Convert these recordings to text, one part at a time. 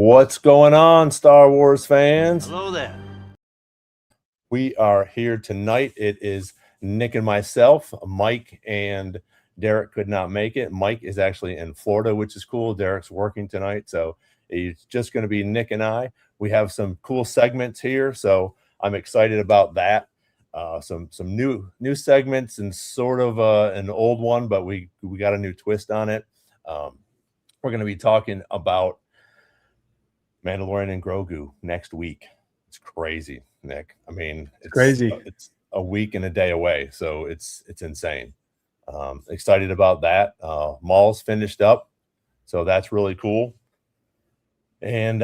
What's going on, Star Wars fans? Hello there. We are here tonight. It is Nick and myself. Mike and Derek could not make it. Mike is actually in Florida, which is cool. Derek's working tonight, so it's just going to be Nick and I. We have some cool segments here, so I'm excited about that. Some new segments and sort of an old one, but we got a new twist on it. We're going to be talking about Mandalorian and Grogu next week. It's crazy, Nick. I mean, it's crazy. It's a week and a day away, so it's insane. Excited about that. Mall's finished up, so that's really cool. And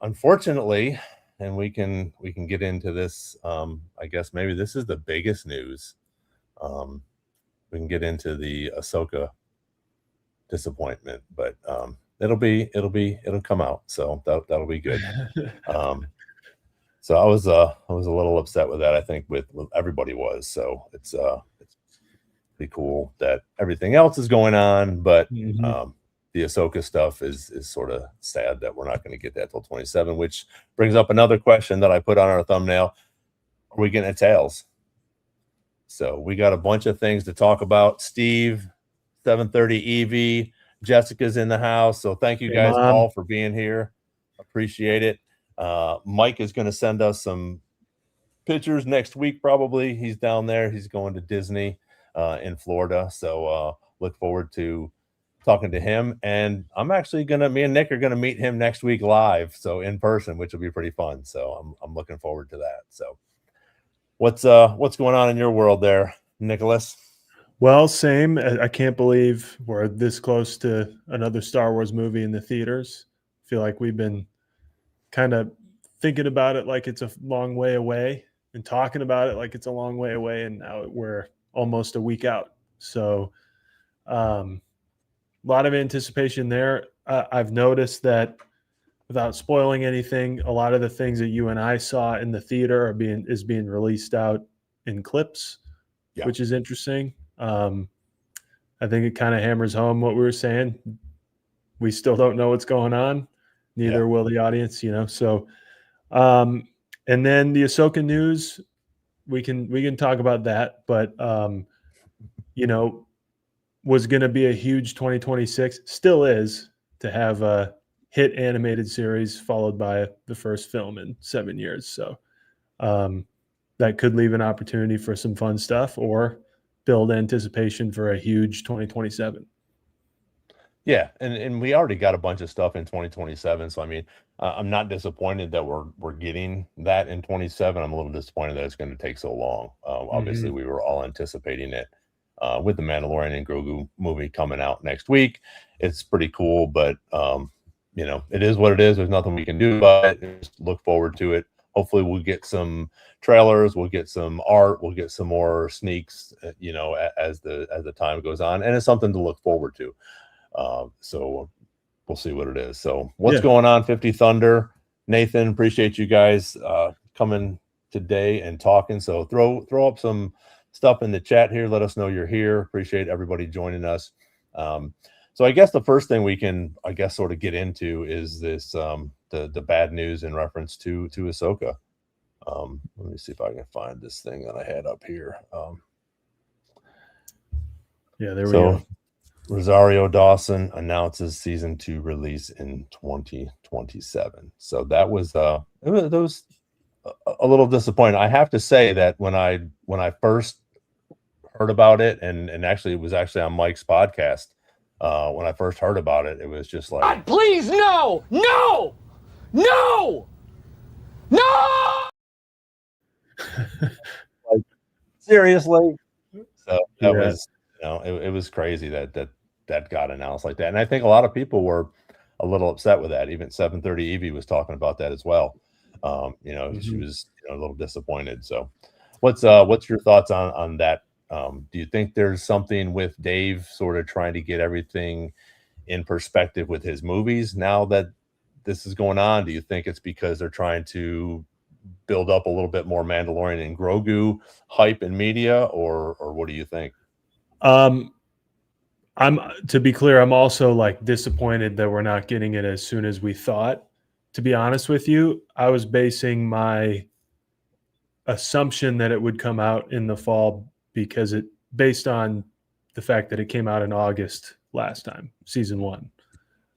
unfortunately, and we can get into this. I guess maybe this is the biggest news. We can get into the Ahsoka disappointment, but it'll come out, so that'll be good. So I was a little upset with that. I think with everybody was. So it's pretty cool that everything else is going on, but the Ahsoka stuff is sort of sad that we're not going to get that till 27, which brings up another question that I put on our thumbnail. Are we getting a Tails? So we got a bunch of things to talk about. Steve, 730 EV, Jessica's in the house. So thank you guys all for being here. Appreciate it. Mike is going to send us some pictures next week, probably. He's down there. He's going to Disney in Florida. So look forward to talking to him. And me and Nick are going to meet him next week live. So in person, which will be pretty fun. So I'm looking forward to that. So what's going on in your world there, Nicholas? Well, same. I can't believe we're this close to another Star Wars movie in the theaters. I feel like we've been kind of thinking about it like it's a long way away and talking about it like it's a long way away. And now we're almost a week out. So a lot of anticipation there. I've noticed that, without spoiling anything, a lot of the things that you and I saw in the theater is being released out in clips, which is interesting. I think it kind of hammers home what we were saying. We still don't know what's going on. Neither will the audience, So, and then the Ahsoka news, we can talk about that, but was going to be a huge 2026, still is, to have a hit animated series followed by the first film in 7 years. So that could leave an opportunity for some fun stuff or build anticipation for a huge 2027. Yeah, and we already got a bunch of stuff in 2027. So I mean, I'm not disappointed that we're getting that in 27. I'm a little disappointed that it's going to take so long. Obviously, we were all anticipating it with the Mandalorian and Grogu movie coming out next week. It's pretty cool, but it is what it is. There's nothing we can do about it. Just look forward to it. Hopefully, we'll get some trailers, we'll get some art, we'll get some more sneaks. As the time goes on, and it's something to look forward to. So we'll see what it is. So what's going on, 50 Thunder? Nathan, appreciate you guys coming today and talking. So throw up some stuff in the chat here. Let us know you're here. Appreciate everybody joining us. So I guess the first thing we can, sort of get into is this the bad news in reference to Ahsoka. Let me see if I can find this thing that I had up here. There we go. Rosario Dawson announces season 2 release in 2027. So that was a little disappointing. I have to say that when I first heard about it, and actually it was actually on Mike's podcast, when I first heard about it, it was just like, God, please, no! like, seriously. So that was, it was crazy that got announced like that. And I think a lot of people were a little upset with that. Even 730 Evie was talking about that as well. She was a little disappointed. So what's your thoughts on that? Do you think there's something with Dave sort of trying to get everything in perspective with his movies now that this is going on? Do you think it's because they're trying to build up a little bit more Mandalorian and Grogu hype in media, or what do you think? To be clear, I'm also like disappointed that we're not getting it as soon as we thought. To be honest with you, I was basing my assumption that it would come out in the fall because it based on the fact that it came out in August last time, season one.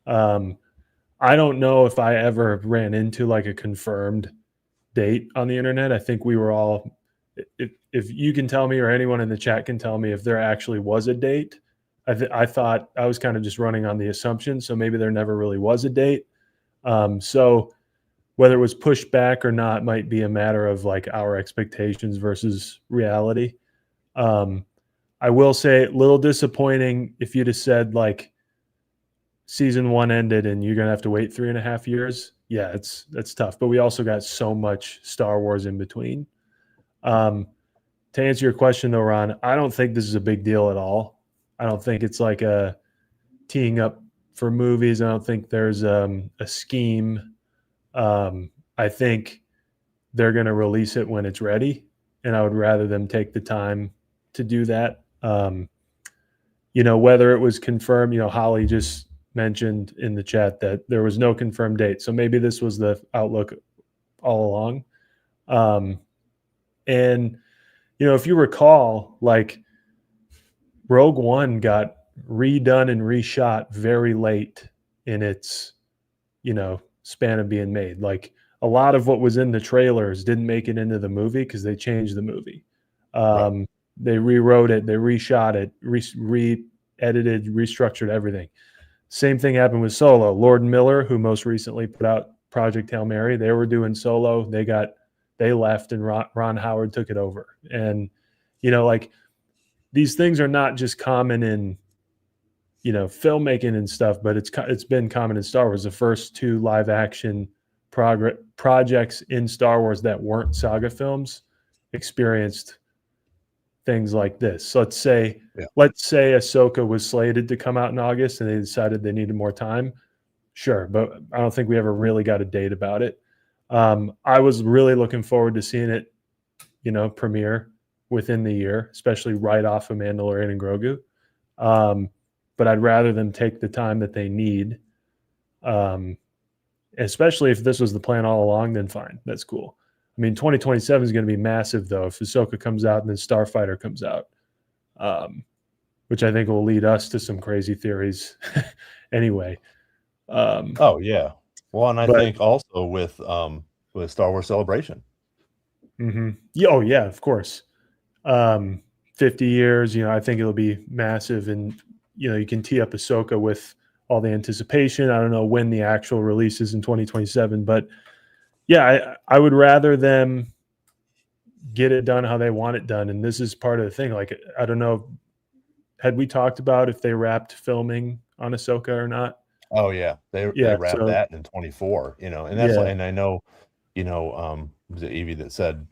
Um, I don't know if I ever ran into like a confirmed date on the internet. I think we were all, if you can tell me or anyone in the chat can tell me if there actually was a date. I thought I was kind of just running on the assumption, so maybe there never really was a date. So whether it was pushed back or not might be a matter of like our expectations versus reality. Um, I will say, a little disappointing if you'd have said like season one ended and you're gonna have to wait 3.5 years. Yeah, that's tough. But we also got so much Star Wars in between. Um, to answer your question though, Ron, I don't think this is a big deal at all. I don't think it's like a teeing up for movies. I don't think there's a scheme. I think they're going to release it when it's ready, and I would rather them take the time to do that. Whether it was confirmed, Holly just mentioned in the chat that there was no confirmed date, so maybe this was the outlook all along. And if you recall, like Rogue One got redone and reshot very late in its span of being made. Like a lot of what was in the trailers didn't make it into the movie because they changed the movie. Right. They rewrote it, they reshot it, re-edited, restructured everything. Same thing happened with Solo. Lord and Miller, who most recently put out Project Hail Mary, they were doing Solo. They left, and Ron Howard took it over. And like these things are not just common in filmmaking and stuff, but it's been common in Star Wars. The first two live action projects in Star Wars that weren't saga films experienced things like this. So let's say Ahsoka was slated to come out in August and they decided they needed more time. Sure, but I don't think we ever really got a date about it. I was really looking forward to seeing it, premiere within the year, especially right off of Mandalorian and Grogu. But I'd rather them take the time that they need. Especially if this was the plan all along, then fine, that's cool. I mean, 2027 is going to be massive, though, if Ahsoka comes out and then Starfighter comes out, which I think will lead us to some crazy theories anyway. Oh, yeah. Well, and I think also with Star Wars Celebration. Yeah, oh, yeah, of course. 50 years, I think it'll be massive. And, you can tee up Ahsoka with all the anticipation. I don't know when the actual release is in 2027, but yeah, I would rather them get it done how they want it done. And this is part of the thing. Like, I don't know, had we talked about if they wrapped filming on Ahsoka or not? Oh yeah, they wrapped that in 24. And that's and I know, was it Evie that said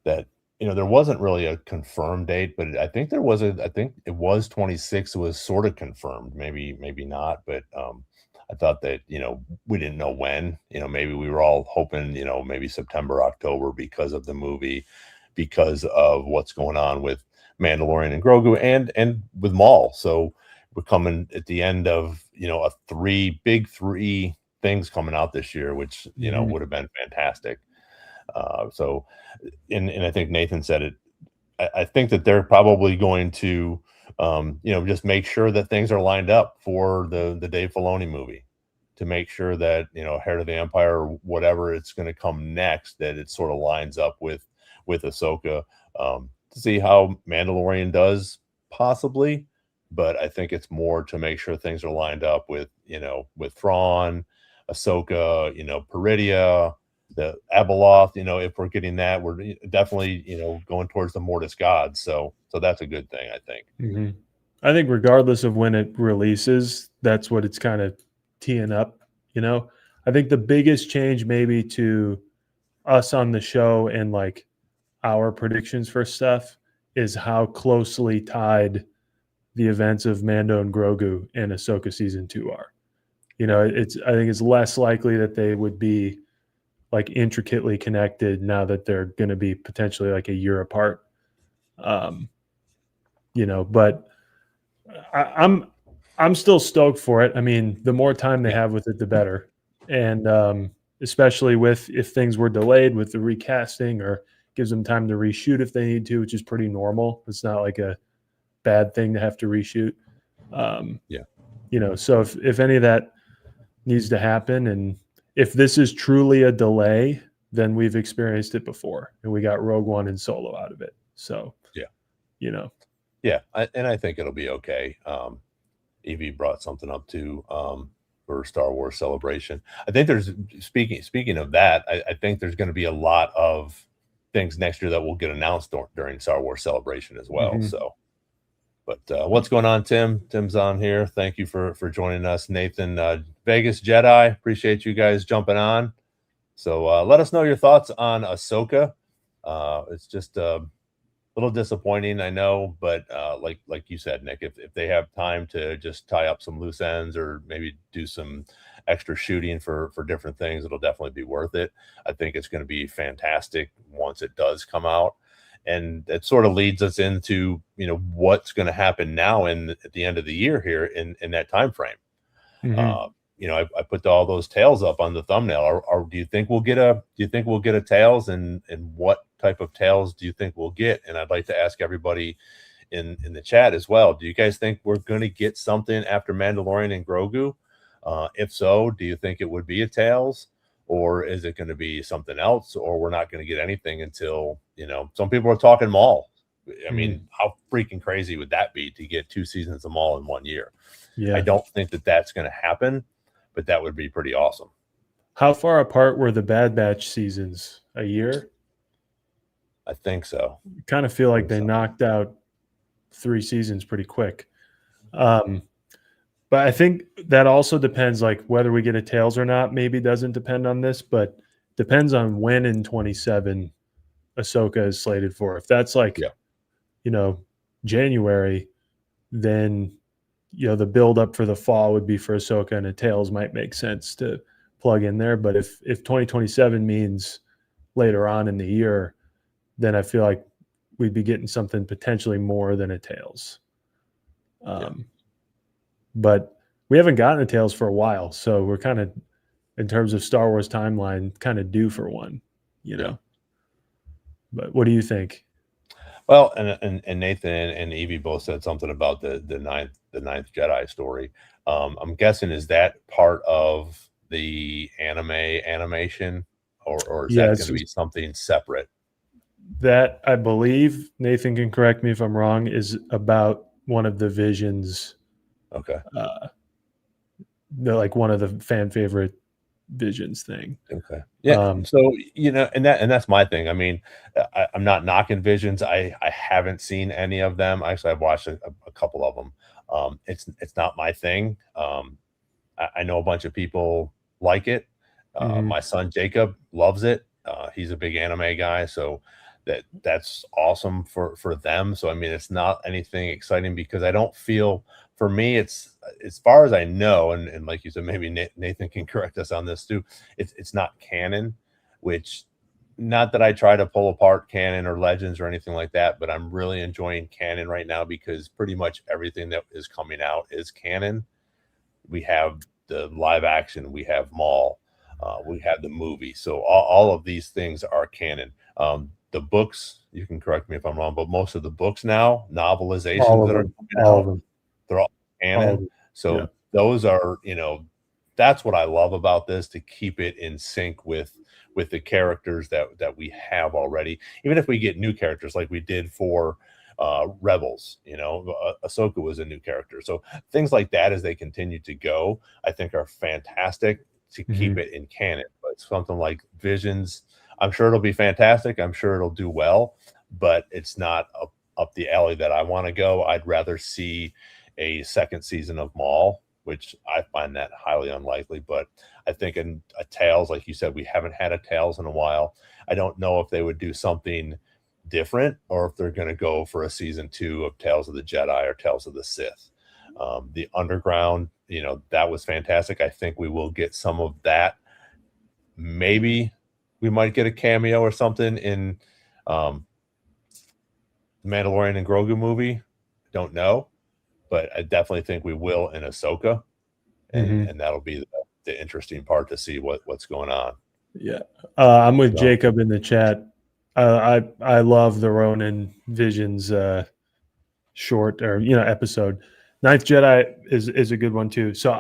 that there wasn't really a confirmed date, but I think it was 26. It was sort of confirmed, maybe not, but I thought that we didn't know when. Maybe we were all hoping maybe September, October because of the movie, because of what's going on with Mandalorian and Grogu and with Maul. So we're coming at the end of a three things coming out this year, which would have been fantastic. So, and I think Nathan said it. I think that they're probably going to, just make sure that things are lined up for the Dave Filoni movie, to make sure that Heir to the Empire or whatever it's going to come next, that it sort of lines up with Ahsoka, to see how Mandalorian does possibly. But I think it's more to make sure things are lined up with Thrawn, Ahsoka, Peridia, the Abeloth. If we're getting that, we're definitely going towards the Mortis gods. So that's a good thing, I think. I think regardless of when it releases, that's what it's kind of teeing up. I think the biggest change maybe to us on the show and like our predictions for stuff is how closely tied the events of Mando and Grogu and Ahsoka season 2 are. I think it's less likely that they would be like intricately connected now that they're going to be potentially like a year apart. But I'm still stoked for it. I mean, the more time they Yeah, have with it, the better. And especially with if things were delayed with the recasting, or gives them time to reshoot if they need to, which is pretty normal. It's not like a bad thing to have to reshoot. Um, yeah, so if any of that needs to happen, and if this is truly a delay, then we've experienced it before, and we got Rogue One and Solo out of it. So, yeah, you know, yeah. And I think it'll be okay. Evie brought something up too, for Star Wars Celebration. I think there's speaking of that, I think there's going to be a lot of things next year that will get announced during Star Wars Celebration as well. mhm. So, but what's going on, Tim? Tim's on here. Thank you for joining us, Nathan. Vegas Jedi. Appreciate you guys jumping on. So let us know your thoughts on Ahsoka. It's just little disappointing, I know, but like you said, Nick, if they have time to just tie up some loose ends or maybe do some extra shooting for different things, it'll definitely be worth it. I think it's going to be fantastic once it does come out, and it sort of leads us into what's going to happen now at the end of the year here in that time frame. Mhm. Uh, I put all those tails up on the thumbnail. Or do you think we'll get a tails, and what type of tails do you think we'll get? And I'd like to ask everybody in the chat as well. Do you guys think we're going to get something after Mandalorian and Grogu? If so, do you think it would be a tails, or is it going to be something else, or we're not going to get anything until some people are talking Maul. I mean, Mhm. how freaking crazy would that be to get 2 seasons of Maul in 1 year? I Yeah. don't think that that's going to happen, but that would be pretty awesome. How far apart were the Bad Batch seasons? A year? I think so. Kind of feel I like think they so. knocked out 3 seasons pretty quick. Um, but I think that also depends, like whether we get a tails or not. Maybe doesn't depend on this, but depends on when in 27 Ahsoka is slated for. If that's like Yeah. you know January, then the build up for the fall would be for Ahsoka, and a tails might make sense to plug in there. But if 2027 means later on in the year, then I feel like we'd be getting something potentially more than a tails. Yeah. Um, but we haven't gotten a tails for a while, so we're kind of, in terms of Star Wars timeline, kind of due for one. You Yeah. know. But what do you think? Well, and Nathan and Evie both said something about the ninth Jedi story. I'm guessing, is that part of the animation, or is Yeah, that it's going to be just something separate? that, I believe, Nathan can correct me if I'm wrong, is about one of the visions, Okay. uh, like one of the fan favorite visions thing. Okay. Yeah. Um, So, and that's my thing. I mean, I'm not knocking Visions. I haven't seen any of them. Actually, I've watched a couple of them. It's not my thing. I know a bunch of people like it. mhm, My son Jacob loves it. He's a big anime guy, so that's awesome for them. So I mean, it's not anything exciting because I don't feel, for me, it's, as far as I know, and like you said, maybe Nathan can correct us on this too. It's not canon, which, not that I try to pull apart canon or legends or anything like that, but I'm really enjoying canon right now because pretty much everything that is coming out is canon. We have the live action, we have Maul, we have the movie. So all of these things are canon. The books, you can correct me if I'm wrong, but most of the books now, all novelizations of that are them, coming all of out, them, they're all all of canon. them. Yeah. So those are, that's what I love about this, to keep it in sync with the characters that we have already. Even if we get new characters like we did for Rebels, Ahsoka was a new character. So things like that, as they continue to go, I think are fantastic to keep Mhm. it in canon. But something like Visions, I'm sure it'll be fantastic. I'm sure it'll do well, but it's not up the alley that I want to go. I'd rather see a second season of Maul, which I find that highly unlikely. But I think in a Tales, like you said, we haven't had a Tales in a while. I don't know if they would do something different, or if they're going to go for a season 2 of Tales of the Jedi or Tales of the Sith. The Underground, that was fantastic. I think we will get some of that. Maybe we might get a cameo or something in um, Mandalorian and Grogu movie. Don't know. but I definitely think we will in Ahsoka, Mm-hmm. and that'll be the interesting part to see what's going on. Yeah, I'm with So, Jacob in the chat. I love the Ronin Visions short or episode. Ninth Jedi is a good one too. So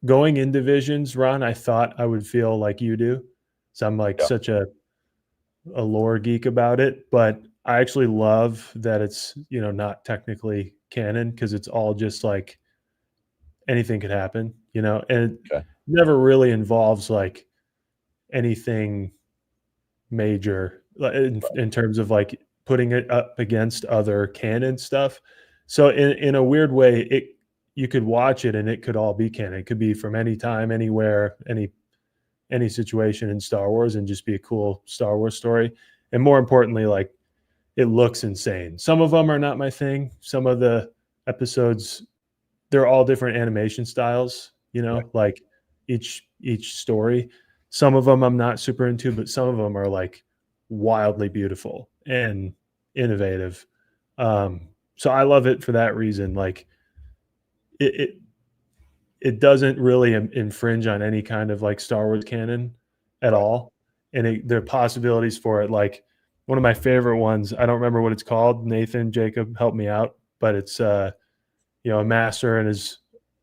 going into Visions, Ron, I thought I would feel like you do. So I'm like yeah, such a lore geek about it, but I actually love that it's not technically canon because it's all just like anything could happen, and it okay, never really involves like anything major in terms of like putting it up against other canon stuff. So in a weird way, you could watch it and it could all be canon. It could be from any time, anywhere, any situation in Star Wars and just be a cool Star Wars story. And more importantly, like it looks insane. Some of them are not my thing. Some of the episodes, they're all different animation styles, right, like each story. Some of them I'm not super into, but some of them are like wildly beautiful and innovative. So I love it for that reason. Like it, it it doesn't really infringe on any kind of like Star Wars canon at right. all. And there are possibilities for it. Like one of my favorite ones, I don't remember what it's called. Nathan, Jacob, help me out. But it's a master and his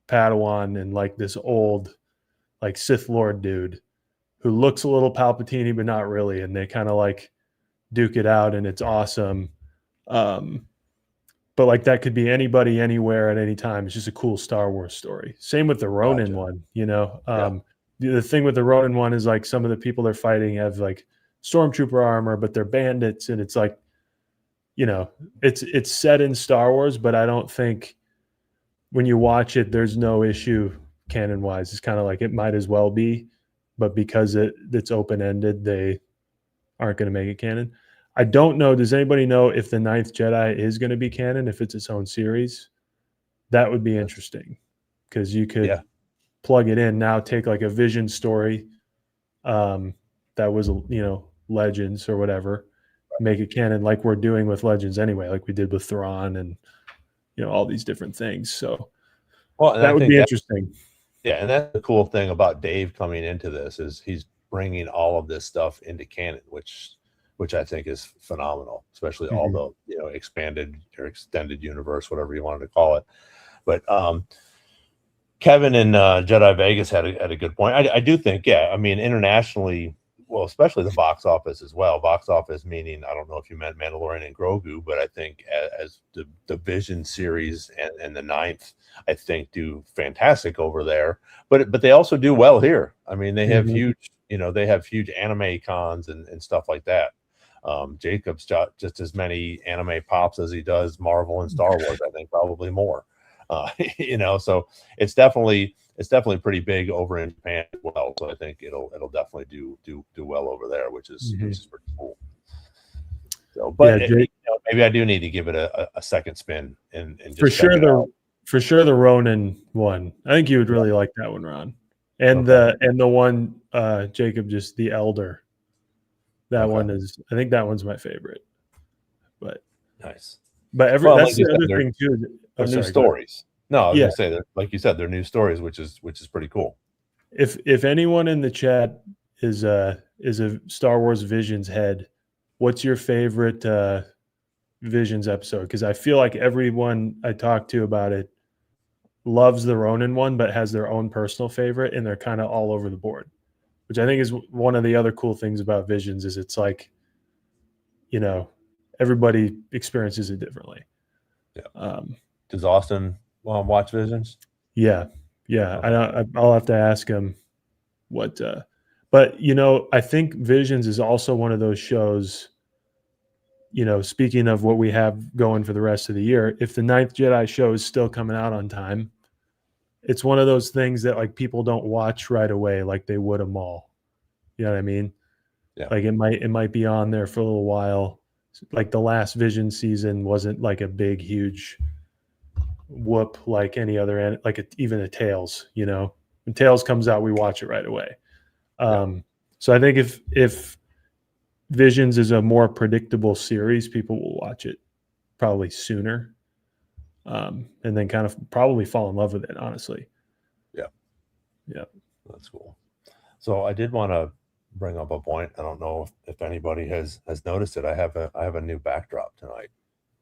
Padawan and like this old like Sith Lord dude who looks a little Palpatine, but not really. And they kind of like duke it out and it's awesome. Um, but like that could be anybody anywhere at any time. It's just a cool Star Wars story. Same with the Ronin Gotcha. one, Yeah, the thing with the Ronin one is like some of the people they're fighting have like stormtrooper armor, but they're bandits, and it's like, it's set in Star Wars, but I don't think when you watch it, there's no issue canon wise. It's kind of like it might as well be, but because it's open ended, they aren't going to make it canon. I don't know. Does anybody know if the Ninth Jedi is going to be canon? If it's its own series, that would be that's interesting because you yeah, could plug it in now. Take like a Vision story that was Legends or whatever, make it canon like we're doing with Legends anyway, like we did with Thrawn and all these different things. So well, and I that would think be that interesting. yeah, and that's the cool thing about Dave coming into this is he's bringing all of this stuff into canon, which I think is phenomenal, especially all Mhm. the expanded or extended universe, whatever you wanted to call it. But Kevin in Jedi Vegas had a good point. I do think, yeah, I mean, internationally, well, especially the box office as well. Box office meaning, I don't know if you meant Mandalorian and Grogu, but I think as the Vision series and the ninth, I think do fantastic over there. But they also do well here. I mean, they have Mhm. huge, they have huge anime cons and stuff like that. Jacob's got just as many anime pops as he does Marvel and Star Wars. I think probably more. So it's definitely pretty big over in Japan as well. So I think it'll definitely do well over there, which is Mhm. pretty cool. So, Yeah, but maybe I do need to give it a second spin and for just check sure it out. the Ronin one. I think you would really like that one, Ron. And Okay. the one Jacob, just the Elder. That Okay. one is, I think that one's my favorite. But Nice. every Well, like that's you the said, other they're thing too. Oh, they're new sorry, go ahead. stories. No, I was Yeah, gonna say that, like you said, they're new stories, which is pretty cool. if anyone in the chat is a Star Wars Visions head, what's your favorite Visions episode? Because I feel like everyone I talk to about it loves the Ronin one, but has their own personal favorite, and they're kind of all over the board. Which I think is one of the other cool things about Visions is it's like, you know, everybody experiences it differently. Yeah. Um, Does Austin watch Visions? yeah, yeah. Okay. I'll have to ask him what. But I think Visions is also one of those shows. Speaking of what we have going for the rest of the year, if the Ninth Jedi show is still coming out on time, it's one of those things that like people don't watch right away like they would a mall. You know what I mean? Yeah. Like it might be on there for a little while. Like the last Vision season wasn't like a big, huge whoop like any other, like even a Tails. When Tails comes out, we watch it right away. Yeah. So I think if Visions is a more predictable series, people will watch it probably sooner. and then kind of probably fall in love with it, honestly. Yeah. Yeah. That's cool. So I did want to bring up a point. I don't know if anybody has noticed it. I have a new backdrop tonight.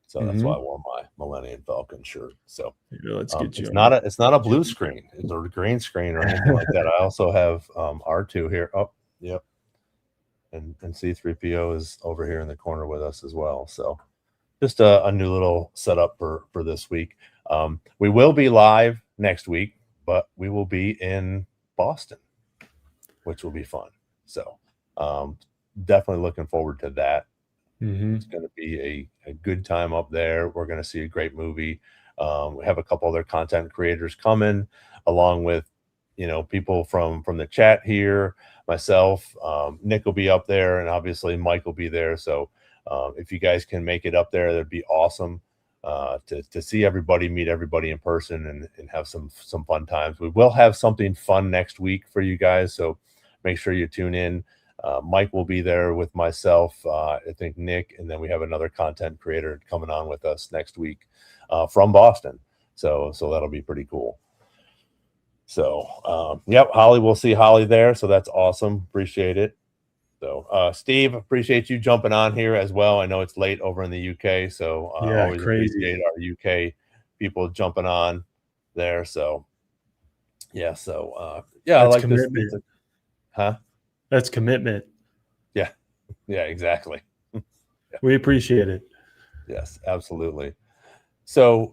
So that's why I wore my Millennium Falcon shirt. So Let's get you it's not a blue screen. It's a green screen or anything like that. I also have R2 here. Oh, yep. And C3PO is over here in the corner with us as well. So just a new little setup for this week. We will be live next week, but we will be in Boston, which will be fun. So definitely looking forward to that. It's going to be a good time up there. We're going to see a great movie. We have a couple other content creators coming, along with people from the chat here. Myself, Nick will be up there, and obviously Mike will be there. So if you guys can make it up there, that'd be awesome to see everybody, meet everybody in person, and have some fun times. We will have something fun next week for you guys, so make sure you tune in. Mike will be there with myself, I think Nick, and then we have another content creator coming on with us next week from Boston. So that'll be pretty cool. So yep, Holly, we'll see Holly there. So that's awesome. Appreciate it. So Steve, appreciate you jumping on here as well. I know it's late over in the UK, so always crazy. appreciate our UK people jumping on there. So yeah, so yeah, That's I like commitment. this. Huh? That's commitment. Yeah, exactly. We appreciate it. Yes, absolutely. So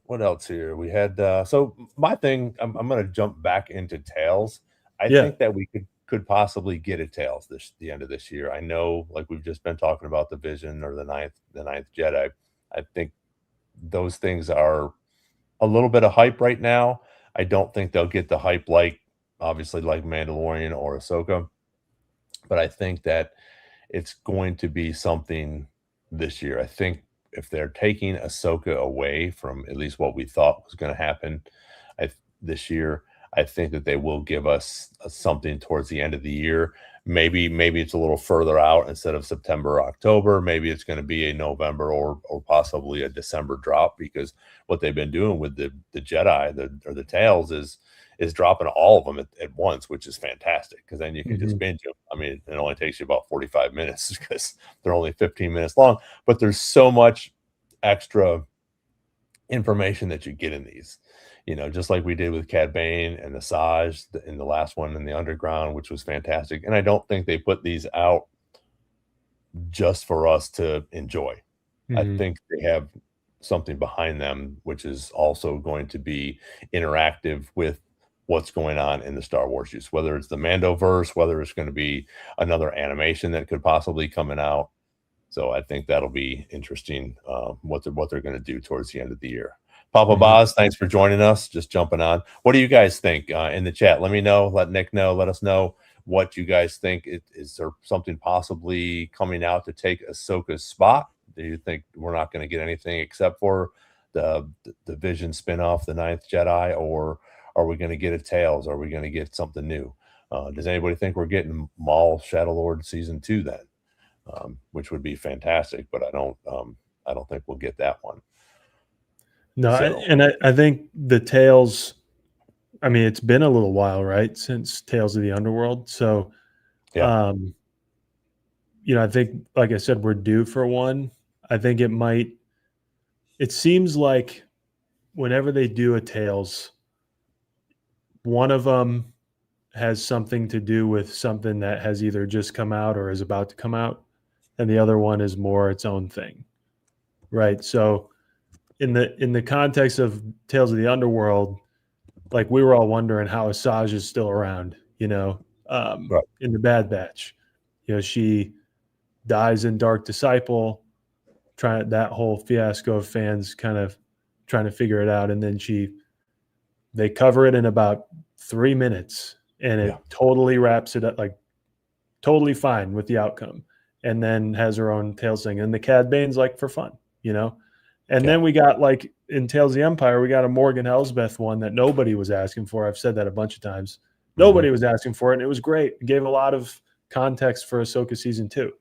what else here? We had so my thing, I'm gonna jump back into Tails. I Yeah. think that we could possibly get a Tails the end of this year. I know, like we've just been talking about the Vision or the ninth Jedi. I think those things are a little bit of hype right now. I don't think they'll get the hype like obviously like Mandalorian or Ahsoka, but I think that it's going to be something this year. I think if they're taking Ahsoka away from at least what we thought was going to happen this year, I think that they will give us something towards the end of the year. Maybe it's a little further out instead of September or October. Maybe it's going to be a November or possibly a December drop, because what they've been doing with the Jedi or the Tales is dropping all of them at once, which is fantastic, because then you can just binge them. I mean, it only takes you about 45 minutes because they're only 15 minutes long, but there's so much extra information that you get in these, just like we did with Cad Bane and Asajj in the last one in the Underground, which was fantastic. And I don't think they put these out just for us to enjoy. I think they have something behind them, which is also going to be interactive with what's going on in the Star Wars use, whether it's the Mando verse, whether it's going to be another animation that could possibly coming out. So I think that'll be interesting, what they're going to do towards the end of the year. Papa Boz, thanks for joining us. Just jumping on. What do you guys think in the chat? Let me know. Let Nick know. Let us know what you guys think. Is there something possibly coming out to take Ahsoka's spot? Do you think we're not going to get anything except for the Vision spinoff, the Ninth Jedi, or are we going to get a Tales? Are we going to get something new? Does anybody think we're getting Maul Shadow Lord season 2 then? Which would be fantastic, but I don't think we'll get that one. No, So, I think the Tales, I mean, it's been a little while, right, since Tales of the Underworld. So, yeah, I think, like I said, we're due for one. I think it seems like whenever they do a Tales, one of them has something to do with something that has either just come out or is about to come out, and the other one is more its own thing, right? So in the context of Tales of the Underworld, like we were all wondering how Asajj is still around, right, in the Bad Batch. She dies in Dark Disciple, that whole fiasco of fans kind of trying to figure it out, and then they cover it in about 3 minutes, and it totally wraps it up, like totally fine with the outcome, and then has her own Tales thing. And the Cad Bane's like for fun, And then we got, like, in Tales of the Empire, we got a Morgan Elsbeth one that nobody was asking for. I've said that a bunch of times. Nobody was asking for it, and it was great. It gave a lot of context for Ahsoka season 2.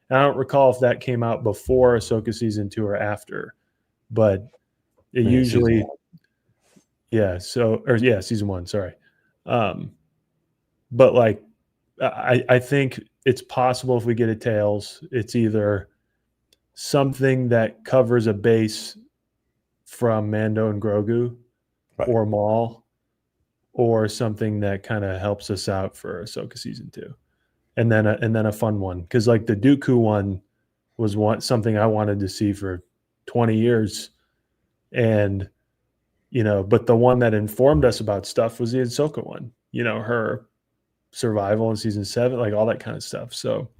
And I don't recall if that came out before Ahsoka season 2 or after, but It Yeah, season usually, one. season one. Sorry, but like I think it's possible if we get a Tails, it's either something that covers a base from Mando and Grogu Right. or Maul, or something that kind of helps us out for Ahsoka season 2. And then a fun one, because like the Dooku one was something I wanted to see for 20 years, and but the one that informed us about stuff was the Ahsoka one. Her survival in season 7, like all that kind of stuff. So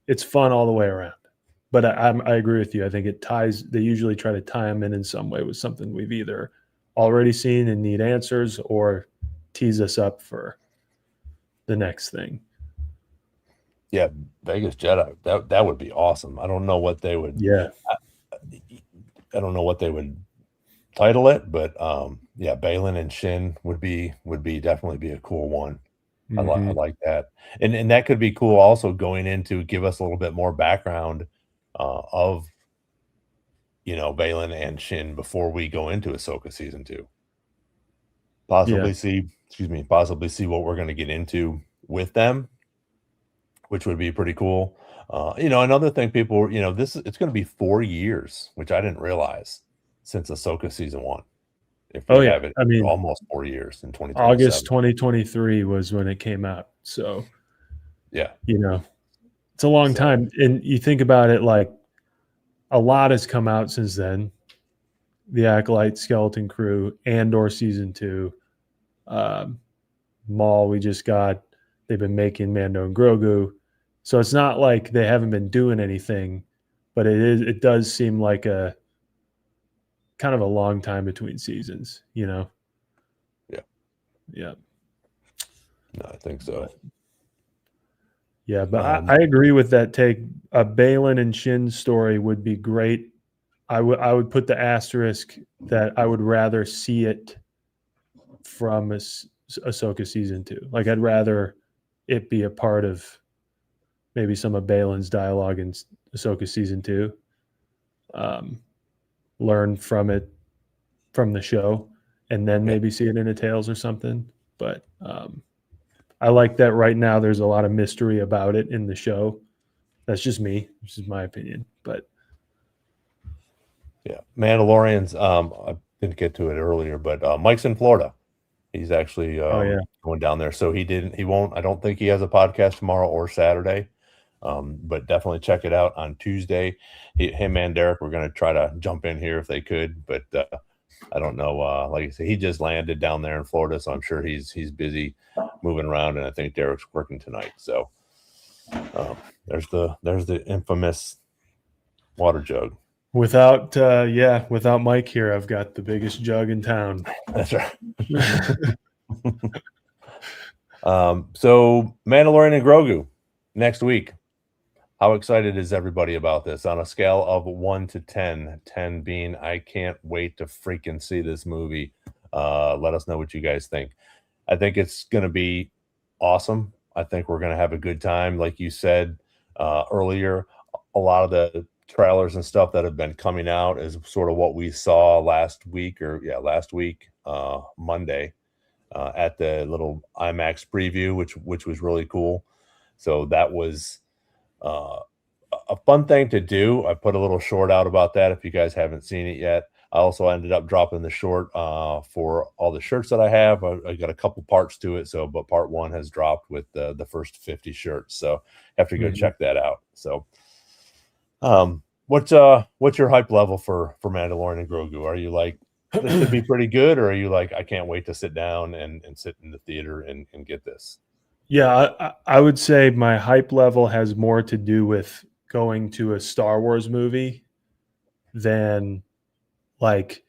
it's fun all the way around. But I agree with you. I think it ties. They usually try to tie them in some way with something we've either already seen and need answers, or tease us up for the next thing. Yeah, Vegas Jedi. That would be awesome. I don't know what they would. Yeah. I don't know what they would title it, but yeah, Balin and Shin would definitely be a cool one. I Mm-hmm. like that, and that could be cool. Also, going into give us a little bit more background of Balin and Shin before we go into Ahsoka season 2. Yeah. Possibly see what we're going to get into with them, which would be pretty cool. Another thing, people, it's going to be 4 years, which I didn't realize, since Ahsoka season 1. If Oh we yeah. have it I mean, almost 4 years in August 2027. 2023 was when it came out. So, Yeah. it's a long So time. And you think about it, like a lot has come out since then. The Acolyte, Skeleton Crew, Andor season 2, Maul we just got. They've been making Mando and Grogu. So it's not like they haven't been doing anything, but it does seem like a kind of a long time between seasons, yeah, Yeah. no, I think so. But I agree with that take. A Balin and Shin story would be great. I would put the asterisk that I would rather see it from Ahsoka season 2. Like I'd rather it be a part of maybe some of Balin's dialogue in Ahsoka season 2. Learn from it from the show, and then maybe see it in a Tales or something. But I like that right now. There's a lot of mystery about it in the show. That's just me. This is my opinion. But yeah, Mandalorians. I didn't get to it earlier, but Mike's in Florida. He's actually going down there. So he won't. I don't think he has a podcast tomorrow or Saturday. But definitely check it out on Tuesday. Him and Derek were going to try to jump in here if they could, but I don't know. Like I said, he just landed down there in Florida, so I'm sure he's busy moving around, and I think Derek's working tonight. So there's the infamous water jug. without Mike here, I've got the biggest jug in town. That's right. So Mandalorian and Grogu next week. How excited is everybody about this on a scale of 1 to 10? 10 being I can't wait to freaking see this movie. Let us know what you guys think. I think it's going to be awesome. I think we're going to have a good time. Like you said earlier, a lot of the trailers and stuff that have been coming out is sort of what we saw last week, Monday, at the little IMAX preview, which was really cool. So that was a fun thing to do. I put a little short out about that if you guys haven't seen it yet. I also ended up dropping the short for all the shirts that I have. I got a couple parts to it, but part 1 has dropped with the first 50 shirts. So have to go check that out. So what's your hype level for Mandalorian and Grogu? Are you like, this should be pretty good, or are you like, I can't wait to sit down and sit in the theater and get this? Yeah, I would say my hype level has more to do with going to a Star Wars movie than like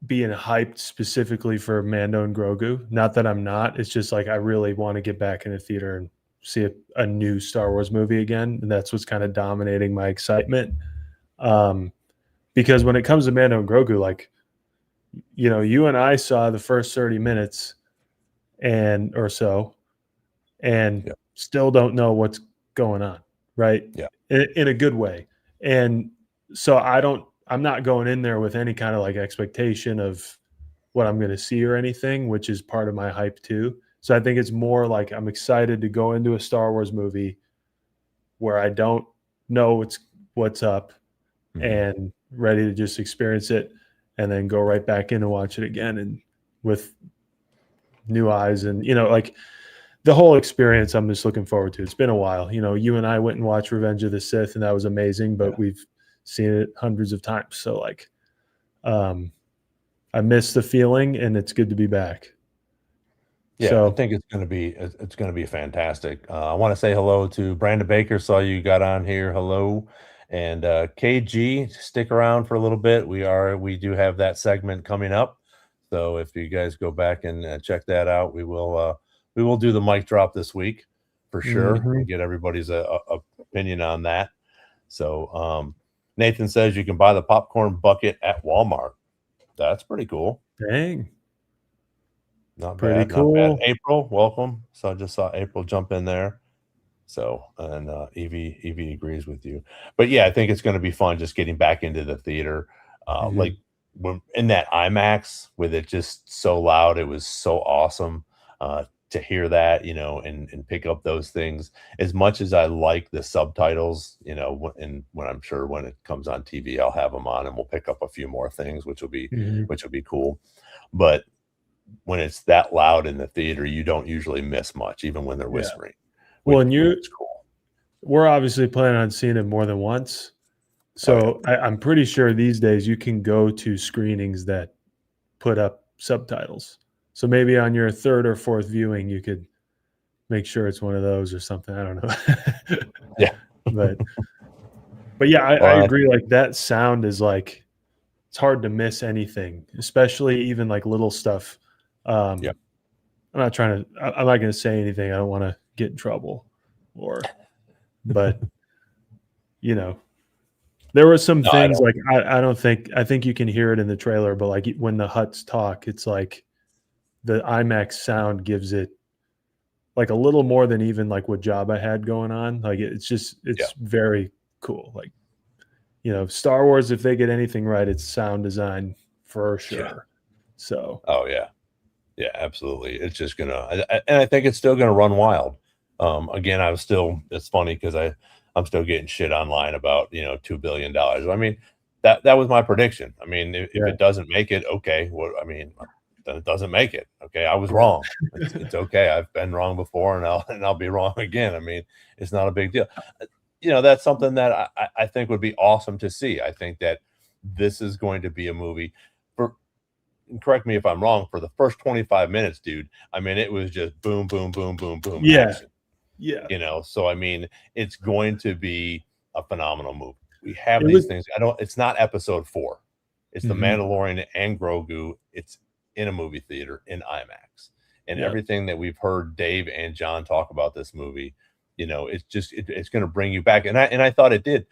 being hyped specifically for Mando and Grogu. Not that I'm not. It's just like I really want to get back in the theater and see a new Star Wars movie again. And that's what's kind of dominating my excitement. Because when it comes to Mando and Grogu, like, you and I saw the first 30 minutes or so, and still don't know what's going on, right? Yeah. In a good way. And so I I'm not going in there with any kind of like expectation of what I'm going to see or anything, which is part of my hype too. So I think it's more like I'm excited to go into a Star Wars movie where I don't know what's up Mhm. and ready to just experience it and then go right back in and watch it again and with new eyes and like the whole experience I'm just looking forward to. It's been a while. You and I went and watched Revenge of the Sith and that was amazing, Yeah. but we've seen it hundreds of times. So like um I miss the feeling and it's good to be back. Yeah, I So think it's gonna be fantastic. I wanna say hello to Brandon Baker, saw you got on here, hello, and, KG, stick around for a little bit, we do have that segment coming up, so if you guys go back and, check that out, we will do the mic drop this week for sure mhm. and get everybody's, opinion on that. So, Nathan says you can buy the popcorn bucket at Walmart. That's pretty cool. Dang, Not pretty bad, not bad. cool. April, welcome. So I just saw April jump in there. So, and Evie agrees with you. But yeah, I think it's going to be fun just getting back into the theater. Like Mhm. when in that IMAX with it just so loud, it was so awesome to hear that, and pick up those things. As much as I like the subtitles, and when I'm sure when it comes on TV, I'll have them on and we'll pick up a few more things, Mhm. which will be cool. But when it's that loud in the theater, you don't usually miss much, even when they're Yeah. whispering, Well, which and which is cool. we're obviously planning on seeing it more than once. Oh, yeah. So I'm pretty sure these days you can go to screenings that put up subtitles. So maybe on your third or fourth viewing, you could make sure it's one of those or something. I don't know. Yeah. but but yeah, I Well, agree. Like that sound is like it's hard to miss anything, especially even like little stuff. yeah. I'm not trying to. I'm not going to say anything. I don't want to get in trouble, but you know, there were some No, I things don't. like I think you can hear it in the trailer, but like when the Hutts talk, it's like the IMAX sound gives it like a little more than even like what Jabba had going on. Like Yeah. it's very cool. Like Star Wars, if they get anything right, it's sound design for Yeah. sure. So Oh, yeah. Yeah, absolutely. It's just gonna and I think it's still gonna run wild. Again, it's funny because I'm still getting shit online about, $2 billion. I mean, that was my prediction. I mean, if yeah, it doesn't make it, okay. Well, I mean, then it doesn't make it. Okay. I was yeah, wrong. It's okay. I've been wrong before and I'll be wrong again. I mean, it's not a big deal. That's something that I think would be awesome to see. I think that this is going to be a movie for and correct me if I'm wrong, for the first 25 minutes, dude, I mean, it was just boom, boom, boom, boom, boom, yeah, action, yeah. So I mean, it's going to be a phenomenal movie. We have It these was. things. It's not episode 4. It's the Mhm. Mandalorian and Grogu. It's in a movie theater in IMAX. And Yeah. everything that we've heard Dave and John talk about this movie, it's going to bring you back. And I thought it did.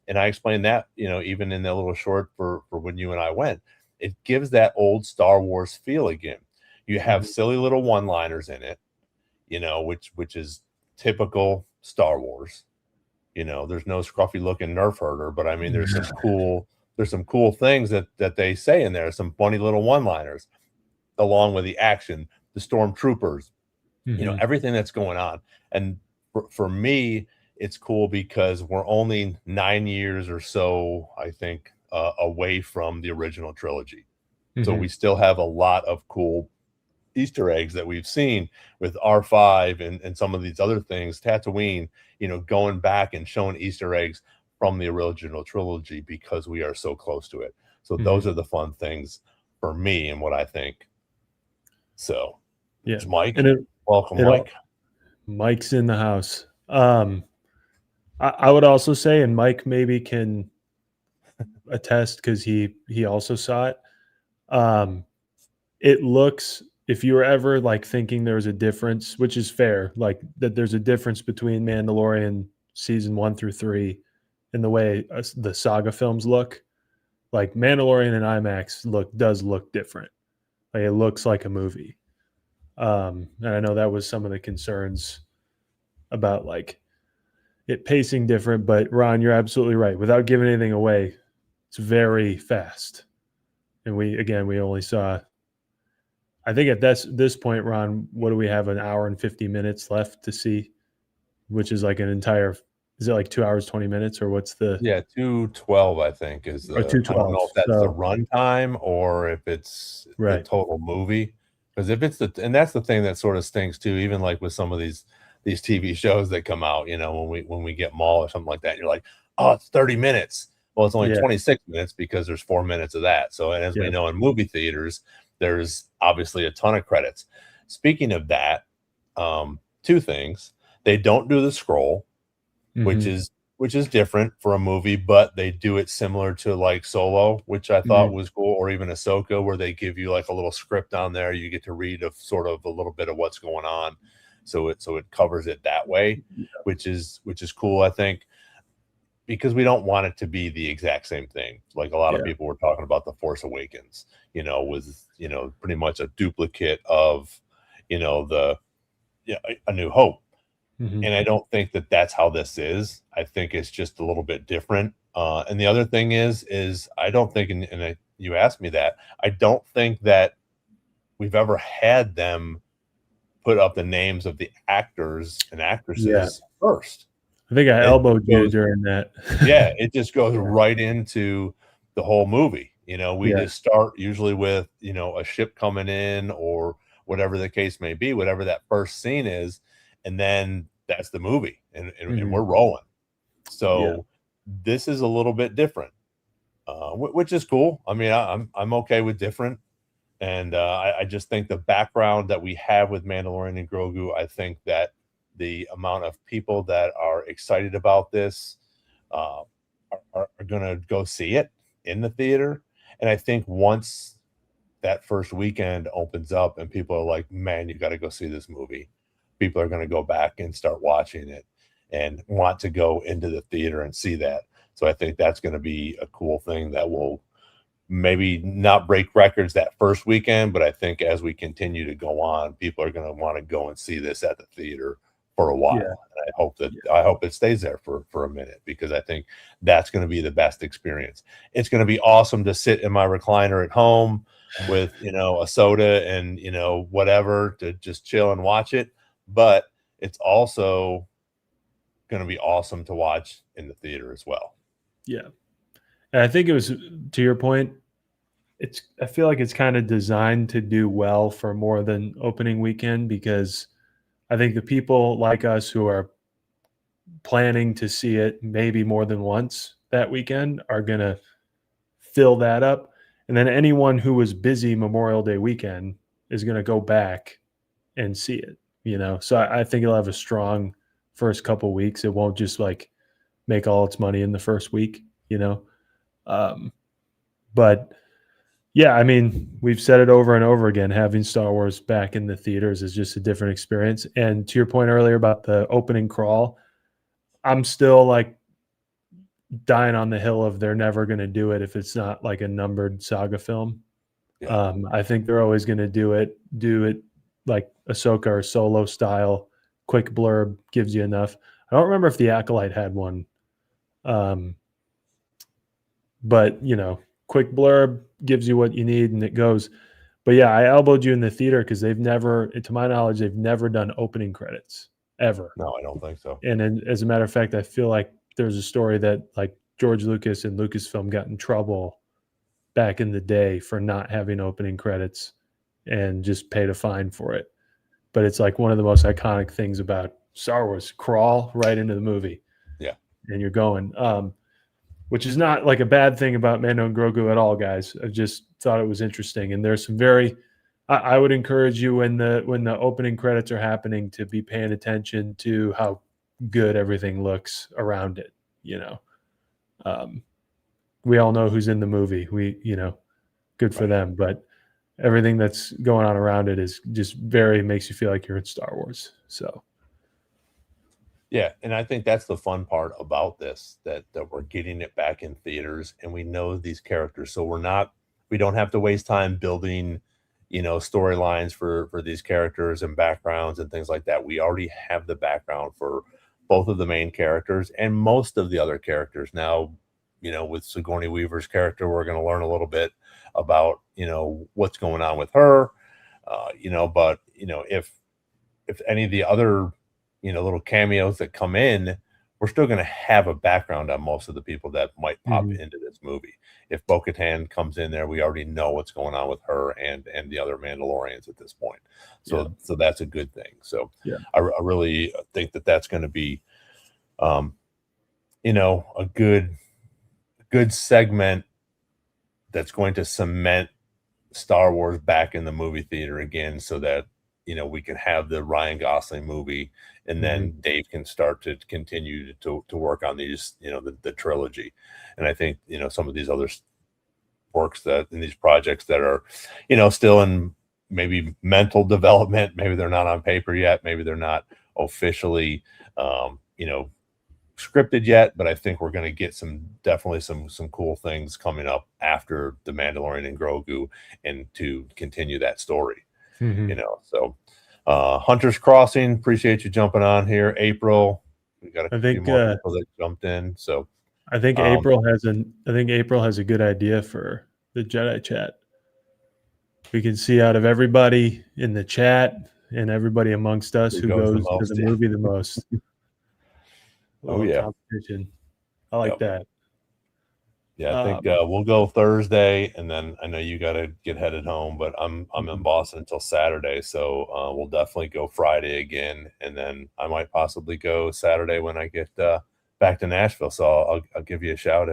And I explained that, even in that little short for when you and I went, it gives that old Star Wars feel again. You have Mhm. silly little one-liners in it, which is typical Star Wars. There's no scruffy looking nerf herder, but I mean, there's some cool things that they say in there, some funny little one-liners, along with the action, the stormtroopers, Mhm. everything that's going on. And for me, it's cool because we're only 9 years or so, I think, away from the original trilogy. So we Mhm. still have a lot of cool Easter eggs that we've seen with R5 and some of these other things, Tatooine, going back and showing Easter eggs from the original trilogy because we are so close to it. So those Mhm. are the fun things for me and what I think. So Yeah. it's Mike. And Welcome, it all Mike. Mike's in the house. I would also say, and Mike maybe can attest because he also saw it. Um, it looks if you were ever like thinking there was a difference, which is fair, like that there's a difference between Mandalorian season 1 through 3 and the way the saga films look. Like Mandalorian and IMAX does look different. Like it looks like a movie. And I know that was some of the concerns about like it pacing different, but Ron, you're absolutely right. Without giving anything away, It's very fast. And we only saw, I think at this point, Ron, what do we have, an hour and 50 minutes left to see, which is like an entire, is it like 2 hours 20 minutes, or what's the, Yeah, 212, I think, is or the I don't 212? know if that's the So runtime or if it's the right. total movie. Because if it's the and that's the thing that sort of stinks too, even like with some of these TV shows that come out, when we get Maul or something like that, you're like, "Oh, it's 30 minutes." Well, it's only Yeah. 26 minutes because there's 4 minutes of that. So, and as we Yeah. know in movie theaters, there's obviously a ton of credits. Speaking of that, 2 things. They don't do the scroll, which Hmm. is which is different for a movie, but they do it similar to like Solo, which I thought Hmm. was cool, or even Ahsoka, where they give you like a little script on there. You get to read of sort of a little bit of what's going on, so it covers it that way, which is cool. I think because we don't want it to be the exact same thing. Like a lot of Yeah. people were talking about the Force Awakens, was pretty much a duplicate of the A New Hope, Hmm. and I don't think that that's how this is. I think it's just a little bit different. And the other thing is I don't think, you asked me that, I don't think that we've ever had them put up the names of the actors and Yeah. actresses first. I think I It elbowed you goes, during that. yeah, it just goes Yeah. right into the whole movie. We Yeah. just start usually with, a ship coming in or whatever the case may be, whatever that first scene is, and then that's the movie, and Hmm. we're rolling. Yeah. So this is a little bit different, which is cool. I mean, I'm okay with different, and I just think the background that we have with Mandalorian and Grogu, I think that the amount of people that are excited about this uh, are going to go see it in the theater, and I think once that first weekend opens up and people are like, man, you got to go see this movie, people are going to go back and start watching it and want to go into the theater and see that. So I think that's going to be a cool thing that will maybe not break records that first weekend, but I think as we continue to go on, people are going to want to go and see this at the theater for a Yeah. while. And I hope it stays there for a minute, because I think that's going to be the best experience. It's going to be awesome to sit in my recliner at home with, a soda and, whatever, to just chill and watch it, but it's also going to be awesome to watch in the theater as well. Yeah. And I think it was, to your point, I feel like it's kind of designed to do well for more than opening weekend, because I think the people like us who are planning to see it maybe more than once that weekend are going to fill that up. And then anyone who was busy Memorial Day weekend is going to go back and see it. So I think it'll have a strong first couple weeks. It won't just like make all its money in the first week. Um, but yeah, I mean, we've said it over and over again. Having Star Wars back in the theaters is just a different experience. And to your point earlier about the opening crawl, I'm still like dying on the hill of they're never going to do it if it's not like a numbered saga film. Yeah. I think they're always going to do it like Ahsoka or Solo style. Quick blurb gives you enough. I don't remember if the Acolyte had one, um, but quick blurb gives you what you need and it goes. But yeah, I elbowed you in the theater because to my knowledge, they've never done opening credits ever. No, I don't think so. And as a matter of fact, I feel like there's a story that like George Lucas and Lucasfilm got in trouble back in the day for not having opening credits and just paid a fine for it. But it's like one of the most iconic things about Star Wars. Crawl right into the movie. Yeah. And you're going. Which is not like a bad thing about Mando and Grogu at all, guys. I just thought it was interesting. And there's some I would encourage you when the opening credits are happening to be paying attention to how good everything looks around it. Um, we all know who's in the movie. Good for Right. them. But everything that's going on around it is just makes you feel like you're in Star Wars. So Yeah, and I think that's the fun part about this, that we're getting it back in theaters and we know these characters. So we don't have to waste time building, storylines for these characters and backgrounds and things like that. We already have the background for both of the main characters and most of the other characters. Now, with Sigourney Weaver's character, we're going to learn a little bit about, what's going on with her, but, if any of the other, little cameos that come in, we're still going to have a background on most of the people that might pop Mhm. into this movie. If Bo-Katan comes in there, we already know what's going on with her and the other Mandalorians at this point. Yeah. So that's a good thing. So Yeah. I really think that that's going to be, um, a good segment that's going to cement Star Wars back in the movie theater again, so that we can have the Ryan Gosling movie, and Mhm. then Dave can start to continue to work on these, the trilogy. And I think some of these other works that in these projects that are still in maybe mental development, maybe they're not on paper yet, maybe they're not officially um, you know scripted yet, but I think we're going to get definitely some cool things coming up after the Mandalorian and Grogu, and to continue that story. Mhm. So Hunter's Crossing, appreciate you jumping on here. April, we got a I few think more people that jumped in. So I think um, April has a good idea for the Jedi chat. We can see out of everybody in the chat and everybody amongst us who who goes the goes to the most? Yeah. movie the most. A Oh little yeah. competition. I like Yep. that. Yeah, I think Um, we'll go Thursday, and then I know you got to get headed home, but I'm in mhm. Boston until Saturday, so we'll definitely go Friday again, and then I might possibly go Saturday when I get back to Nashville. So I'll give you a shout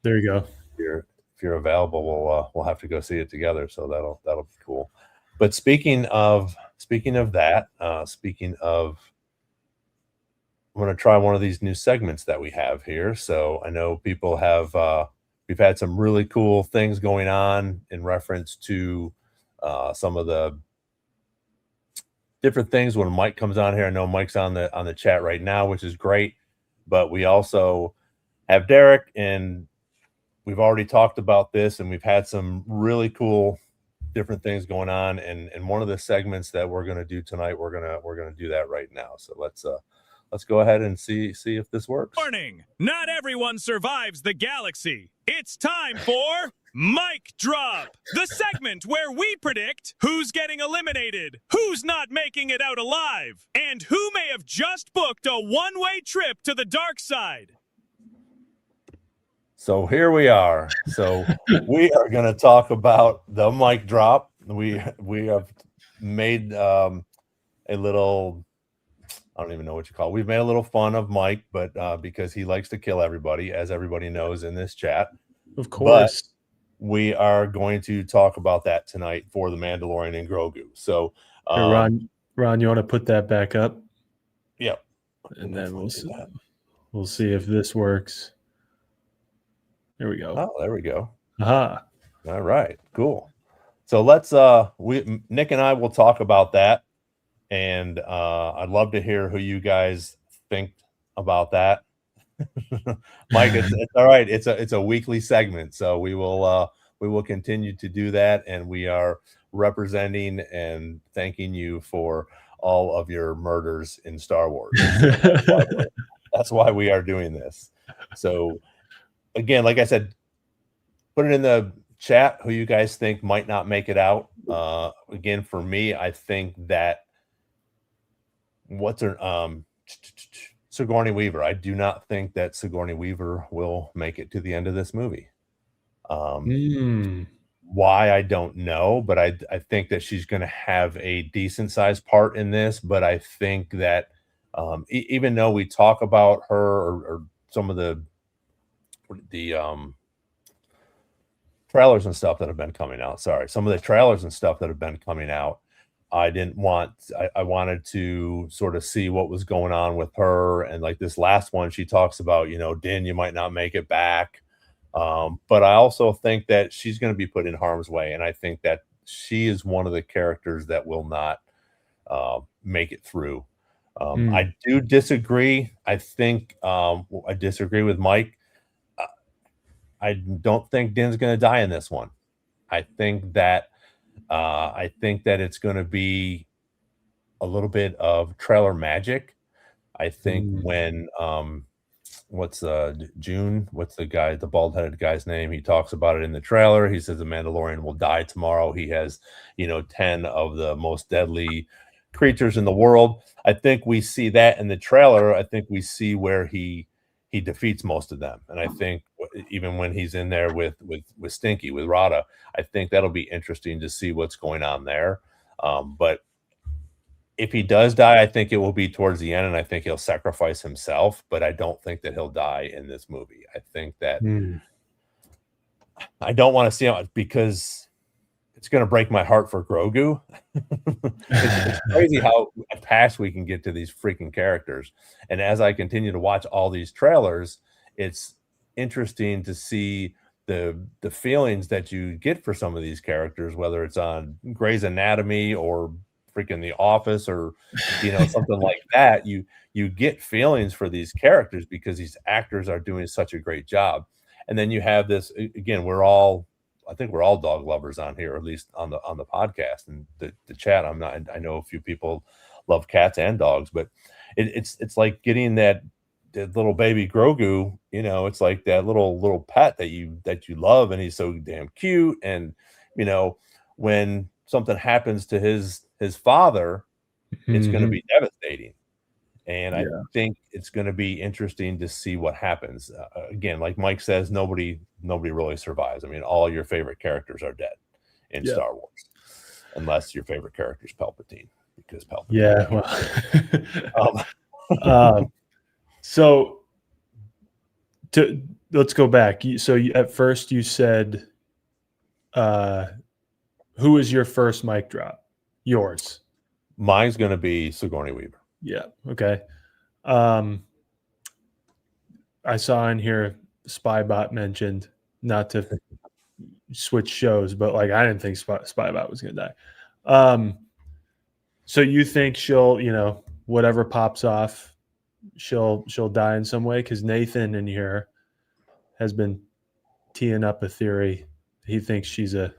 There you go. if you're available. We'll have to go see it together, so that'll be cool. But speaking of that, speaking of, I'm going to try one of these new segments that we have here. So I know people have, we've had some really cool things going on in reference to some of the different things when Mike comes on here. I know Mike's on the chat right now, which is great. But we also have Derek, and we've already talked about this, and we've had some really cool different things going on. And one of the segments that we're going to do tonight, we're gonna do that right now. So let's go ahead and see if this works. Warning! Not everyone survives the galaxy. It's time for Mic Drop, the segment where we predict who's getting eliminated, who's not making it out alive, and who may have just booked a one-way trip to the dark side. So here we are. So we are going to talk about the mic drop. We have made a little, I don't even know what you call it. We've made a little fun of Mike, but because he likes to kill everybody, as everybody knows in this chat. Of But course. we are going to talk about that tonight for the Mandalorian and Grogu. So Here, Ron, you want to put that back up? Yep. And then we'll see if this works. There we go. Oh, there we go. Aha. All right, cool. So let's Nick and I will talk about that, and I'd love to hear who you guys think about that. Mike, it's all right. It's a weekly segment, so we will continue to do that, and we are representing and thanking you for all of your murders in Star Wars. So that's why we are doing this. So again, like I said, put it in the chat who you guys think might not make it out. Again, for me, I think that what's her Sigourney Weaver. I do not think that Sigourney Weaver will make it to the end of this movie. Why, I don't know, but I think that she's going to have a decent sized part in this. But I think that even though we talk about her or some of the trailers and stuff that have been coming out. Sorry, some of the trailers and stuff that have been coming out. I wanted to sort of see what was going on with her. And like this last one, she talks about, Din, you might not make it back. But I also think that she's going to be put in harm's way. And I think that she is one of the characters that will not make it through. I do disagree. I think I disagree with Mike. I don't think Din's going to die in this one. I think that it's going to be a little bit of trailer magic. I think when what's June? What's the bald-headed guy's name? He talks about it in the trailer. He says the Mandalorian will die tomorrow. He has, 10 of the most deadly creatures in the world. I think we see that in the trailer. I think we see where he defeats most of them. And I think even when he's in there with Stinky, with Rada, I think that'll be interesting to see what's going on there. But if he does die, I think it will be towards the end, and I think he'll sacrifice himself, but I don't think that he'll die in this movie. I think that I don't want to see him because it's going to break my heart for Grogu. It's crazy how attached we can get to these freaking characters. And as I continue to watch all these trailers, it's interesting to see the feelings that you get for some of these characters, whether it's on Grey's Anatomy or freaking The Office or something like that. You get feelings for these characters because these actors are doing such a great job. And then you have this again, I think we're all dog lovers on here, at least on the podcast and the chat. I know a few people love cats and dogs, but it's like getting that little baby Grogu, it's like that little pet that you love, and he's so damn cute. And when something happens to his father, it's going to be devastating. And I think it's going to be interesting to see what happens. Again, like Mike says, nobody really survives. I mean, all your favorite characters are dead in Star Wars, unless your favorite character is Palpatine, because Palpatine. Yeah. Well, so let's go back. So at first you said, who was your first mic drop? Yours. Mine's going to be Sigourney Weaver. Yeah. Okay. I saw in here Spybot mentioned, not to switch shows, but like I didn't think Spybot was going to die. So you think she'll, whatever pops off, she'll die in some way? Because Nathan in here has been teeing up a theory. He thinks she's a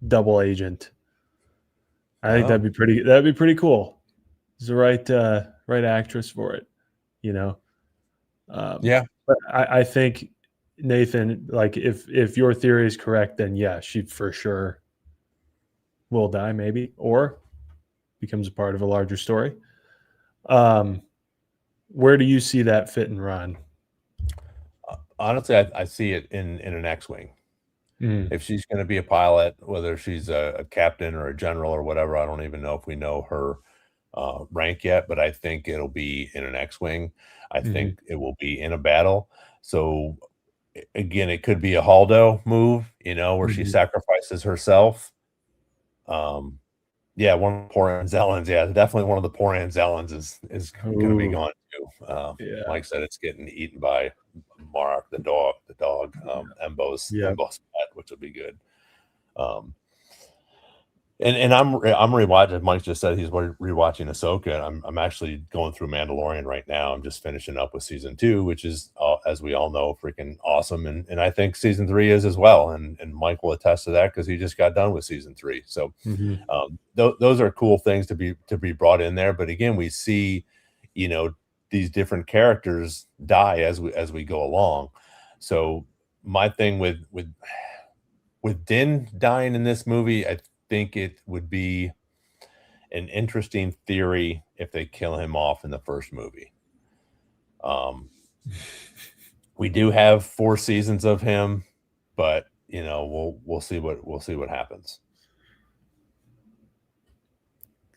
double agent. I think that'd be pretty cool. It's the right actress for it, Yeah. But I think Nathan, like if your theory is correct, then yeah, she for sure will die, maybe, or becomes a part of a larger story. Where do you see that fitting, Ron? Honestly, I see it in an X-wing. If she's going to be a pilot, whether she's a captain or a general or whatever, I don't even know if we know her rank yet, but I think it'll be in an X-wing. I think it will be in a battle. So again, it could be a Haldo move, where she sacrifices herself. Yeah, one of the poor Anzellans. Yeah, definitely one of the poor Anzellans is going to be gone too. Like I said, it's getting eaten by Mark, the dog, Embo's pet, which will be good. And I'm rewatching. Mike just said he's rewatching Ahsoka. I'm actually going through Mandalorian right now. I'm just finishing up with season 2, which is, as we all know, freaking awesome. And I think season 3 is as well. And Mike will attest to that because he just got done with season 3. So those are cool things to be brought in there. But again, we see, these different characters die as we go along. So my thing with Din dying in this movie, I think it would be an interesting theory if they kill him off in the first movie. We do have 4 seasons of him, but we'll see what happens.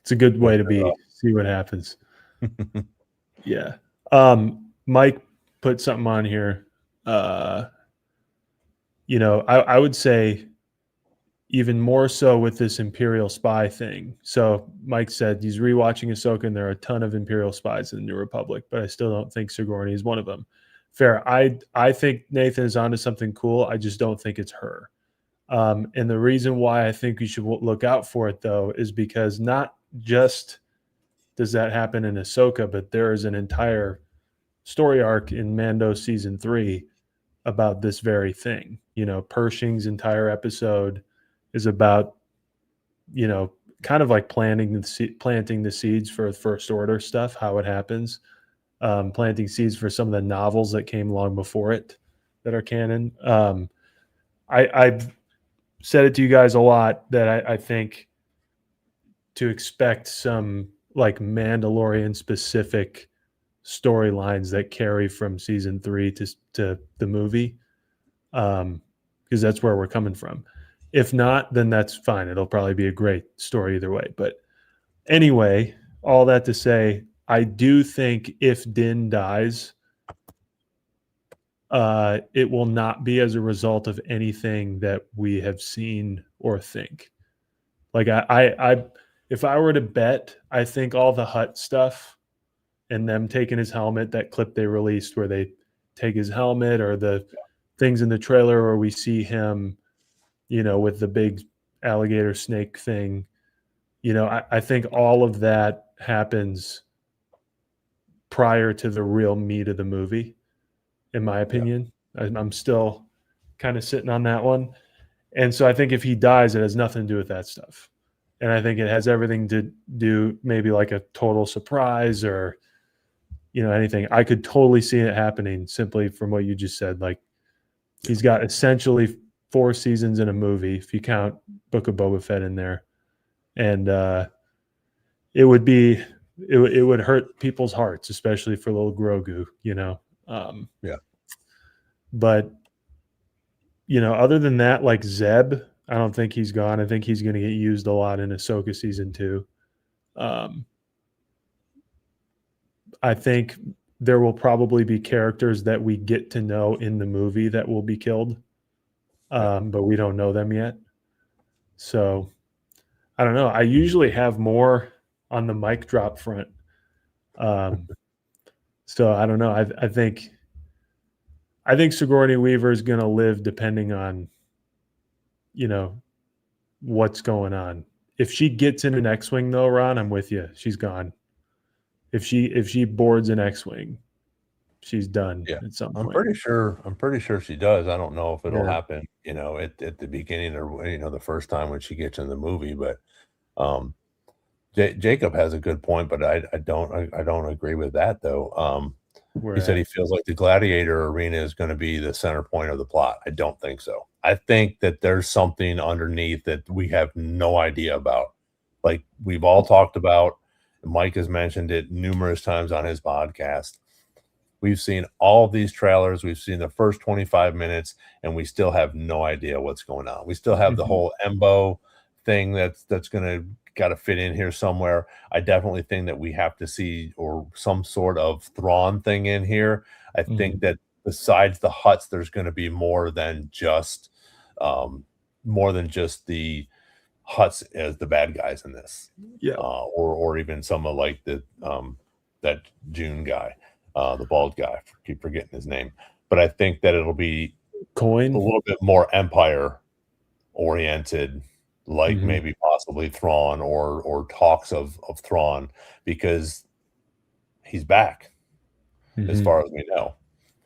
It's a good way to see what happens. Yeah. Mike put something on here. I would say even more so with this Imperial spy thing. So Mike said he's rewatching Ahsoka, and there are a ton of Imperial spies in the New Republic, but I still don't think Sigourney is one of them. Fair. I think Nathan is onto something cool. I just don't think it's her. And the reason why I think we should look out for it, though, is because not just does that happen in Ahsoka, but there is an entire story arc in Mando season 3 about this very thing. Pershing's entire episode is about, kind of like planting the seeds for First Order stuff, how it happens. planting seeds for some of the novels that came long before it that are canon. I've said it to you guys a lot that I think to expect some like Mandalorian specific storylines that carry from season 3 to the movie, because that's where we're coming from. If not, then that's fine. It'll probably be a great story either way. But anyway, all that to say, I do think if Din dies, it will not be as a result of anything that we have seen or think. Like if I were to bet, I think all the Hut stuff and them taking his helmet, that clip they released where they take his helmet, or the things in the trailer where we see him, with the big alligator snake thing, I think all of that happens prior to the real meat of the movie, in my opinion. I'm still kind of sitting on that one. And so I think if he dies, it has nothing to do with that stuff. And I think it has everything to do maybe like a total surprise or, anything. I could totally see it happening simply from what you just said. Like he's got essentially 4 seasons in a movie, if you count Book of Boba Fett in there. And it would hurt people's hearts, especially for little Grogu, But, other than that, like Zeb, I don't think he's gone. I think he's going to get used a lot in Ahsoka season 2. I think there will probably be characters that we get to know in the movie that will be killed, but we don't know them yet. So I don't know. I usually have more on the mic drop front. So I don't know. I think Sigourney Weaver is going to live depending on, what's going on. If she gets in an X-Wing though, Ron, I'm with you. She's gone. If she boards an X-Wing, she's done at some point. I'm pretty sure she does. I don't know if it'll happen, at the beginning or, the first time when she gets in the movie, but Jacob has a good point, but I don't agree with that though. He said he feels like the Gladiator arena is going to be the center point of the plot. I don't think so. I think that there's something underneath that we have no idea about. Like we've all talked about, Mike has mentioned it numerous times on his podcast. We've seen all of these trailers. We've seen the first 25 minutes, and we still have no idea what's going on. We still have the whole Embo thing that's going to got to fit in here somewhere. I definitely think that we have to see or some sort of Thrawn thing in here. I think that besides the Hutts, there's going to be more than just the Hutts as the bad guys in this, or even some of like the that June guy, the bald guy. I keep forgetting his name, but I think that it'll be a little bit more Empire oriented, like maybe possibly Thrawn or talks of Thrawn, because he's back as far as we know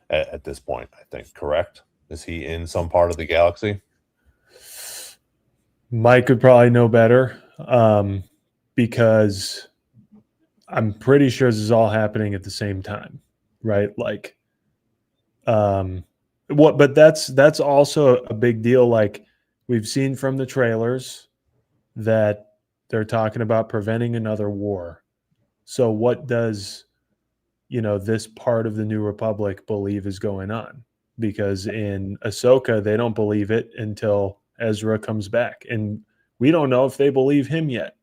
at this point. I think, correct? Is he in some part of the galaxy? Mike would probably know better, because I'm pretty sure this is all happening at the same time, right? Like, but that's also a big deal. Like we've seen from the trailers that they're talking about preventing another war. So what does, this part of the New Republic believe is going on? Because in Ahsoka, they don't believe it until Ezra comes back, and we don't know if they believe him yet.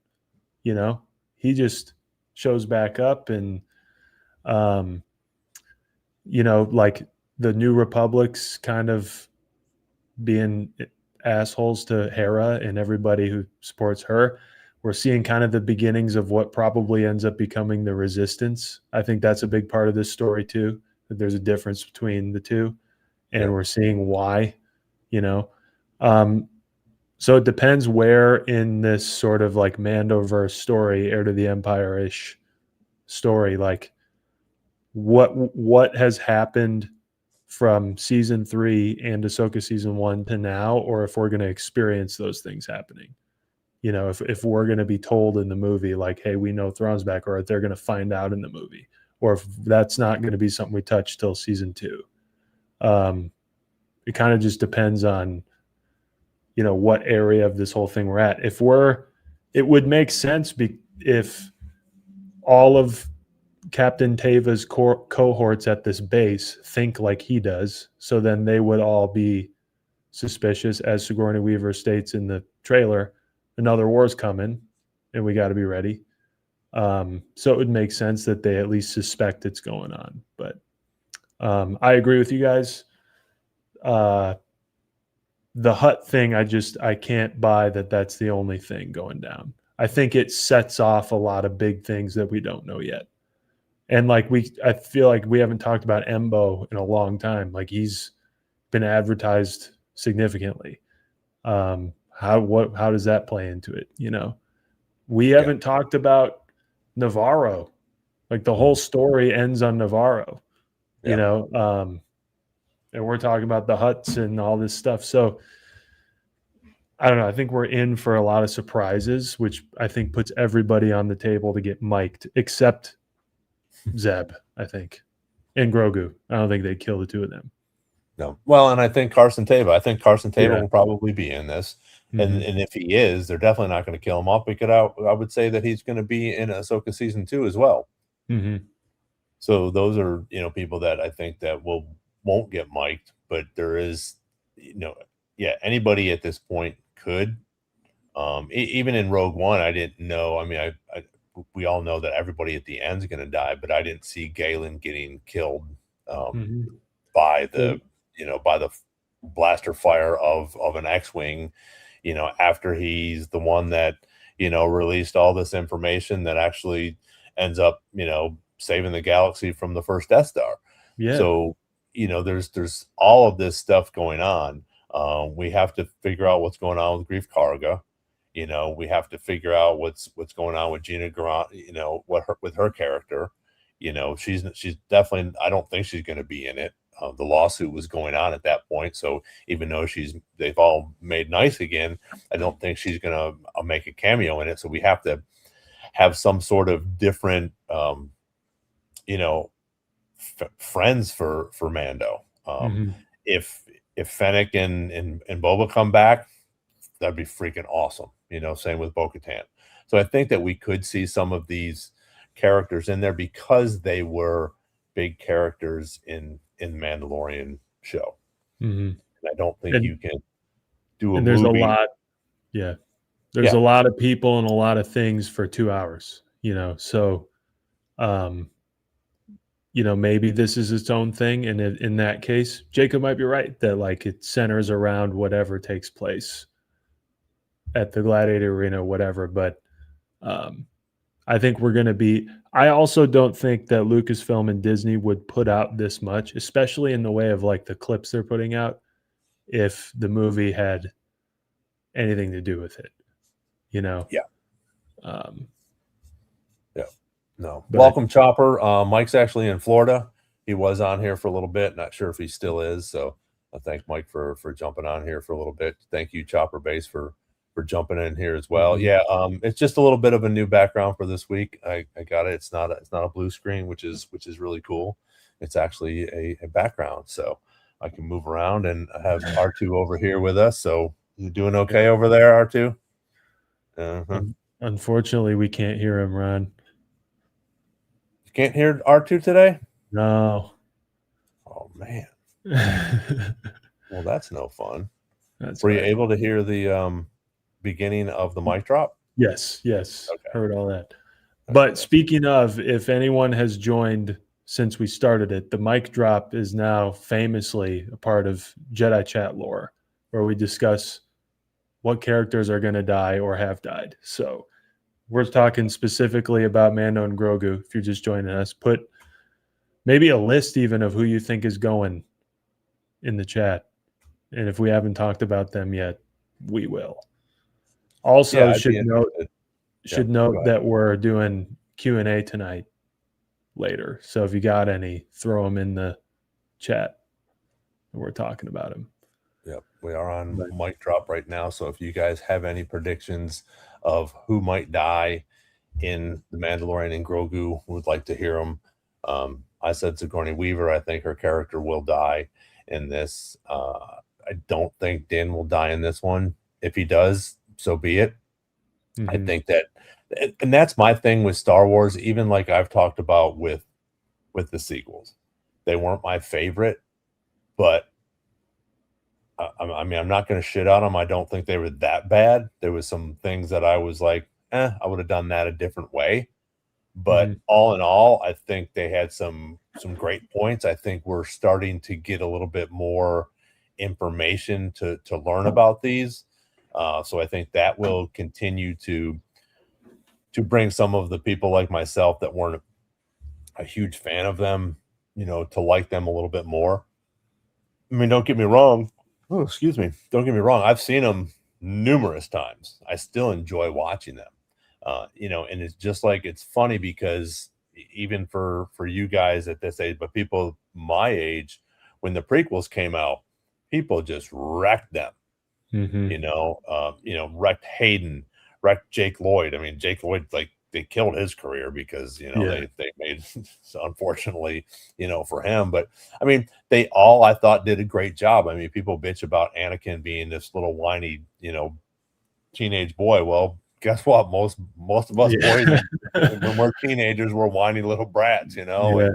He just shows back up, and like the New Republic's kind of being assholes to Hera and everybody who supports her. We're seeing kind of the beginnings of what probably ends up becoming the Resistance. I think that's a big part of this story too, that there's a difference between the two, and we're seeing why, so it depends where in this sort of like Mandoverse story, Heir to the Empire-ish story, like what has happened from season 3 and Ahsoka season 1 to now, or if we're going to experience those things happening. If we're going to be told in the movie, like, hey, we know Thrawn's back, or if they're going to find out in the movie, or if that's not going to be something we touch till season 2. It kind of just depends on, what area of this whole thing we're at. It would make sense if all of Captain Teva's cohorts at this base think like he does, so then they would all be suspicious, as Sigourney Weaver states in the trailer. Another war's coming, and we got to be ready. So it would make sense that they at least suspect it's going on. But I agree with you guys. The Hutt thing, I can't buy that that's the only thing going down. I think it sets off a lot of big things that we don't know yet. And I feel like we haven't talked about Embo in a long time. Like, he's been advertised significantly. How does that play into it? We haven't talked about Navarro. Like, the whole story ends on Navarro, and we're talking about the Hutts and all this stuff. So I don't know. I think we're in for a lot of surprises, which I think puts everybody on the table to get mic'd, except Zeb, I think, and Grogu. I don't think they'd kill the two of them. No. Well, and I think Carson Teva will probably be in this. And if he is, they're definitely not going to kill him off, because I would say that he's going to be in Ahsoka season 2 as well. So those are, people that I think that won't get mic'd, but there is, anybody at this point could. Even in Rogue One, I didn't know. I mean, we all know that everybody at the end is going to die, but I didn't see Galen getting killed by the blaster fire of an X-wing, after he's the one that, released all this information that actually ends up, saving the galaxy from the first Death Star. Yeah. So, there's all of this stuff going on. We have to figure out what's going on with Grief Karga. We have to figure out what's going on with Gina Grant, with her character. She's definitely, I don't think she's going to be in it. The lawsuit was going on at that point. So even though they've all made nice again, I don't think she's going to make a cameo in it. So we have to have some sort of different, friends for Mando. If Fennec and Boba come back, that'd be freaking awesome. Same with Bo-Katan. So I think that we could see some of these characters in there because they were big characters in the Mandalorian show. And I don't think you can do a there's movie. A lot. Yeah. There's a lot of people and a lot of things for 2 hours, so, maybe this is its own thing. And in that case, Jacob might be right that it centers around whatever takes place at the Gladiator Arena, whatever. But I think we're going to be, I also don't think that Lucasfilm and Disney would put out this much, especially in the way of the clips they're putting out, if the movie had anything to do with it, Yeah. No. Welcome, Chopper. Mike's actually in Florida. He was on here for a little bit. Not sure if he still is. So I thank Mike for jumping on here for a little bit. Thank you, Chopper Base, for jumping in here as well. Yeah. It's just a little bit of a new background for this week. I got it. It's not a blue screen, which is really cool. It's actually a background, so I can move around, and I have R2 over here with us. So you doing okay over there, R2? Unfortunately, we can't hear him, Ron. You can't hear R2 today? No. Oh, man. Well, that's no fun. Were you able to hear the beginning of the mic drop? Yes. Okay. Heard all that. But speaking of, if anyone has joined since we started it, the mic drop is now famously a part of Jedi Chat lore, where we discuss what characters are going to die or have died. So we're talking specifically about Mando and Grogu. If you're just joining us, put maybe a list even of who you think is going in the chat. And if we haven't talked about them yet, we will. Also, should note that we're doing Q&A tonight later. So if you got any, throw them in the chat. We're talking about them. Yep, we are on mic drop right now. So if you guys have any predictions of who might die in The Mandalorian and Grogu, would like to hear them. I said Sigourney Weaver. I think her character will die in this. I don't think Din will die in this one. If he does, so be it. I Mhm. think that, and that's my thing with Star Wars. Even like I've talked about with the sequels, they weren't my favorite, but I mean, I'm not going to shit on them. I don't think they were that bad. There was some things that I was like, I would have done that a different way. But Mhm. all in all, I think they had some great points. I think we're starting to get a little bit more information to learn about these. So I think that will continue to bring some of the people like myself that weren't a huge fan of them, to like them a little bit more. I mean, don't get me wrong. Oh, excuse me. Don't get me wrong. I've seen them numerous times. I still enjoy watching them. And it's just like it's funny because even for you guys at this age, but people my age, when the prequels came out, people just wrecked them. Mhm. Wrecked Hayden, wrecked Jake Lloyd. I mean, Jake Lloyd, like they killed his career because Yeah. they made unfortunately, for him. But I mean, they all I thought did a great job. I mean, people bitch about Anakin being this little whiny, teenage boy. Well, guess what? Most of us Yeah. boys when we're teenagers, we're whiny little brats, Yeah.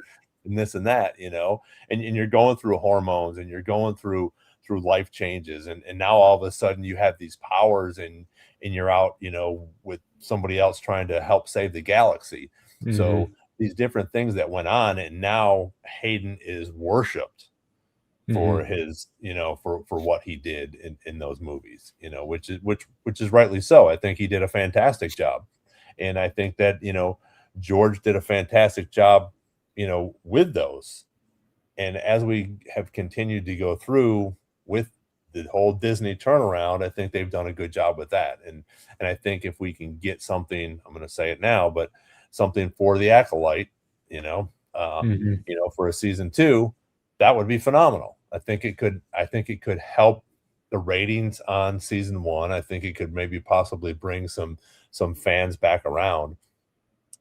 and this and that, and you're going through hormones and you're going through life changes, and now all of a sudden you have these powers and you're out, with somebody else trying to help save the galaxy. So Mhm. these different things that went on, and now Hayden is worshipped for Mhm. his, for what he did in those movies, which is rightly so. I think he did a fantastic job. And I think that, George did a fantastic job, with those. And as we have continued to go through with the whole Disney turnaround, I think they've done a good job with that. And I think if we can get something, I'm going to say it now, but something for the Acolyte, you know, uh, Mhm. for a season two, that would be phenomenal. I think it could help the ratings on season one. I think it could maybe possibly bring some fans back around.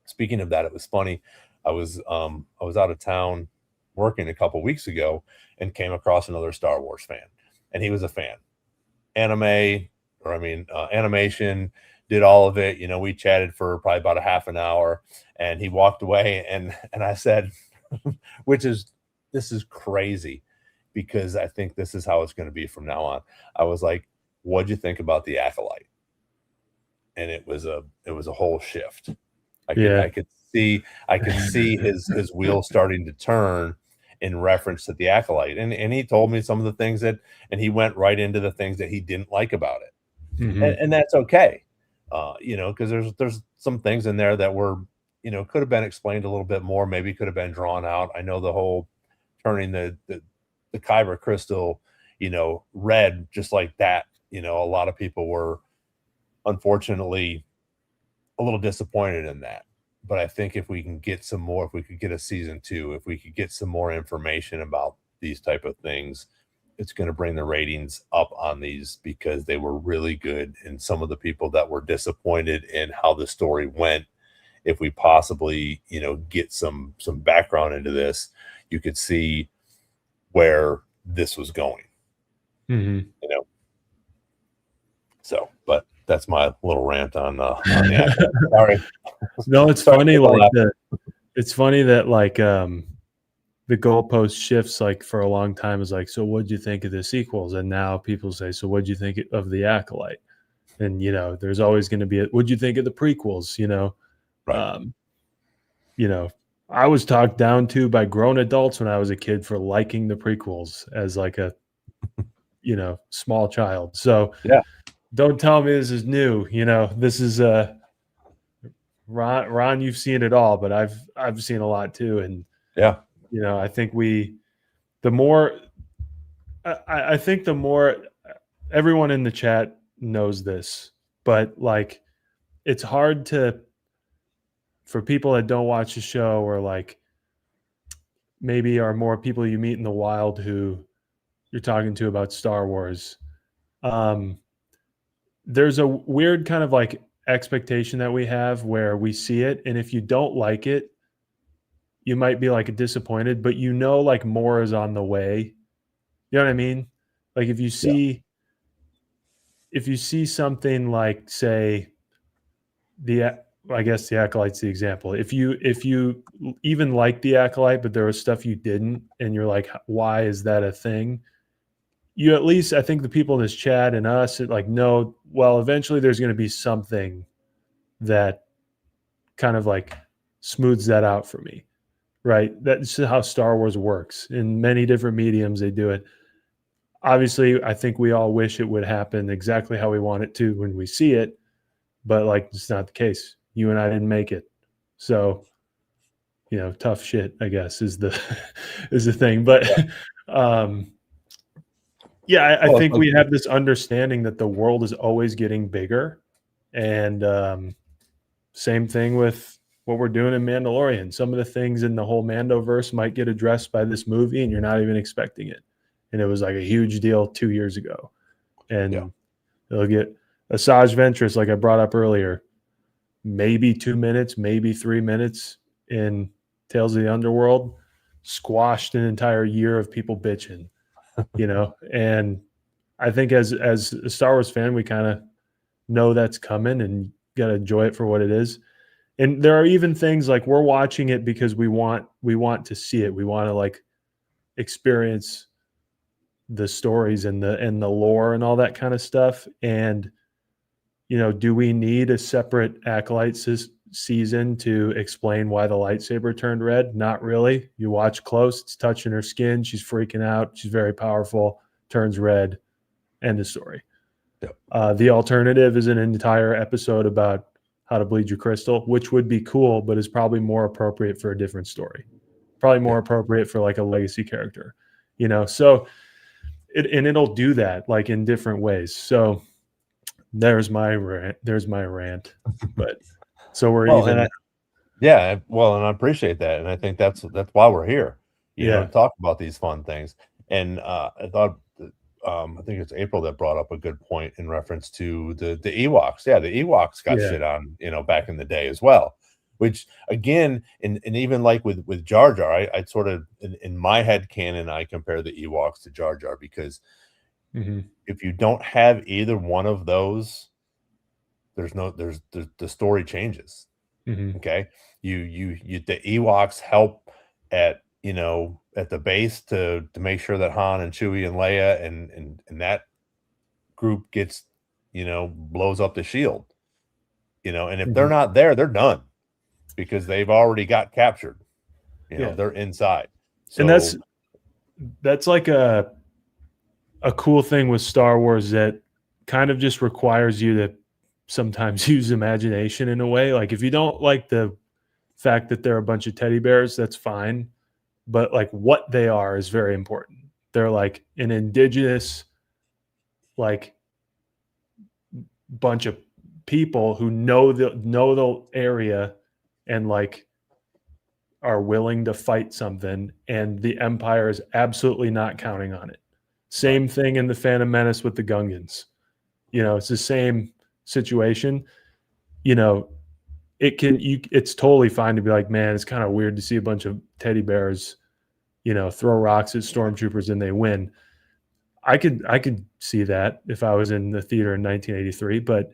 Speaking of that, it was funny. I was out of town working a couple weeks ago and came across another Star Wars fan, and he was a fan. Anime, or I mean, animation, did all of it. We chatted for probably about a half an hour, and he walked away, and I said, which is this is crazy because I think this is how it's going to be from now on. I was like, "What'd you think about the Acolyte?" And it was a whole shift. I could Yeah. I could see I could see his wheels starting to turn in reference to the Acolyte, and he told me some of the things that, and he went right into the things that he didn't like about it, and, Mhm. and that's okay, because there's some things in there that were, could have been explained a little bit more, maybe could have been drawn out. I know the whole turning the kyber crystal, red just like that. A lot of people were unfortunately a little disappointed in that. But I think if we can get some more, if we could get a season two, if we could get some more information about these type of things, it's going to bring the ratings up on these because they were really good. And some of the people that were disappointed in how the story went, if we possibly, get some background into this, you could see where this was going, Mhm. you know. So, but that's my little rant on the Acolyte. Sorry, No, it's sorry to funny, make a like, laugh. it's funny that, like, the goalpost shifts, like, for a long time is like, "So what'd you think of the sequels?" And now people say, "So what'd you think of The Acolyte?" And, there's always gonna be a, "What'd you think of the prequels?" Right. Um, you know, I was talked down to by grown adults when I was a kid for liking the prequels as, like, a, small child. So, Yeah. don't tell me this is new, this is, Ron, you've seen it all, but I've seen a lot too, and, Yeah. I think the more I think the more everyone in the chat knows this, but like it's hard to for people that don't watch the show or like maybe are more people you meet in the wild who you're talking to about Star Wars. Um, there's a weird kind of like expectation that we have where we see it, and if you don't like it, you might be like disappointed, but you know, like more is on the way. You know what I mean? Like if you see something like, say, I guess the Acolyte's the example. If you even like the Acolyte, but there was stuff you didn't, and you're like, why is that a thing? You at least, I think the people in this chat and us like know, well, eventually there's going to be something that kind of like smooths that out for me, right? That's how Star Wars works. In many different mediums, they do it. Obviously, I think we all wish it would happen exactly how we want it to when we see it, but like it's not the case. You and I didn't make it, so tough shit, I guess, is the is the thing. But I think we have this understanding that the world is always getting bigger, and same thing with what we're doing in Mandalorian. Some of the things in the whole Mando verse might get addressed by this movie, and you're not even expecting it. And it was like a huge deal 2 years ago, and they'll get Asajj Ventress, like I brought up earlier, maybe 2 minutes, maybe 3 minutes in Tales of the Underworld, squashed an entire year of people bitching, and I think as a Star Wars fan, we kind of know that's coming and got to enjoy it for what it is. And there are even things like we're watching it because we want to see it. We want to like experience the stories and the lore and all that kind of stuff. And do we need a separate Acolyte season to explain why the lightsaber turned red? Not really. You watch close, it's touching her skin, she's freaking out, she's very powerful, turns red, end of story. Yep. The alternative is an entire episode about how to bleed your crystal, which would be cool, but is probably more appropriate for a different story. Probably more appropriate for like a legacy character, so it'll do that like in different ways. So there's my rant. But so we're even. And I appreciate that. And I think that's why we're here, to talk about these fun things. And I thought I think it's April that brought up a good point in reference to the Ewoks. Yeah, the Ewoks got shit on, back in the day as well. Which again, and even like with Jar Jar, I sort of in my head canon, I compare the Ewoks to Jar Jar because if you don't have either one of those, the story changes. Okay, you the Ewoks help at the base to make sure that Han and Chewie and Leia and that group gets blows up the shield, and if they're not there, they're done because they've already got captured. They're inside. So, and that's like a cool thing with Star Wars that kind of just requires you to sometimes use imagination in a way. Like if you don't like the fact that they're a bunch of teddy bears, that's fine. But like what they are is very important. They're like an indigenous, like bunch of people who know the area and like are willing to fight something. And the Empire is absolutely not counting on it. Same thing in the Phantom Menace with the Gungans. It's the same situation. It's totally fine to be like, man, it's kind of weird to see a bunch of teddy bears, throw rocks at stormtroopers and they win. I could see that if I was in the theater in 1983, but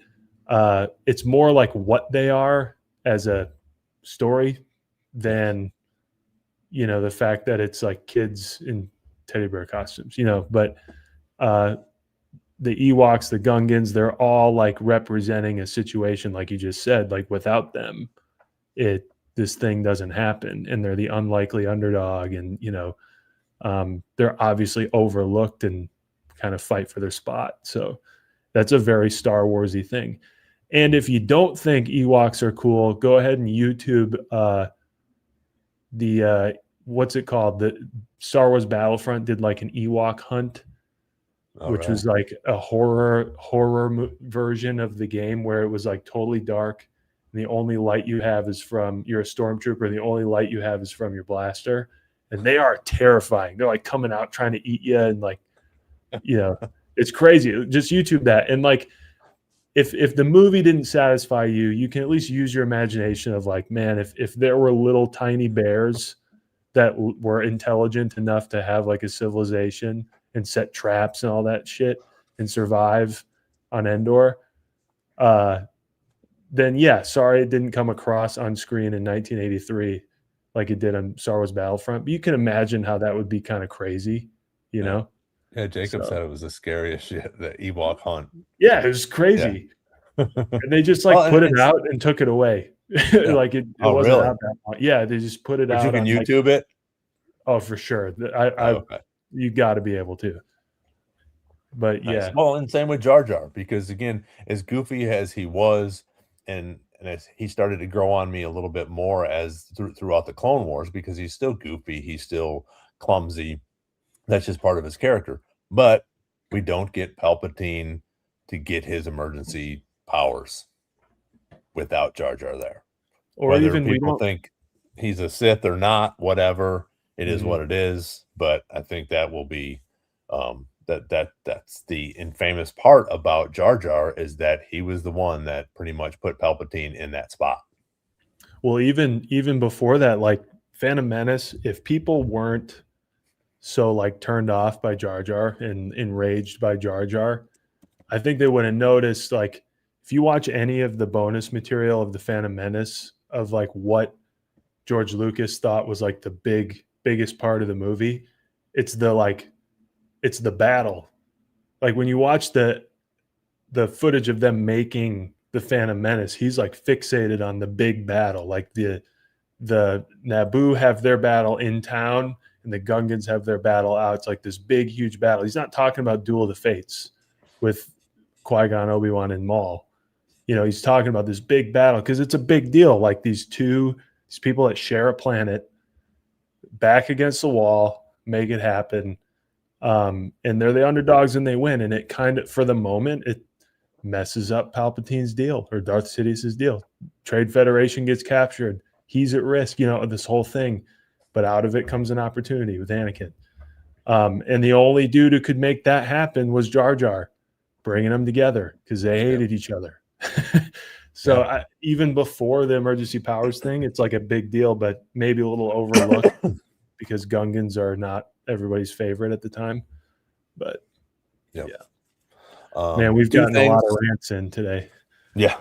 it's more like what they are as a story than the fact that it's like kids in teddy bear costumes, but the Ewoks, the Gungans, they're all like representing a situation, like you just said, like without them, this thing doesn't happen. And they're the unlikely underdog. And, they're obviously overlooked and kind of fight for their spot. So that's a very Star Warsy thing. And if you don't think Ewoks are cool, go ahead and YouTube the what's it called? The Star Wars Battlefront did like an Ewok hunt, which was like a horror version of the game where it was like totally dark. And the only light you have is you're a stormtrooper. And the only light you have is from your blaster. And they are terrifying. They're like coming out trying to eat you. And like, it's crazy. Just YouTube that. And like, if the movie didn't satisfy you, you can at least use your imagination of like, man, if there were little tiny bears that were intelligent enough to have like a civilization and set traps and all that shit and survive on Endor, then yeah, sorry it didn't come across on screen in 1983 like it did on Star Wars Battlefront. But you can imagine how that would be kind of crazy, you know? Yeah, Jacob So, said it was the scariest shit, the Ewok hunt. yeah, it was crazy. And they just like Well, put it out and took it away. Yeah. Like it Oh, wasn't really? out that long. Yeah, they just put it But you out can on like, YouTube it? oh, for sure. Okay. You got to be able to. But Nice. yeah, Well, and same with Jar Jar, because again, as goofy as he was, and as he started to grow on me a little bit more as throughout the Clone Wars, because he's still goofy, he's still clumsy. That's just part of his character. But we don't get Palpatine to get his emergency powers without Jar Jar there. or Whether even we people don't. think he's a Sith or not, whatever, it is Mhm. what it is. But I think that will be that's the infamous part about Jar Jar, is that he was the one that pretty much put Palpatine in that spot. Well, even before that, like Phantom Menace, if people weren't so like turned off by Jar Jar and enraged by Jar Jar, I think they would have noticed, like, if you watch any of the bonus material of the Phantom Menace of like what George Lucas thought was like the biggest part of the movie, it's the battle. Like when you watch the footage of them making the Phantom Menace, he's like fixated on the big battle. Like the Naboo have their battle in town and the Gungans have their battle out. It's like this big, huge battle. He's not talking about Duel of the Fates with Qui-Gon, Obi-Wan, and Maul. You know, he's talking about this big battle because it's a big deal. Like these people that share a planet back against the wall, make it happen. And they're the underdogs and they win. And it kind of, for the moment, it messes up Palpatine's deal or Darth Sidious's deal. Trade Federation gets captured. He's at risk, you know, this whole thing. But out of it comes an opportunity with Anakin. And the only dude who could make that happen was Jar Jar, bringing them together because they hated each other. So even before the emergency powers thing, it's like a big deal, but maybe a little overlooked because Gungans are not everybody's favorite at the time. But man, we've gotten a lot of rants in today. Yeah.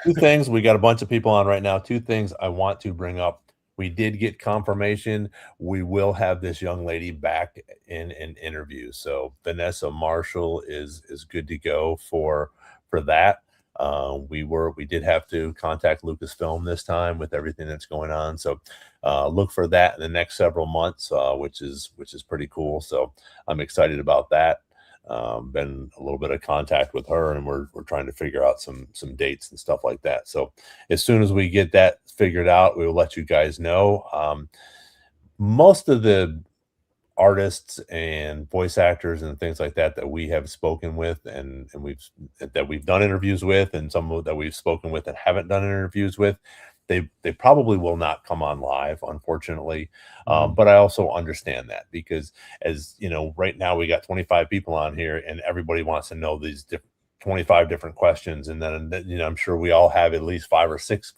Two things. We got a bunch of people on right now. Two things I want to bring up. We did get confirmation. We will have this young lady back in an interview. So Vanessa Marshall is good to go for that. We did have to contact Lucasfilm this time with everything that's going on. So look for that in the next several months, which is pretty cool. So I'm excited about that. Been a little bit of contact with her, and we're trying to figure out some dates and stuff like that. So as soon as we get that figured out, we will let you guys know. Most of the artists and voice actors and things like that we have spoken with and we've done interviews with, and some that we've spoken with and haven't done interviews with, they probably will not come on live, unfortunately. But I also understand that, because, as you know, right now we got 25 people on here and everybody wants to know these 25 different questions, and then, you know, I'm sure we all have at least 5 or 6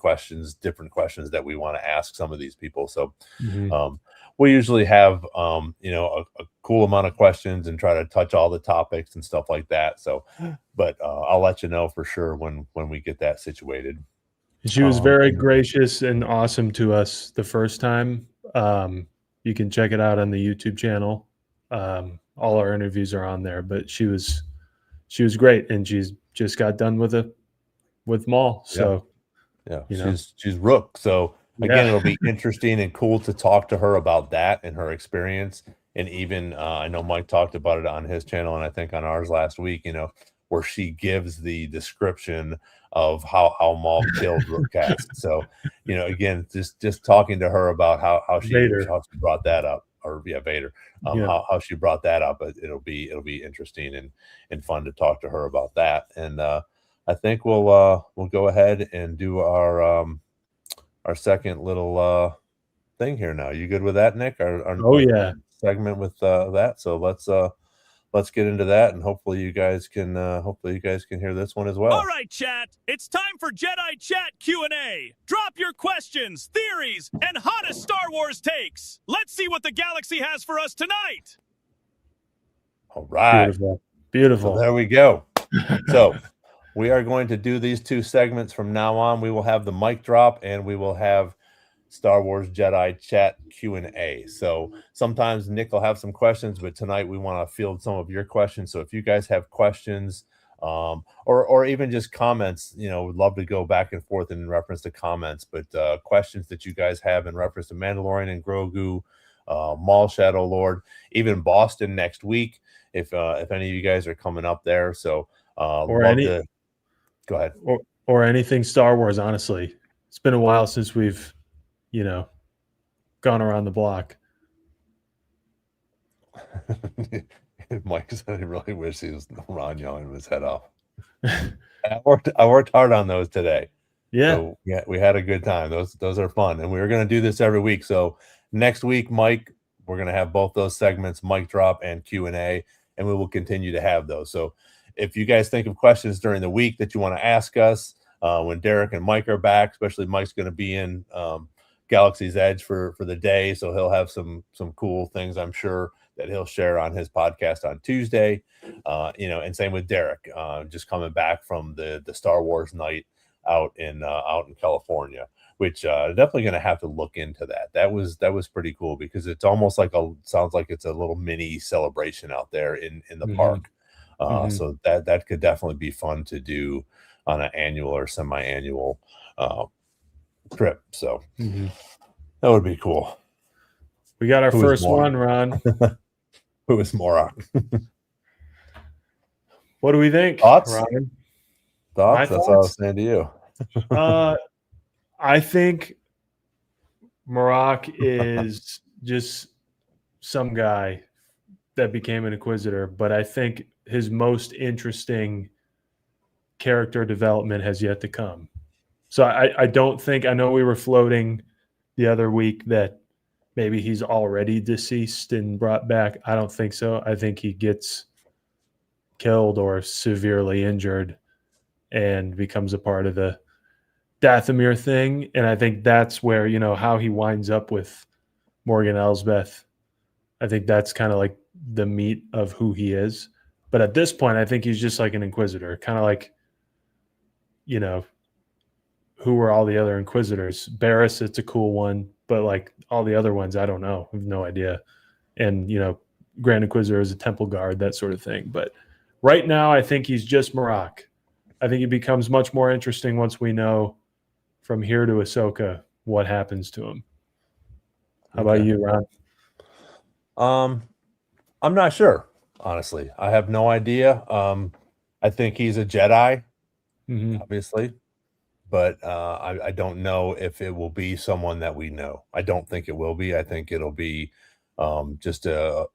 different questions that we want to ask some of these people. So we usually have you know, a cool amount of questions and try to touch all the topics and stuff like that. So but I'll let you know for sure when we get that situated. She was very gracious and awesome to us the first time. You can check it out on the YouTube channel. All our interviews are on there, but she was great, and she's just got done with Maul. So she's Rook. So again, it'll be interesting and cool to talk to her about that and her experience. And even I know Mike talked about it on his channel, and I think on ours last week, you know, where she gives the description of how Maul killed Rookcast. So, you know, again, just talking to her about how she brought that up, or Vader, how she brought that up. It'll be interesting and fun to talk to her about that. And I think we'll go ahead and do our second little thing here now. You good with that, Nick? Our segment with that. So let's get into that, and hopefully you guys can hear this one as well. All right, chat. It's time for Jedi Chat Q&A. Drop your questions, theories, and hottest Star Wars takes. Let's see what the galaxy has for us tonight. All right. Beautiful. So there we go. So we are going to do these two segments from now on. We will have the mic drop, and we will have Star Wars Jedi Chat Q&A. So sometimes Nick will have some questions, but tonight we want to field some of your questions. So if you guys have questions, or even just comments, we'd love to go back and forth in reference to comments, but questions that you guys have in reference to Mandalorian and Grogu, Maul Shadow Lord, even Boston next week, if any of you guys are coming up there. So go ahead. Or anything Star Wars, honestly. It's been a while since we've gone around the block. Mike said he really wishes he was Ron yelling his head off. I worked hard on those today. Yeah. So, yeah, we had a good time. Those are fun. And we were going to do this every week. So next week, Mike, we're going to have both those segments, mic drop and Q&A, and we will continue to have those. So if you guys think of questions during the week that you want to ask us, when Derek and Mike are back, especially Mike's going to be in Galaxy's Edge for the day, so he'll have some cool things, I'm sure, that he'll share on his podcast on Tuesday. And same with Derek, just coming back from the Star Wars night out in California, which definitely going to have to look into that. That was pretty cool, because it's almost sounds like it's a little mini celebration out there in the park. So that could definitely be fun to do on an annual or semi-annual trip. So that would be cool. We got our first one, Ron. Who is Morak? What do we think, Thoughts? Ron? Thoughts? That's all I was saying to you. I think Morak is just some guy that became an Inquisitor, but I think his most interesting character development has yet to come. So I don't think, I know we were floating the other week that maybe he's already deceased and brought back. I don't think so. I think he gets killed or severely injured and becomes a part of the Dathomir thing. And I think that's where, how he winds up with Morgan Elsbeth. I think that's kind of like the meat of who he is. But at this point, I think he's just like an Inquisitor, kind of like, who were all the other Inquisitors? Barriss, it's a cool one, but like all the other ones, I don't know. I have no idea. And, Grand Inquisitor is a temple guard, that sort of thing. But right now, I think he's just Morak. I think he becomes much more interesting once we know from here to Ahsoka what happens to him. How about you, Ron? I'm not sure, honestly. I have no idea. I think he's a Jedi, obviously, but I don't know if it will be someone that we know. I don't think it will be. I think it'll be just a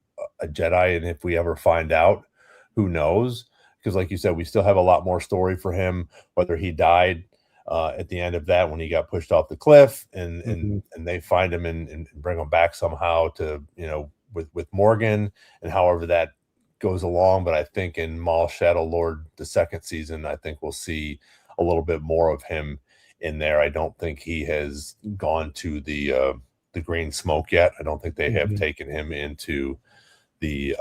Jedi, and if we ever find out, who knows? Because like you said, we still have a lot more story for him, whether he died at the end of that when he got pushed off the cliff and they find him and bring him back somehow to, with Morgan, and however that goes along. But I think in Maul Shadow Lord, the second season, I think we'll see a little bit more of him in there. I don't think he has gone to the green smoke yet. I don't think they have taken him into the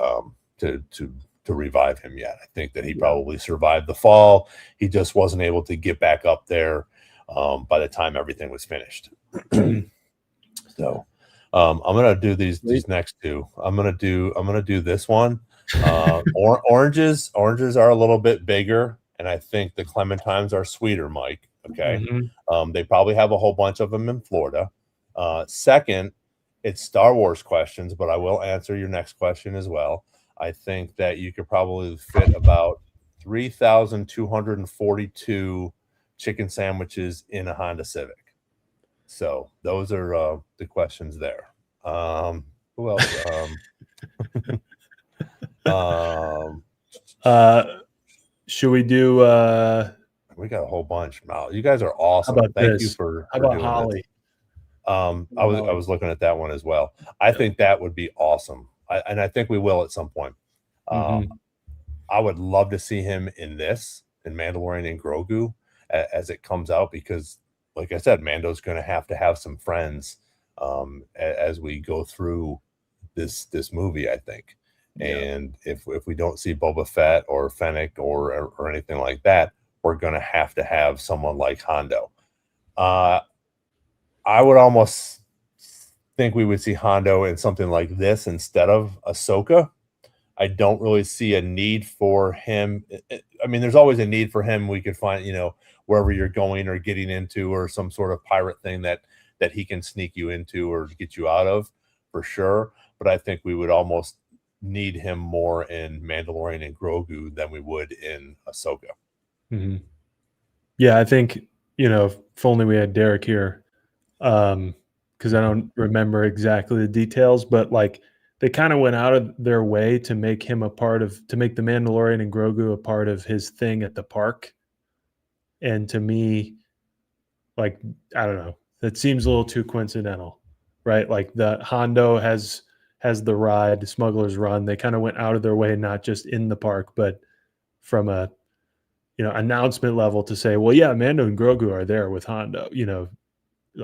to revive him yet. I think that he probably survived the fall. He just wasn't able to get back up there by the time everything was finished. So I'm gonna do these next two. I'm gonna do this one. Oranges are a little bit bigger, and I think the clementines are sweeter, Mike. Okay. They probably have a whole bunch of them in Florida. Second, it's Star Wars questions, but I will answer your next question as well. I think that you could probably fit about 3,242 chicken sandwiches in a Honda Civic. So those are the questions there. Who else? Should we do? We got a whole bunch. Wow, you guys are awesome. Thank you for doing Holly? This. I was looking at that one as well. I think that would be awesome. I think we will at some point. Mhm. I would love to see him in Mandalorian and Grogu as it comes out, because, like I said, Mando's going to have some friends as we go through this movie, I think. Yeah. And if we don't see Boba Fett or Fennec or anything like that, we're going to have someone like Hondo. I would almost think we would see Hondo in something like this instead of Ahsoka. I don't really see a need for him. I mean, there's always a need for him. We could find, wherever you're going or getting into, or some sort of pirate thing that he can sneak you into or get you out of, for sure. But I think we would almost need him more in Mandalorian and Grogu than we would in Ahsoka. Mhm. Yeah, I think, if only we had Derek here, because I don't remember exactly the details, but, like, they kinda went out of their way to make him to make the Mandalorian and Grogu a part of his thing at the park, and to me, like, I don't know, that seems a little too coincidental, right? Like, the Hondo has the ride, Smuggler's Run. They kinda went out of their way, not just in the park, but from a, announcement level to say, "Well, yeah, Mando and Grogu are there with Hondo,"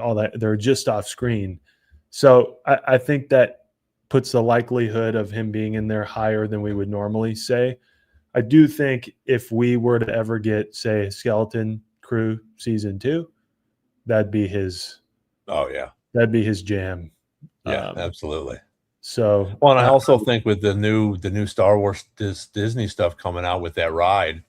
all that. They're just off screen. So, I think that puts the likelihood of him being in there higher than we would normally say. I do think if we were to ever get, say, Skeleton Crew season 2, that'd be his Oh yeah, that'd be his jam. yeah, Um, absolutely. so, Well, and I also think with the new Star Wars Disney stuff coming out with that ride,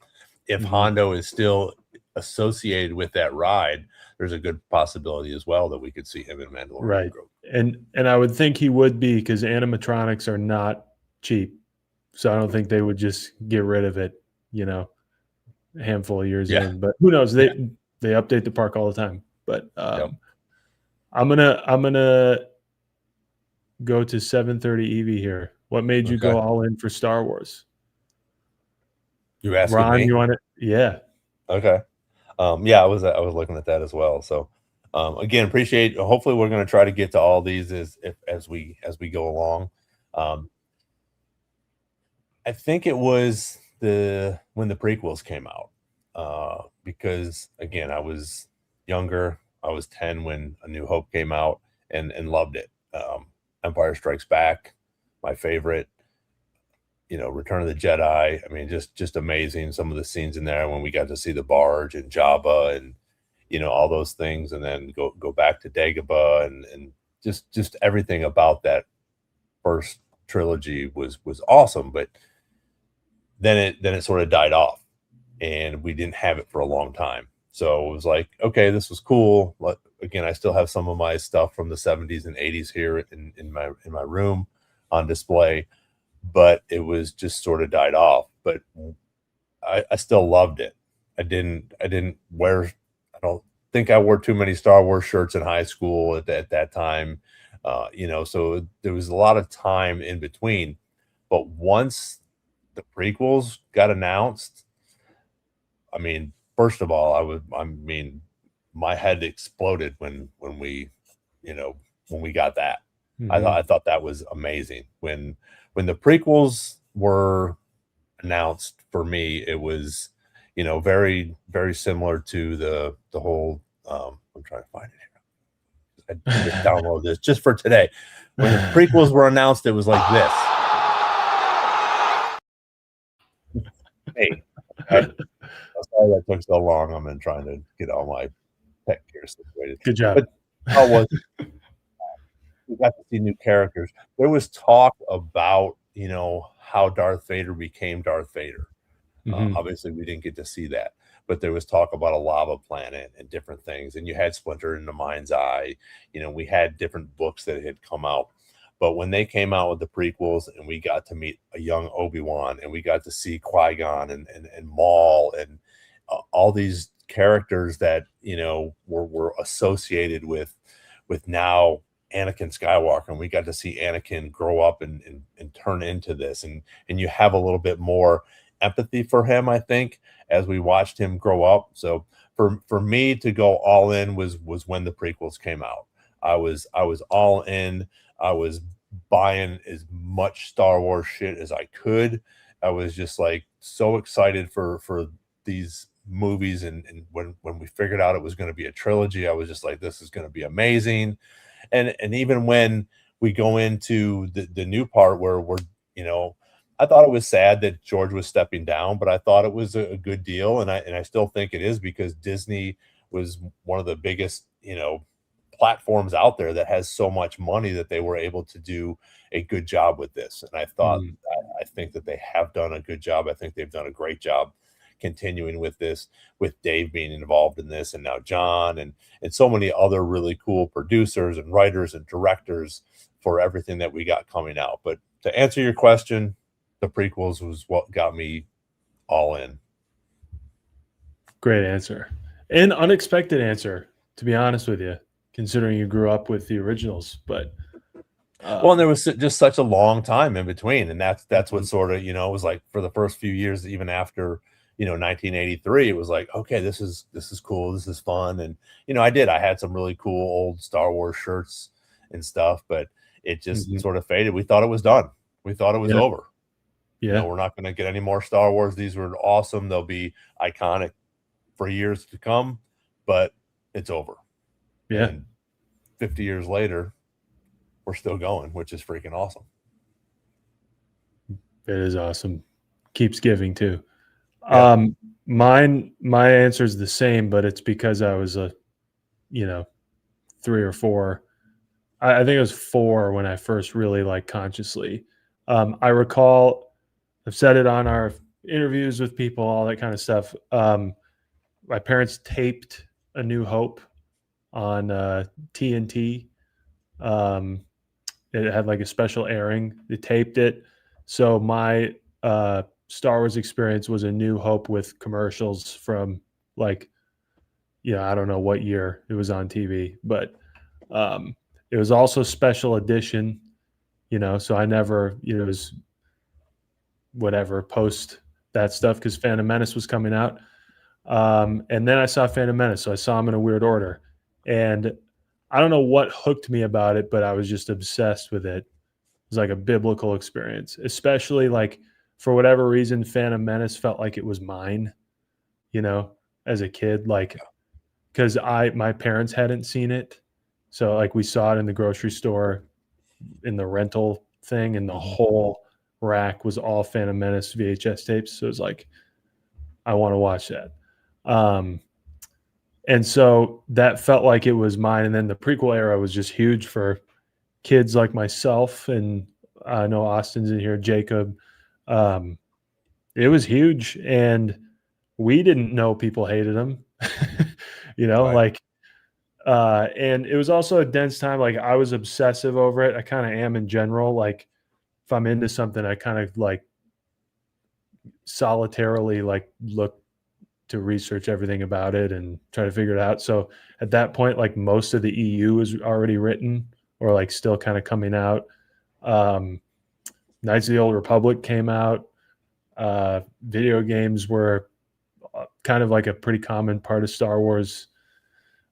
if mhm, Hondo is still associated with that ride, there's a good possibility as well that we could see him in Mandalorian right. Grogu. And I would think he would be, because animatronics are not cheap. So I don't think they would just get rid of it, a handful of years Yeah, in. But who knows? yeah, They update the park all the time. But yep. I'm gonna go to 7:30 Evie here. What made you Okay. go all in for Star Wars? You asking Ron, me? you want it? Yeah. Okay. Yeah, I was looking at that as well. So, again, appreciate. Hopefully, we're going to try to get to all these as we go along. Um, I think it was when the prequels came out, because again, I was younger. I was 10 when A New Hope came out, and loved it. Empire Strikes Back, my favorite. Return of the Jedi. I mean, just amazing. Some of the scenes in there when we got to see the barge and Jabba and all those things, and then go back to Dagobah, and just everything about that first trilogy was awesome. But then it sort of died off, and we didn't have it for a long time. So it was like, okay, this was cool. But again, I still have some of my stuff from the 70s and 80s here in my room on display, but it was just sort of died off. But I still loved it. I didn't wear. I don't think I wore too many Star Wars shirts in high school at that time. So there was a lot of time in between. But once the prequels got announced, I mean, first of all, my head exploded when we got that. Mhm. I thought that was amazing. When the prequels were announced, for me, it was, very, very similar to the whole, I'm trying to find it here. I just downloaded this just for today. When the prequels were announced, it was like this. Hey, I'm sorry that took so long. I've been trying to get all my tech gear situated. Good job. But how was we got to see new characters. There was talk about, how Darth Vader became Darth Vader. Mhm. Obviously, we didn't get to see that, but there was talk about a lava planet and different things. And you had Splinter in the Mind's Eye. We had different books that had come out. But when they came out with the prequels, and we got to meet a young Obi-Wan, and we got to see Qui-Gon and Maul, and all these characters that were associated with now Anakin Skywalker, and we got to see Anakin grow up and turn into this, and you have a little bit more empathy for him, I think, as we watched him grow up. So for me to go all in was when the prequels came out. I was all in. I was buying as much Star Wars shit as I could, I was just like so excited for these movies, and when we figured out it was going to be a trilogy, I was just like, this is going to be amazing. And even when we go into the new part where we're, you know, I thought it was sad that George was stepping down, but I thought it was a good deal, and I still think it is, because Disney was one of the biggest, you know, platforms out there that has so much money that they were able to do a good job with this. And I thought, Mm. I think that they have done a good job. I think they've done a great job continuing with this, with Dave being involved in this, and now John, and so many other really cool producers and writers and directors for everything that we got coming out. But to answer your question, the prequels was what got me all in. Great answer. And unexpected answer, to be honest with you, considering you grew up with the originals. But well, and there was just such a long time in between, and that's what sort of, you know, was like for the first few years, even after, you know, 1983, it was like, okay, this is cool, this is fun. And you know, I had some really cool old Star Wars shirts and stuff, but it just sort of faded. We thought it was done. We thought it was over. You know, we're not going to get any more Star Wars. These were awesome. They'll be iconic for years to come, but it's over. Yeah. And 50 years later, we're still going, which is freaking awesome. It is awesome. Keeps giving too. Yeah. My answer is the same, but it's because I was a, you know, 3 or 4. I think it was 4 when I first really like consciously. I recall, I've said it on our interviews with people, all that kind of stuff. My parents taped A New Hope on TNT. It had like a special airing. They taped it. So my Star Wars experience was A New Hope with commercials from like, you know, I don't know what year it was on TV, but it was also special edition, you know, so I never, you know, it was whatever post that stuff because Phantom Menace was coming out. And then I saw Phantom Menace, so I saw them in a weird order. And I don't know what hooked me about it, but I was just obsessed with it. It was like a biblical experience, especially like for whatever reason, Phantom Menace felt like it was mine, you know, as a kid, like because my parents hadn't seen it. So like we saw it in the grocery store in the rental thing, and the whole rack was all Phantom Menace VHS tapes. So it was like, I want to watch that. And so that felt like it was mine. And then the prequel era was just huge for kids like myself. And I know Austin's in here, Jacob. It was huge. And we didn't know people hated them, you know, Right. and it was also a dense time. Like I was obsessive over it. I kind of am in general. Like if I'm into something, I kind of like solitarily like look to research everything about it and try to figure it out. So at that point, like most of the EU is already written or like still kind of coming out. Knights of the Old Republic came out. Video games were kind of like a pretty common part of Star Wars.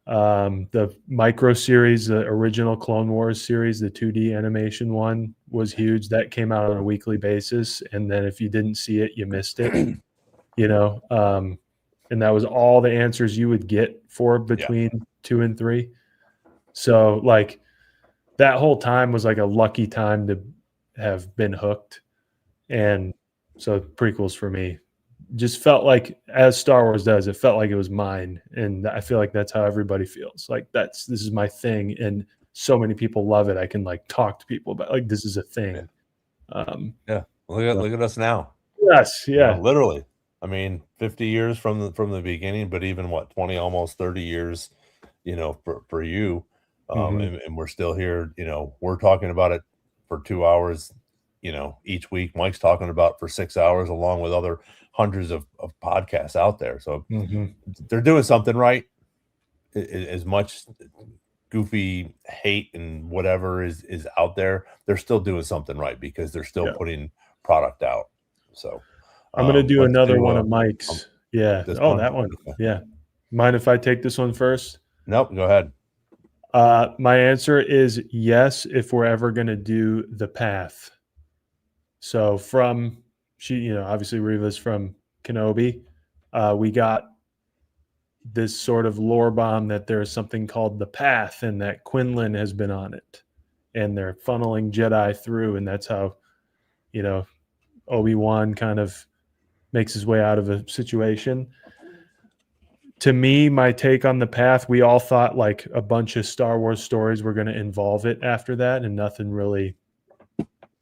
The micro series, the original Clone Wars series, the 2D animation one was huge. That came out on a weekly basis. And then if you didn't see it, you missed it, you know? And that was all the answers you would get for between 2 and 3. So like that whole time was like a lucky time to have been hooked. And so prequels for me just felt like, as Star Wars does, it felt like it was mine. And I feel like that's how everybody feels. Like this is my thing. And so many people love it. I can like talk to people about like, this is a thing. Yeah. Look at us now. Yes. Yeah. You know, literally. I mean, 50 years from the beginning, but even what, 20, almost 30 years, you know, for you. And we're still here, you know, we're talking about it for 2 hours, you know, each week. Mike's talking about for 6 hours, along with other hundreds of podcasts out there. So they're doing something right. As much goofy hate and whatever is out there, they're still doing something right because they're still putting product out. So I'm going to do another one of Mike's. Yeah. Oh, that one. Okay. Yeah. Mind if I take this one first? Nope. Go ahead. My answer is yes, if we're ever going to do The Path. So from she, obviously Reva's from Kenobi. We got this sort of lore bomb that there's something called the Path and that Quinlan has been on it, and they're funneling Jedi through, and that's how, Obi-Wan kind of makes his way out of a situation. To me, my take on the Path, we all thought like a bunch of Star Wars stories were going to involve it after that, and nothing really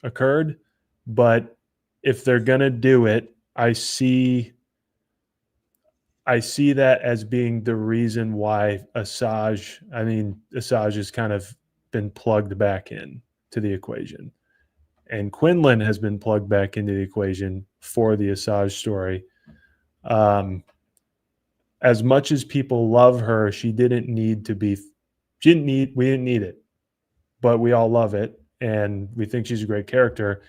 occurred. But if they're going to do it, I see that as being the reason why Asajj has kind of been plugged back in to the equation. And Quinlan has been plugged back into the equation for the Asajj story. As much as people love her, we didn't need it, but we all love it. And we think she's a great character.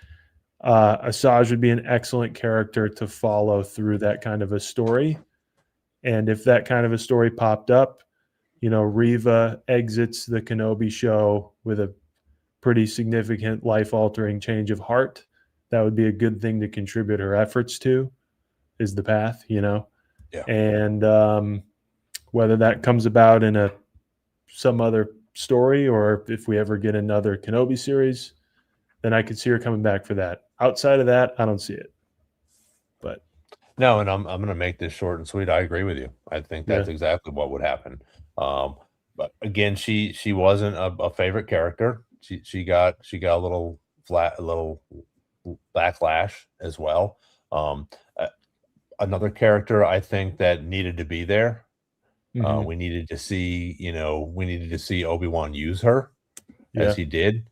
Asajj would be an excellent character to follow through that kind of a story. And if that kind of a story popped up, Reva exits the Kenobi show with a pretty significant life-altering change of heart. That would be a good thing to contribute her efforts to, is the Path, Yeah. And whether that comes about in some other story, or if we ever get another Kenobi series, then I could see her coming back for that. Outside of that, I don't see it. But no, and I'm going to make this short and sweet. I agree with you. I think that's exactly what would happen. But again, she wasn't a favorite character. She got a little backlash as well. Another character I think that needed to be there. We needed to see Obi-Wan use her as he did.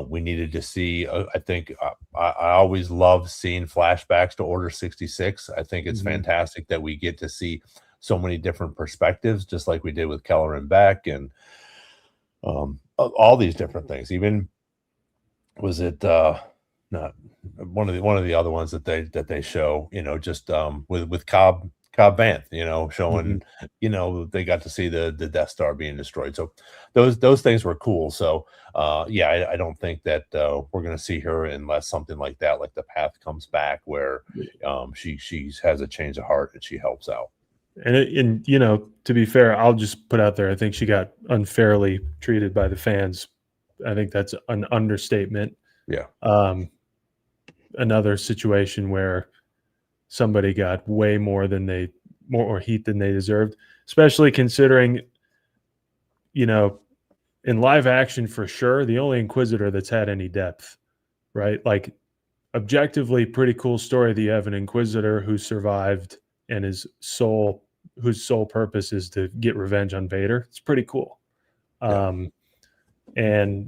We needed to see, I think I always love seeing flashbacks to Order 66. I think it's fantastic that we get to see so many different perspectives, just like we did with Keller and Beck, and all these different things. Even was it not one of the other ones that they show, just with Cobb Vanth, showing, they got to see the Death Star being destroyed. So those things were cool. So I don't think that we're going to see her unless something like that, like the Path comes back, where she has a change of heart and she helps out. And to be fair, I'll just put out there, I think she got unfairly treated by the fans. I think that's an understatement. Yeah. Another situation where somebody got way more heat than they deserved, especially considering, in live action, for sure, the only Inquisitor that's had any depth, right? Like, objectively pretty cool story that you have an Inquisitor who survived and whose sole purpose is to get revenge on Vader. It's pretty cool. And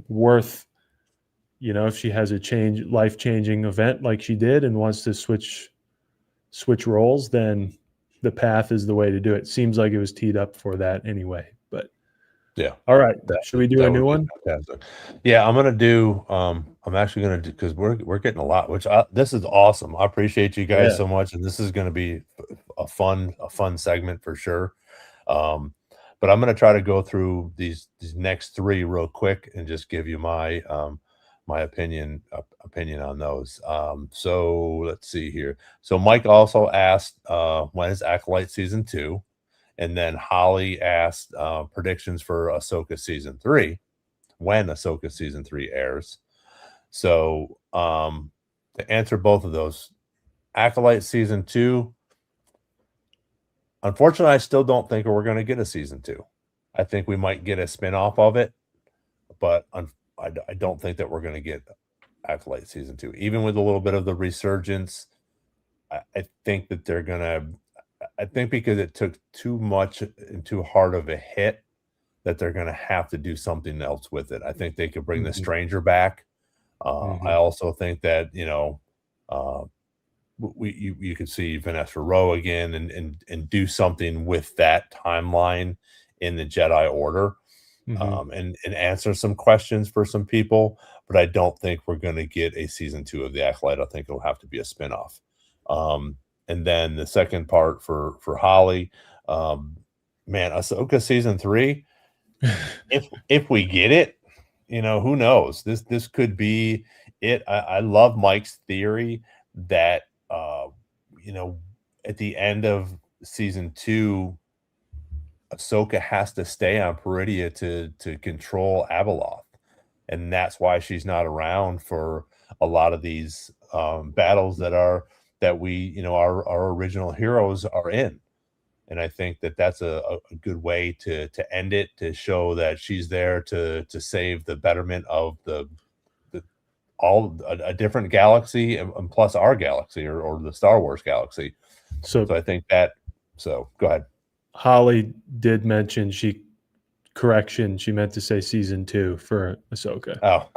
worth, if she has a life-changing event like she did and wants to switch roles, then the Path is the way to do it. Seems like it was teed up for that anyway. But all right, should we do a new one? Fantastic. Yeah, I'm gonna do. I'm actually gonna do, because we're getting a lot. This is awesome. I appreciate you guys so much, and this is gonna be a fun segment for sure. But I'm gonna try to go through these next three real quick and just give you my my opinion on those. So let's see here. So Mike also asked, when is Acolyte season 2? And then Holly asked predictions for Ahsoka season 3, when Ahsoka season 3 airs. So to answer both of those, Acolyte season 2, unfortunately, I still don't think we're going to get a season 2. I think we might get a spinoff of it, but I don't think that we're going to get Acolyte season 2, even with a little bit of the resurgence. I think that they're going to. I think because it took too much and too hard of a hit, that they're going to have to do something else with it. I think they could bring the Stranger back. I also think that you could see Vanessa Rowe again and do something with that timeline in the Jedi Order, and answer some questions for some people. But I don't think we're going to get a season 2 of the Acolyte. I think it'll have to be a spinoff. And then the second part for Holly, man, Ahsoka season 3. if we get it, who knows? This could be it. I love Mike's theory that uh, you know, at the end of season 2, Ahsoka has to stay on Peridia to control Abeloth, and that's why she's not around for a lot of these, battles that we, our original heroes are in. And I think that that's a good way to end it, to show that she's there to save the betterment of the all a different galaxy, and plus our galaxy, or the Star Wars galaxy. So So I think that. So go ahead. Holly did mention she meant to say season 2 for Ahsoka. Oh,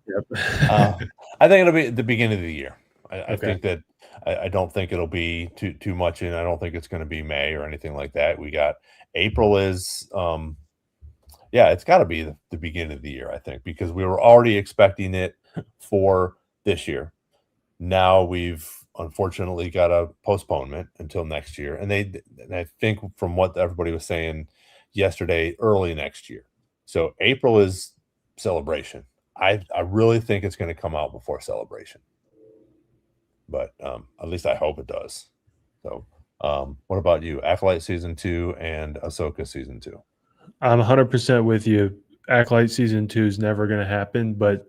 Yep. I think it'll be at the beginning of the year. I Okay. think that I don't think it'll be too much in. I don't think it's going to be May or anything like that. We got April is yeah, it's got to be the beginning of the year, I think, because we were already expecting it for this year. Now we've unfortunately got a postponement until next year, and I think from what everybody was saying yesterday, early next year. So April is Celebration. I really think it's going to come out before Celebration, but at least I hope it does. So, what about you? Acolyte season 2 and Ahsoka season 2. I'm 100% with you. Acolyte season 2 is never going to happen, but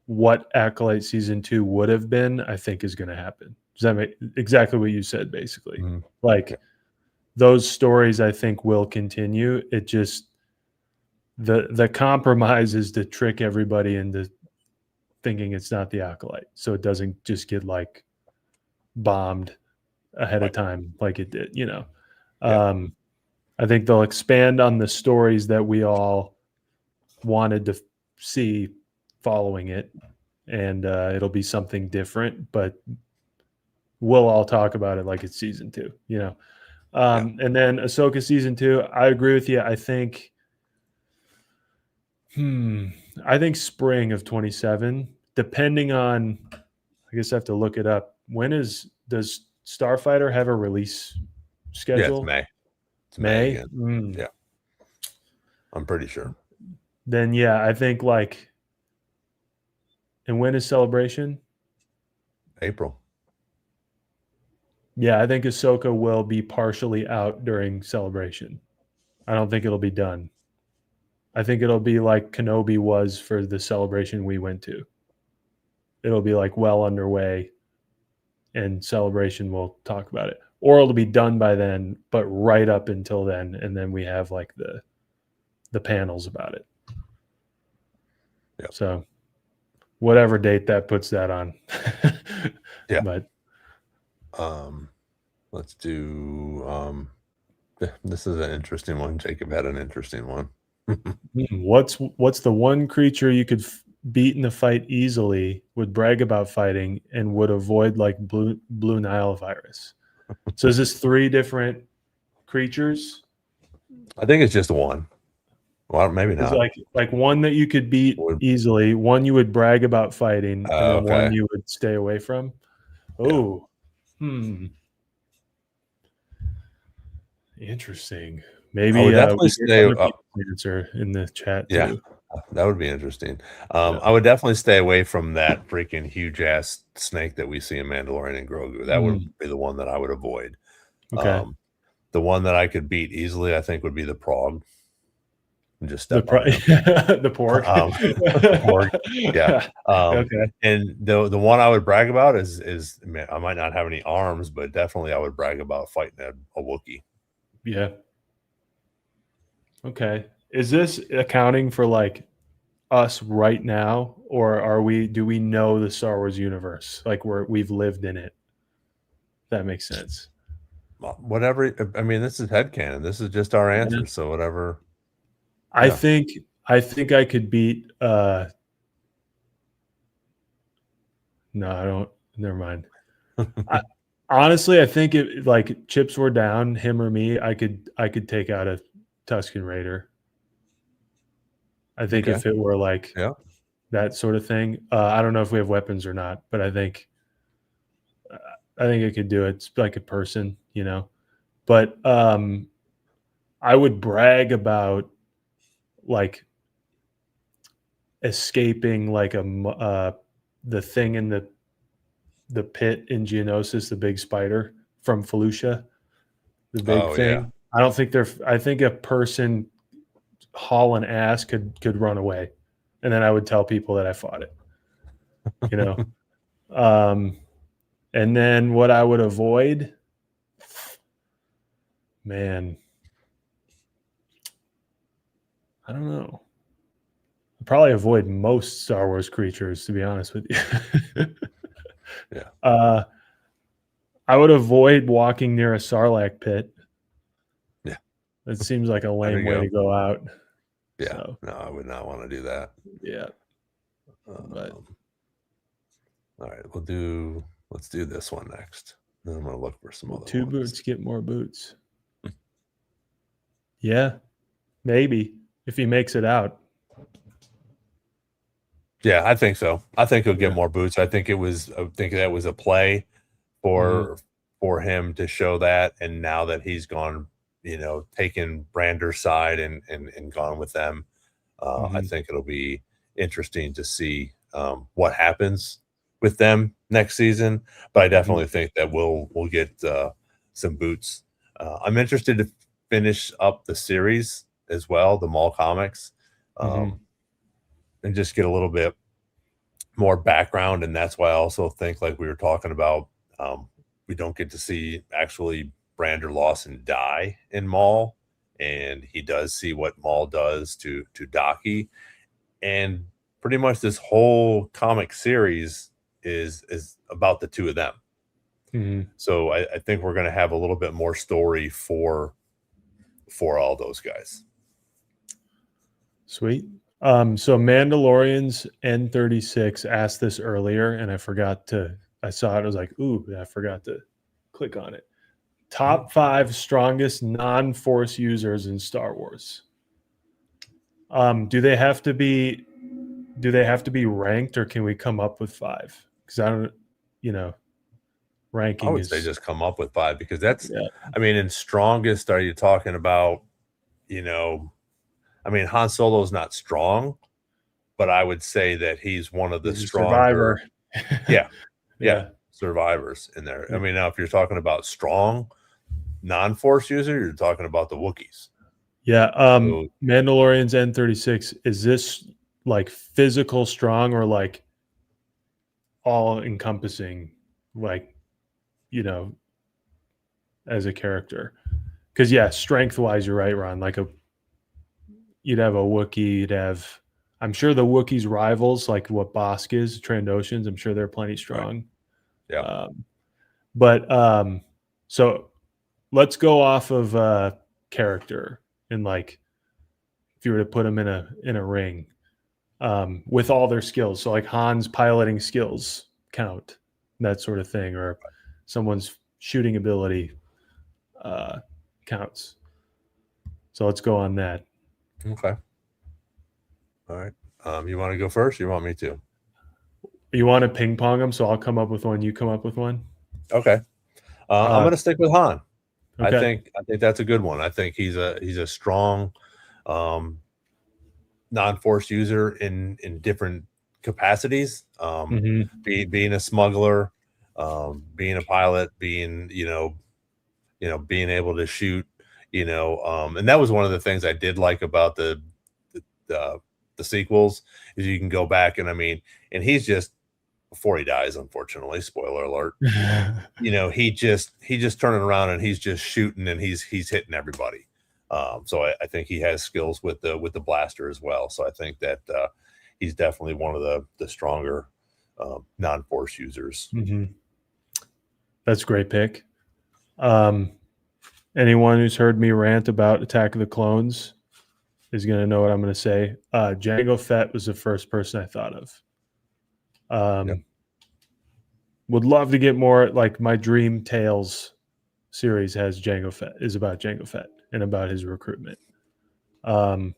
what Acolyte season 2 would have been, I think, is going to happen. Does that make exactly what you said? Basically, Yeah. those stories, I think, will continue. It just the compromise is to trick everybody into thinking it's not the Acolyte, so it doesn't just get like bombed ahead of time like it did. I think they'll expand on the stories that we all wanted to see following it, and it'll be something different, but we'll all talk about it like it's season 2, and then Ahsoka season 2, I agree with you. I think spring of 27, depending on, I guess I have to look it up. Does Starfighter have a release schedule? Yeah, it's May. It's May again. Yeah, I'm pretty sure. Then yeah, I think and when is Celebration? April. Yeah, I think Ahsoka will be partially out during Celebration. I don't think it'll be done. I think it'll be like Kenobi was for the Celebration we went to. It'll be like well underway, and Celebration will talk about it. Or it'll be done by then, but right up until then, and then we have like the panels about it. Yep. So whatever date that puts that on. Yeah. But let's do this is an interesting one. Jacob had an interesting one. What's the one creature you could beat in a fight easily, would brag about fighting, and would avoid like blue Nile virus? So is this 3 different creatures? I think it's just one. Well, maybe It's not. like one that you could beat easily, one you would brag about fighting, and then one you would stay away from. Oh, interesting. Maybe I would definitely stay. Answer in the chat too. Yeah, that would be interesting. I would definitely stay away from that freaking huge ass snake that we see in Mandalorian and Grogu. That would be the one that I would avoid. Okay. The one that I could beat easily, I think, would be the Prog. And just step on the pork. Pork. Yeah. Okay. And the one I would brag about is I might not have any arms, but definitely I would brag about fighting a Wookiee. Yeah. Okay. Is this accounting for like us right now, or do we know the Star Wars universe? Like we've lived in it. That makes sense. Whatever. I mean, this is headcanon. This is just our answer. So whatever. I think I could beat no, I don't, never mind. Honestly, I think it, like chips were down, him or me, I could take out a Tusken Raider. I think if it were like that sort of thing. I don't know if we have weapons or not, but I think it could do it. It's like a person, but I would brag about like escaping like the thing in the the pit in Geonosis, the big spider from Felucia, the big Oh, thing. yeah. I don't think I think a person hauling ass could run away, and then I would tell people that I fought it. You know, and then what I would avoid, man, I don't know. I'd probably avoid most Star Wars creatures, to be honest with you. Yeah. I would avoid walking near a Sarlacc pit. Yeah. It seems like a There lame you way go. to go out. Yeah. So, No, I would not want to do that. yeah. But All right, let's do this one next. Then I'm gonna look for some other two ones. boots get more boots. Yeah, maybe if he makes it out. Yeah, I think so. I think he'll get Yeah. more boots. I think that was a play for him to show that. And now that he's gone, taken Brander's side and gone with them, I think it'll be interesting to see what happens with them next season. But I definitely think that we'll get some boots. I'm interested to finish up the series as well, the Mall comics, and just get a little bit more background. And that's why I also think, like we were talking about, we don't get to see actually Brander Lawson die in Maul, and he does see what Maul does to Daki, and pretty much this whole comic series is about the two of them. So I think we're going to have a little bit more story for all those guys. Sweet. So Mandalorian's N36 asked this earlier, and I saw it. I was like, ooh, I forgot to click on it. Top 5 strongest non-Force users in Star Wars. Do they have to be ranked, or can we come up with 5? Because I don't, ranking I would say just come up with 5, because that's, I mean, in strongest, are you talking about, I mean, Han Solo's not strong, but I would say that he's one of the stronger. Yeah, survivors in there. I mean, now if you're talking about strong non-Force user, you're talking about the Wookiees. Yeah. Mandalorian's N36, is this like physical strong, or like all encompassing, like, as a character? Because strength wise, you're right, Ron. Like you'd have a Wookiee, you'd have, I'm sure the Wookiees rivals, like what Bosk is, Trandoshans, I'm sure they're plenty strong. Right. Yeah. So let's go off of character, and like if you were to put them in a ring, with all their skills. So like Han's piloting skills count, that sort of thing, or someone's shooting ability counts. So let's go on that. Okay. All right. You want to go first? Or you want me to? You want to ping pong them, so I'll come up with one. You come up with one. Okay. I'm going to stick with Han. Okay. I think that's a good one. I think he's a strong non-Force user in different capacities. Being a smuggler, being a pilot, being being able to shoot, and that was one of the things I did like about the sequels, is you can go back and and he's just, before he dies, unfortunately, spoiler alert, he just turning around and he's just shooting, and he's hitting everybody. So I think he has skills with the blaster as well. So I think that he's definitely one of the stronger non-Force users. That's a great pick. Anyone who's heard me rant about Attack of the Clones is going to know what I'm going to say. Jango Fett was the first person I thought of. Would love to get more, like my Dream Tales series is about Jango Fett and about his recruitment. I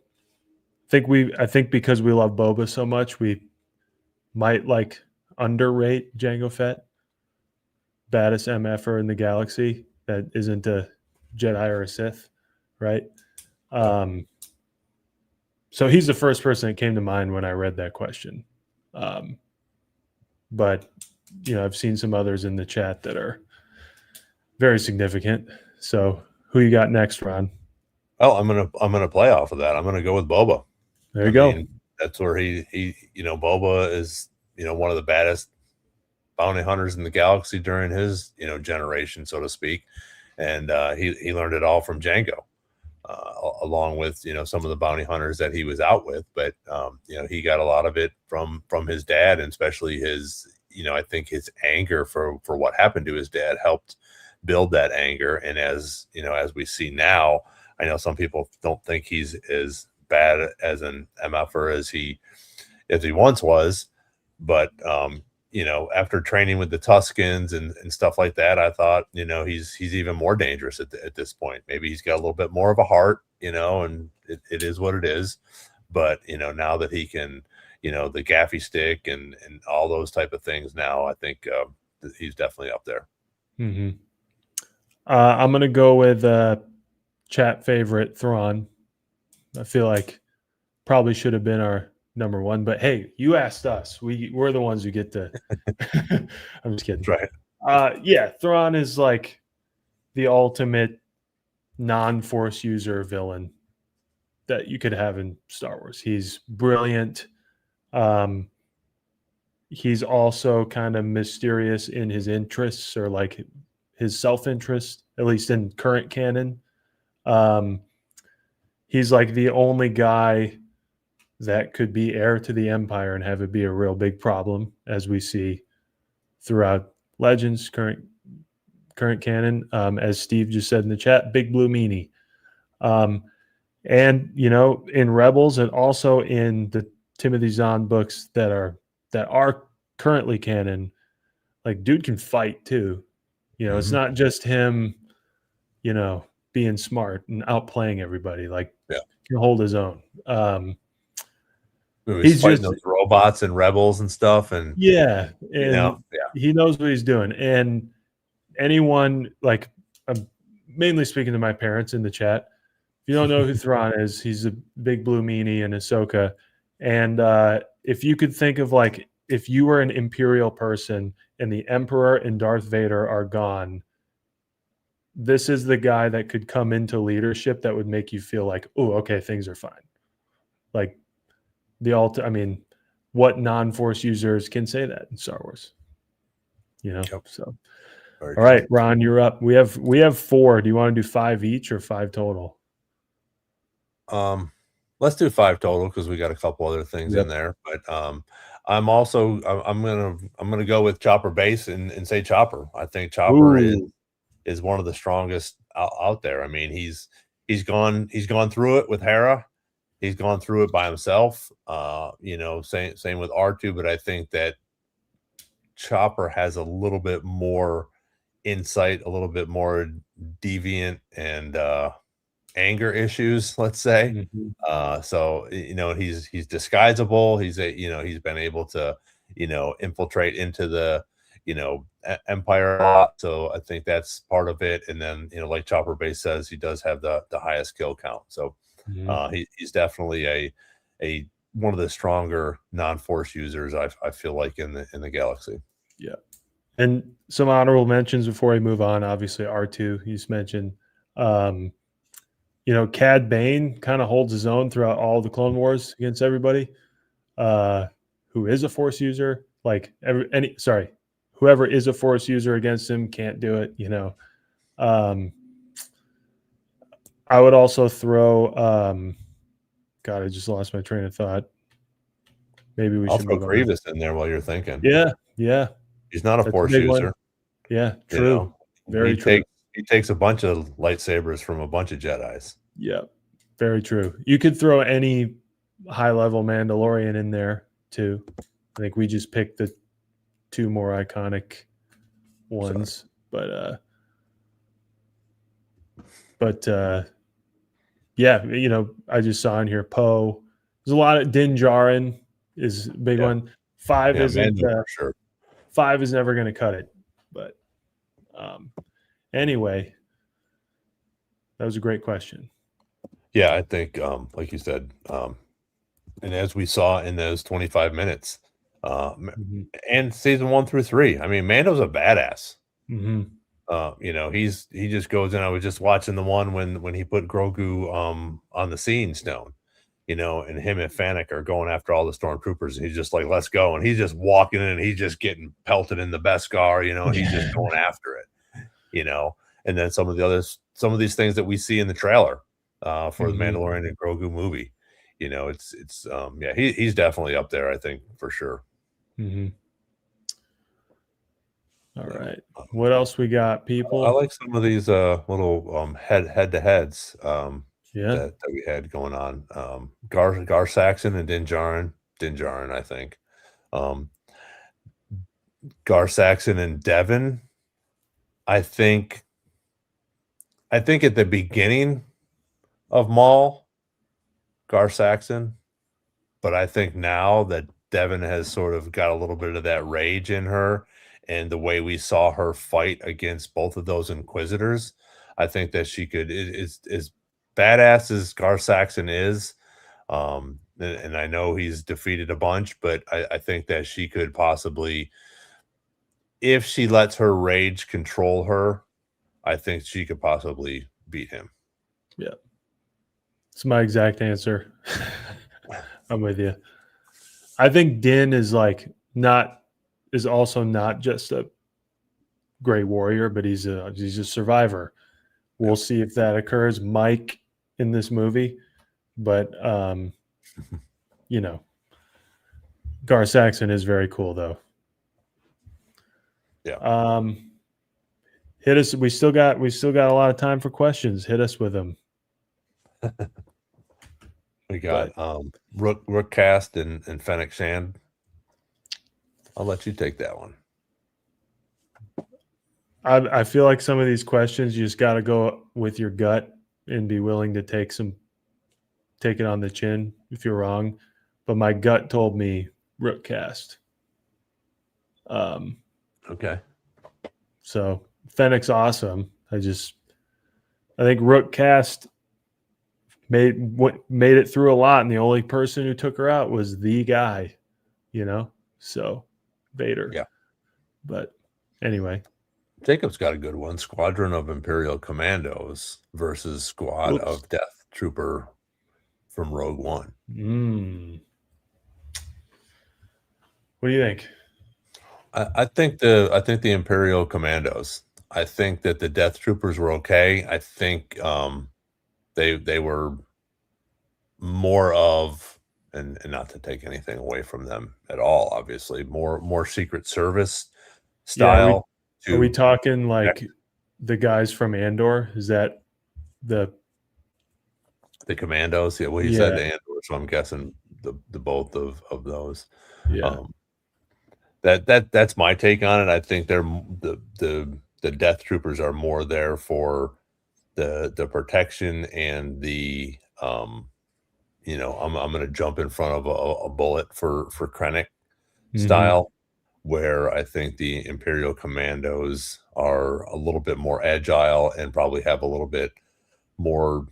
think because we love Boba so much, we might like underrate Jango Fett, baddest MFer in the galaxy that isn't a Jedi or a Sith, right? So he's the first person that came to mind when I read that question. But I've seen some others in the chat that are very significant. So who you got next, Ron? Well, I'm gonna play off of that. I'm gonna go with Boba. There you go. Mean, that's where he Boba is, one of the baddest bounty hunters in the galaxy during his, generation, so to speak. And he learned it all from Django, along with, some of the bounty hunters that he was out with. But, he got a lot of it from his dad, and especially his, I think his anger for what happened to his dad helped build that anger. And as we see now, I know some people don't think he's as bad as an MFer as he once was, but after training with the Tuscans and stuff like that, I thought he's even more dangerous at this point. Maybe he's got a little bit more of a heart, and it is what it is. But now that he can, the gaffy stick and all those type of things, now I think he's definitely up there. Mm-hmm. I'm gonna go with chat favorite Thrawn. I feel like probably should have been our number one, but hey, you asked us. We're the ones who get to. I'm just kidding. That's right. Yeah, Thrawn is like the ultimate non-force user villain that you could have in Star Wars. He's brilliant. He's also kind of mysterious in his interests, or like his self-interest, at least in current canon. He's like the only guy that could be heir to the Empire and have it be a real big problem, as we see throughout Legends, current canon. As Steve just said in the chat, Big Blue Meanie. And in Rebels, and also in the Timothy Zahn books that are currently canon, like dude can fight too. It's not just him, being smart and outplaying everybody. Like, can hold his own. He's fighting those robots and rebels and stuff, and he knows what he's doing. And anyone, like, I'm mainly speaking to my parents in the chat. If you don't know who Thrawn is, he's a Big Blue Meanie in Ahsoka. And if you could think of, like, if you were an Imperial person and the Emperor and Darth Vader are gone, this is the guy that could come into leadership that would make you feel like, oh, okay, things are fine. Like what non-force users can say that in Star Wars? Yep. So all right, Ron, you're up. We have 4. Do you want to do 5 each or 5 total? Let's do 5 total, because we got a couple other things in there. But I'm gonna go with Chopper Base and say Chopper. I think Chopper is one of the strongest out there. I mean, he's gone through it with Hera. He's gone through it by himself. Same with R2, but I think that Chopper has a little bit more insight, a little bit more deviant and anger issues, let's say. So he's disguisable. He's been able to infiltrate into the Empire a lot. So I think that's part of it. And then like Chopper Base says, he does have the highest kill count. So he's definitely a one of the stronger non-force users, I feel like, in the galaxy. Yeah. And some honorable mentions before we move on. Obviously, R2, he's mentioned. Cad Bane kind of holds his own throughout all the Clone Wars against everybody who is a Force user. Like whoever is a Force user against him can't do it. I would also throw. God, I just lost my train of thought. Maybe we should throw Grievous in there while you're thinking. Yeah. He's not a Force user. One. Yeah, true. Very true. He takes a bunch of lightsabers from a bunch of Jedis. Yeah, very true. You could throw any high-level Mandalorian in there too. I think we just picked the 2 more iconic ones, but yeah, I just saw in here Poe. There's a lot of Din Djarin is a big one. 5 isn't for sure. 5 is never going to cut it, but anyway, that was a great question. Yeah, I think like you said, and as we saw in those 25 minutes, Mhm. And season 1 through 3. I mean, Mando's a badass. Mhm. He just goes in. I was just watching the one when he put Grogu on the Seeing Stone, and him and Fennec are going after all the stormtroopers, and he's just like, "Let's go!" And he's just walking in, and he's just getting pelted in the Beskar, and he's just going after it, you know. And then some of these things that we see in the trailer for the Mhm. Mandalorian and Grogu movie, yeah, he's definitely up there, I think, for sure. Mhm. All Yeah. right. What else we got, I people? like some of these little head to heads Yeah. that we had going on. Gar Saxon and Din Djarin, I think. Um, Gar Saxon and Devin. I think at the beginning of Maul, Gar Saxon, but I think now that Devin has sort of got a little bit of that rage in her, and the way we saw her fight against both of those Inquisitors, I think that she could is badass as Gar Saxon is. And I know he's defeated a bunch, but I think that she could possibly, if she lets her rage control her, I think she could possibly beat him. Yeah. It's my exact answer. I'm with you. I think Din is also not just a great warrior, but he's a survivor. Yeah. We'll see if that occurs, Mike, in this movie. But you know, Gar Saxon is very cool though. Yeah. Hit us. We still got a lot of time for questions. Hit us with them. We got Rook Cast and Fennec Shand. I'll let you take that one. I feel like some of these questions you just got to go with your gut and be willing to take it on the chin if you're wrong. But my gut told me Rookcast. Okay. So Fennec's awesome. I think Rookcast made it through a lot, and the only person who took her out was the guy, So Vader. Yeah. But anyway. Jacob's got a good one. Squadron of Imperial Commandos versus Squad of Death Trooper from Rogue One. What do you think? I think the Imperial Commandos. I think that the Death Troopers were okay. I think they were more of, and not to take anything away from them at all, obviously, more Secret Service style. Are we talking like the guys from Andor? Is that the Commandos? Yeah, well, he said the Andor, so I'm guessing the both of those. Yeah. That's my take on it. I think they're the Death Troopers are more there for the protection and the I'm going to jump in front of a bullet for Krennic style, where I think the Imperial Commandos are a little bit more agile and probably have a little bit more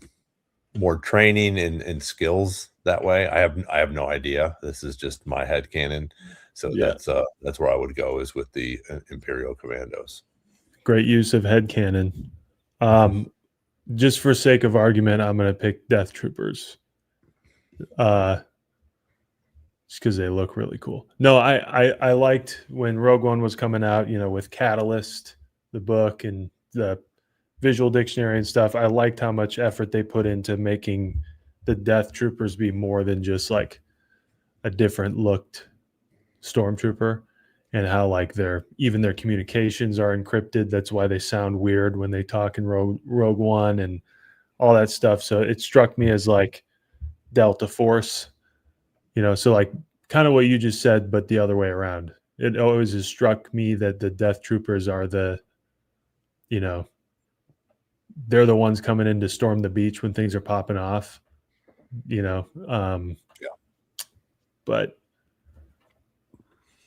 training and skills that way. I have no idea. This is just my headcanon. So that's where I would go, is with the Imperial Commandos. Great use of headcanon. Just for sake of argument, I'm going to pick Death Troopers. Just because they look really cool. No, I liked when Rogue One was coming out, with Catalyst, the book, and the visual dictionary and stuff. I liked how much effort they put into making the Death Troopers be more than just like a different looked stormtrooper, and how like their communications are encrypted. That's why they sound weird when they talk in Rogue One and all that stuff. So it struck me as like Delta Force, so like kind of what you just said, but the other way around. It always has struck me that the Death Troopers are they're the ones coming in to storm the beach when things are popping off, But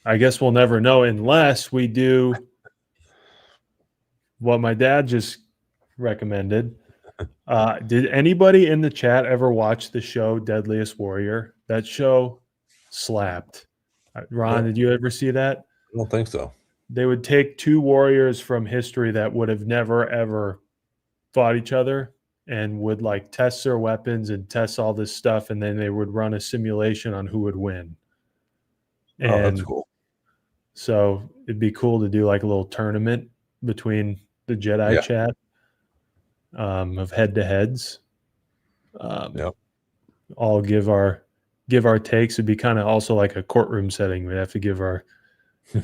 I guess we'll never know unless we do what my dad just recommended. Did anybody in the chat ever watch the show Deadliest Warrior? That show slapped. Ron, did you ever see that? I don't think so. They would take two warriors from history that would have never ever fought each other and would like test their weapons and test all this stuff, and then they would run a simulation on who would win. Oh, that's And cool. so it'd be cool to do like a little tournament between the Jedi chat of head to heads. Yep. All give our takes. It'd be kind of also like a courtroom setting. We'd have to give our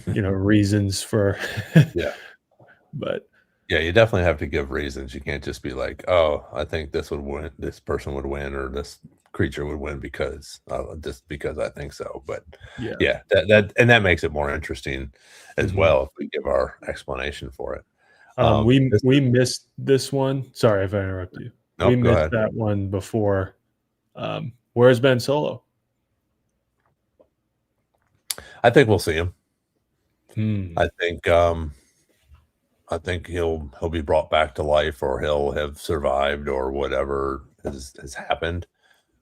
reasons for Yeah. But yeah, you definitely have to give reasons. You can't just be like, oh, I think this would win, this person would win, or this creature would win because just because I think so. But yeah, that makes it more interesting as well if we give our explanation for it. We missed this one. Sorry if I interrupt you. Nope, we go missed ahead. that one before. Where's Ben Solo? I think we'll see him. I think he'll be brought back to life, or he'll have survived, or whatever has happened.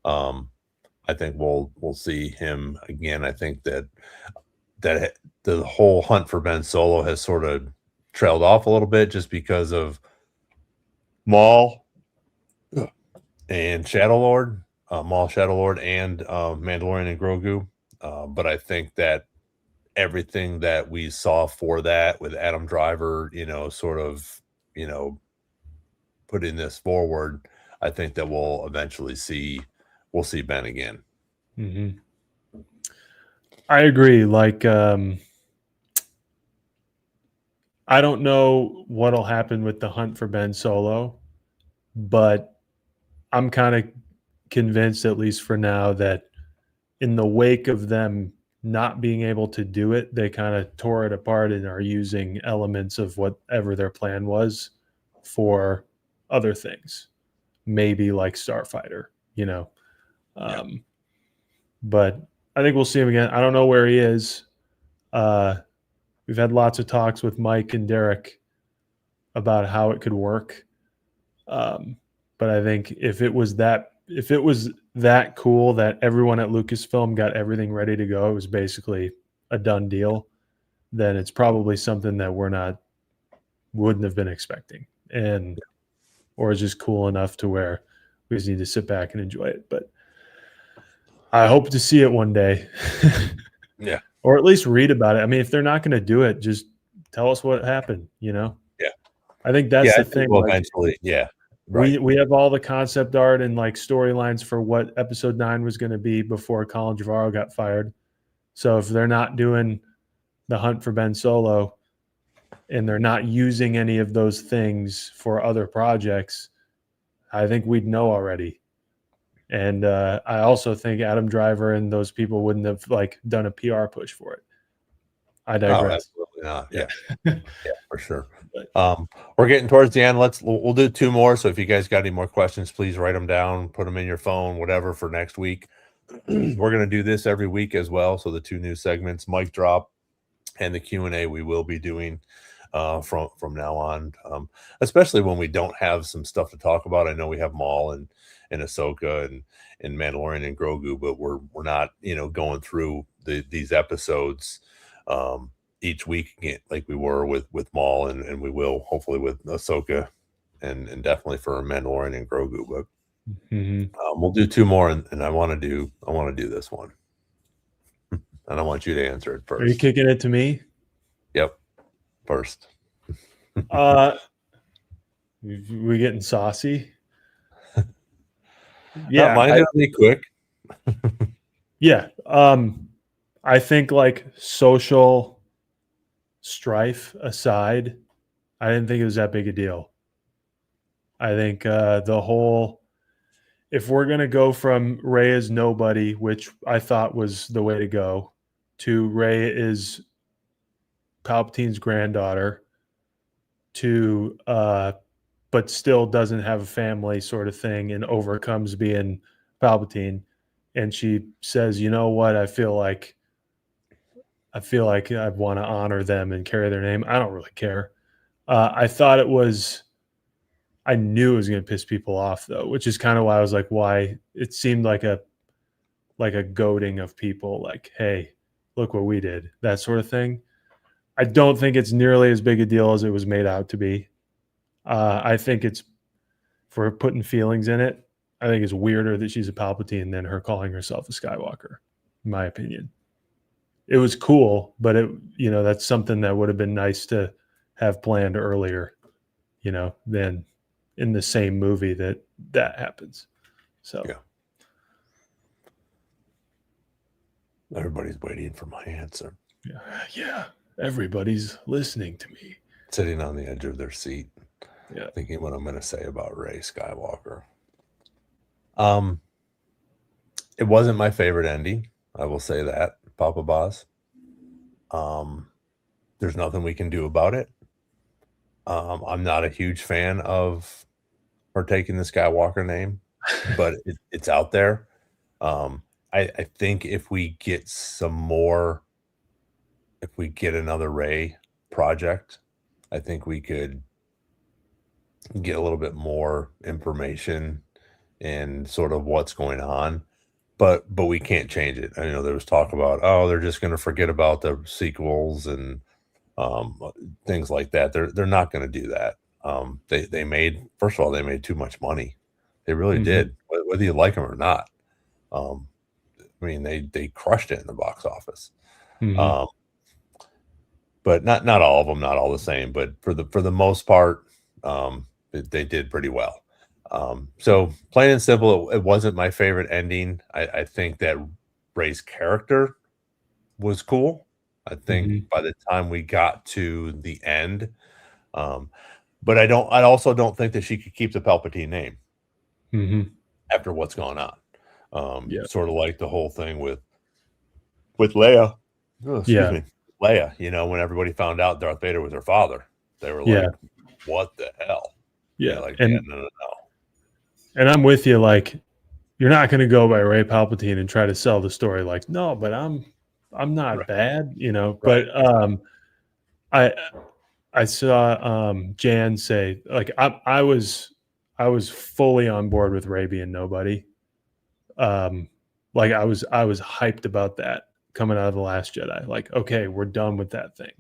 I think we'll see him again. I think that the whole hunt for Ben Solo has sort of trailed off a little bit just because of Maul and Shadow Lord, and Mandalorian and Grogu. But I think that everything that we saw for that with Adam Driver, sort of, putting this forward, I think that we'll eventually see Ben again. I agree. Like, I don't know what'll happen with the hunt for Ben Solo, but I'm kind of convinced, at least for now, that in the wake of them not being able to do it, they kind of tore it apart and are using elements of whatever their plan was for other things, maybe like Starfighter, but I think we'll see him again. I don't know where he is. We've had lots of talks with Mike and Derek about how it could work. But I think if it was that cool that everyone at Lucasfilm got everything ready to go, it was basically a done deal, then it's probably something that wouldn't have been expecting, or is just cool enough to where we just need to sit back and enjoy it. But I hope to see it one day. Yeah. Or at least read about it. I mean, if they're not going to do it, just tell us what happened, Yeah. I think that's the thing. Well, eventually, right. We have all the concept art and like storylines for what episode 9 was going to be before Colin Trevorrow got fired. So if they're not doing the hunt for Ben Solo and they're not using any of those things for other projects, I think we'd know already. And I also think Adam Driver and those people wouldn't have like done a PR push for it. I digress. Oh, absolutely not. Yeah. Yeah, for sure. We're getting towards the end. We'll do 2 more. So if you guys got any more questions, please write them down, put them in your phone, whatever, for next week. We're going to do this every week as well. So the 2 new segments, Mic Drop and the Q&A, we will be doing from now on, especially when we don't have some stuff to talk about. I know we have Maul and Ahsoka and Mandalorian and Grogu, but we're not going through these episodes each week again, like we were with Maul, and we will hopefully with Ahsoka and definitely for Mandalorian and Grogu. But we'll do 2 more, and I want to do this one, and I want you to answer it first. Are you kicking it to me? Yep, first. We getting saucy? Yeah, mine will be quick. Yeah, I think like social strife aside, I didn't think it was that big a deal. I think the whole, if we're going to go from Rey as nobody, which I thought was the way to go, to Rey is Palpatine's granddaughter, to but still doesn't have a family sort of thing and overcomes being Palpatine, and she says, you know what, I feel like I want to honor them and carry their name. I don't really care. I knew it was going to piss people off though, which is kind of why I was like, why it seemed like a goading of people like, hey, look what we did, that sort of thing. I don't think it's nearly as big a deal as it was made out to be. I think it's, for putting feelings in it, I think it's weirder that she's a Palpatine than her calling herself a Skywalker, in my opinion. It was cool, but that's something that would have been nice to have planned earlier, than in the same movie that happens. So yeah. Everybody's waiting for my answer. Yeah. Everybody's listening to me. Sitting on the edge of their seat. Yeah. Thinking what I'm going to say about Rey Skywalker. It wasn't my favorite ending. I will say that, Papa Boss. There's nothing we can do about it. I'm not a huge fan of her taking the Skywalker name, but it's out there. I think if we get another Rey project, I think we could get a little bit more information and sort of what's going on, but we can't change it. I know there was talk about, they're just going to forget about the sequels and things like that. They're not going to do that. They made too much money. They really did, whether you like them or not. They crushed it in the box office. But not all of them, not all the same, but for the most part, they did pretty well. So plain and simple, it wasn't my favorite ending. I think that Rey's character was cool. I think by the time we got to the end, but I also don't think that she could keep the Palpatine name after what's gone on. Sort of like the whole thing with Leia. Oh, excuse me. Leia, when everybody found out Darth Vader was her father, they were like, what the hell? Yeah. Like, and, no. And I'm with you. Like, you're not going to go by Rey Palpatine and try to sell the story like, no, but I'm not bad, Right. But I saw Jan say, like, I was fully on board with Rey being nobody. Like I was hyped about that coming out of The Last Jedi. Like, okay, we're done with that thing.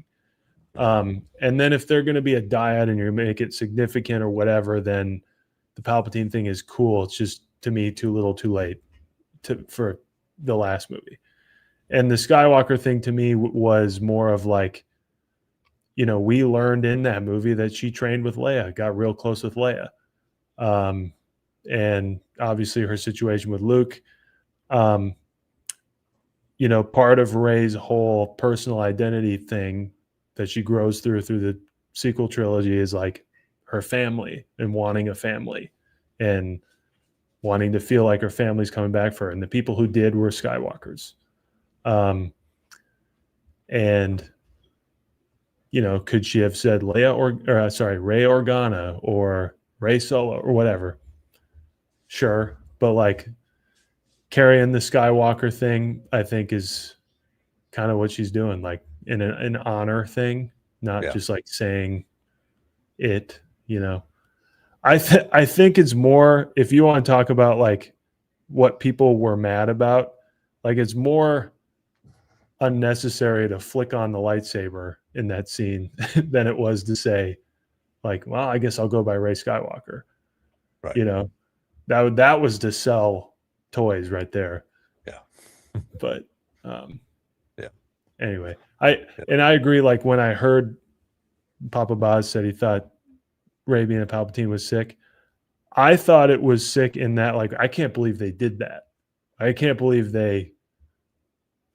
And then if they're going to be a dyad and you make it significant or whatever, then the Palpatine thing is cool. It's just, to me, too little too late for the last movie. And the Skywalker thing to me was more of like, we learned in that movie that she trained with Leia, got real close with Leia. And obviously her situation with Luke, part of Rey's whole personal identity thing that she grows through the sequel trilogy is like her family and wanting a family and wanting to feel like her family's coming back for her. And the people who did were Skywalkers. And could she have said Leia Rey Organa or Rey Solo or whatever? Sure. But like carrying the Skywalker thing, I think is kind of what she's doing, like in an honor thing, not just like saying it, I think it's more, if you want to talk about like what people were mad about, like it's more unnecessary to flick on the lightsaber in that scene than it was to say like, well, I guess I'll go by Rey Skywalker. Right. That was to sell toys right there. Yeah. But anyway, I agree. Like when I heard Papa Boz said he thought Rey being a Palpatine was sick, I thought it was sick in that, like, I can't believe they did that. I can't believe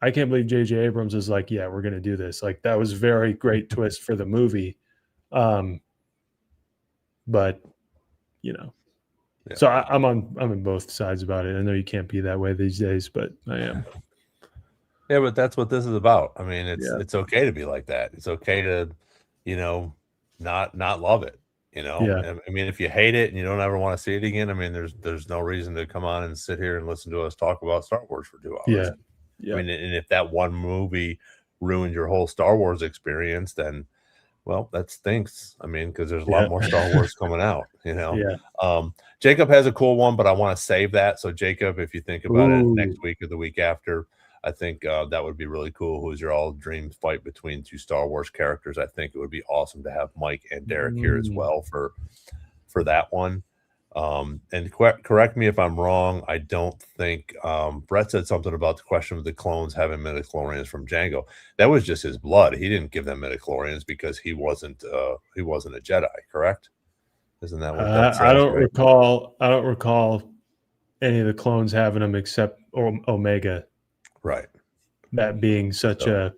J.J. Abrams is like, yeah, we're going to do this. Like, that was a very great twist for the movie. But, so I'm on both sides about it. I know you can't be that way these days, but I am. Yeah, but that's what this is about. I mean, it's okay to be like that. It's okay to, not love it. I mean, if you hate it and you don't ever want to see it again, I mean, there's no reason to come on and sit here and listen to us talk about Star Wars for 2 hours. I mean, and if that one movie ruined your whole Star Wars experience, then, well, that stinks. I mean, because there's a lot more Star Wars coming out, Jacob has a cool one, but I want to save that. So Jacob, if you think about it next week or the week after, I think that would be really cool. Who's your all dream fight between two Star Wars characters? I think it would be awesome to have Mike and Derek here as well for that one. And correct me if I'm wrong. I don't think Brett said something about the question of the clones having midichlorians from Django. That was just his blood. He didn't give them midichlorians because he wasn't a Jedi, correct? Isn't that what that says? I don't right? recall. I don't recall any of the clones having them except Omega. Right. That being such a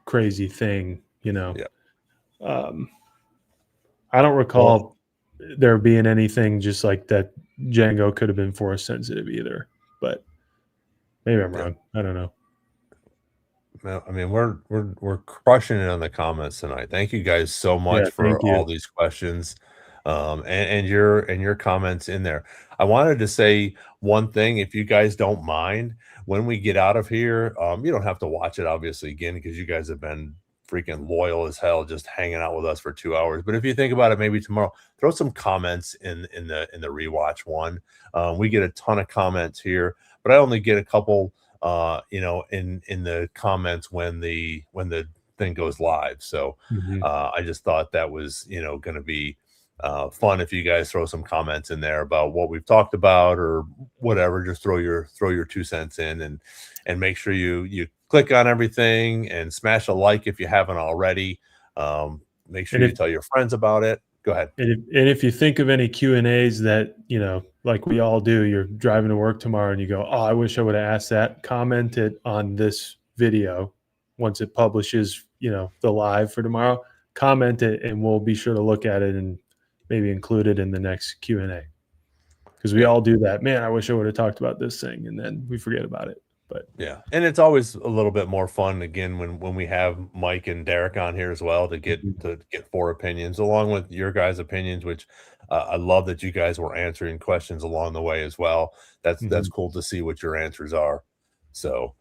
crazy thing, you know. Yeah. I don't recall there being anything just like that. Django could have been force sensitive either, but maybe I'm wrong. I don't know. I mean, we're crushing it on the comments tonight. Thank you guys so much for all these questions, and your comments in there. I wanted to say one thing, if you guys don't mind, when we get out of here, you don't have to watch it obviously again because you guys have been freaking loyal as hell, just hanging out with us for 2 hours. But if you think about it, maybe tomorrow, throw some comments in the rewatch one. We get a ton of comments here, but I only get a couple. In the comments when the thing goes live. So I just thought that was, going to be fun if you guys throw some comments in there about what we've talked about or whatever. Just throw your 2 cents in and make sure you click on everything and smash a like if you haven't already. Make sure you tell your friends about it. Go ahead. And if you think of any Q&As that, like we all do, you're driving to work tomorrow and you go, oh, I wish I would have asked that, comment it on this video once it publishes, the live for tomorrow, comment it and we'll be sure to look at it and maybe include it in the next Q&A. Because we all do that. Man, I wish I would have talked about this thing, and then we forget about it. But yeah, and it's always a little bit more fun again when we have Mike and Derek on here as well to get 4 opinions along with your guys' opinions, which I love that you guys were answering questions along the way as well. That's cool to see what your answers are. So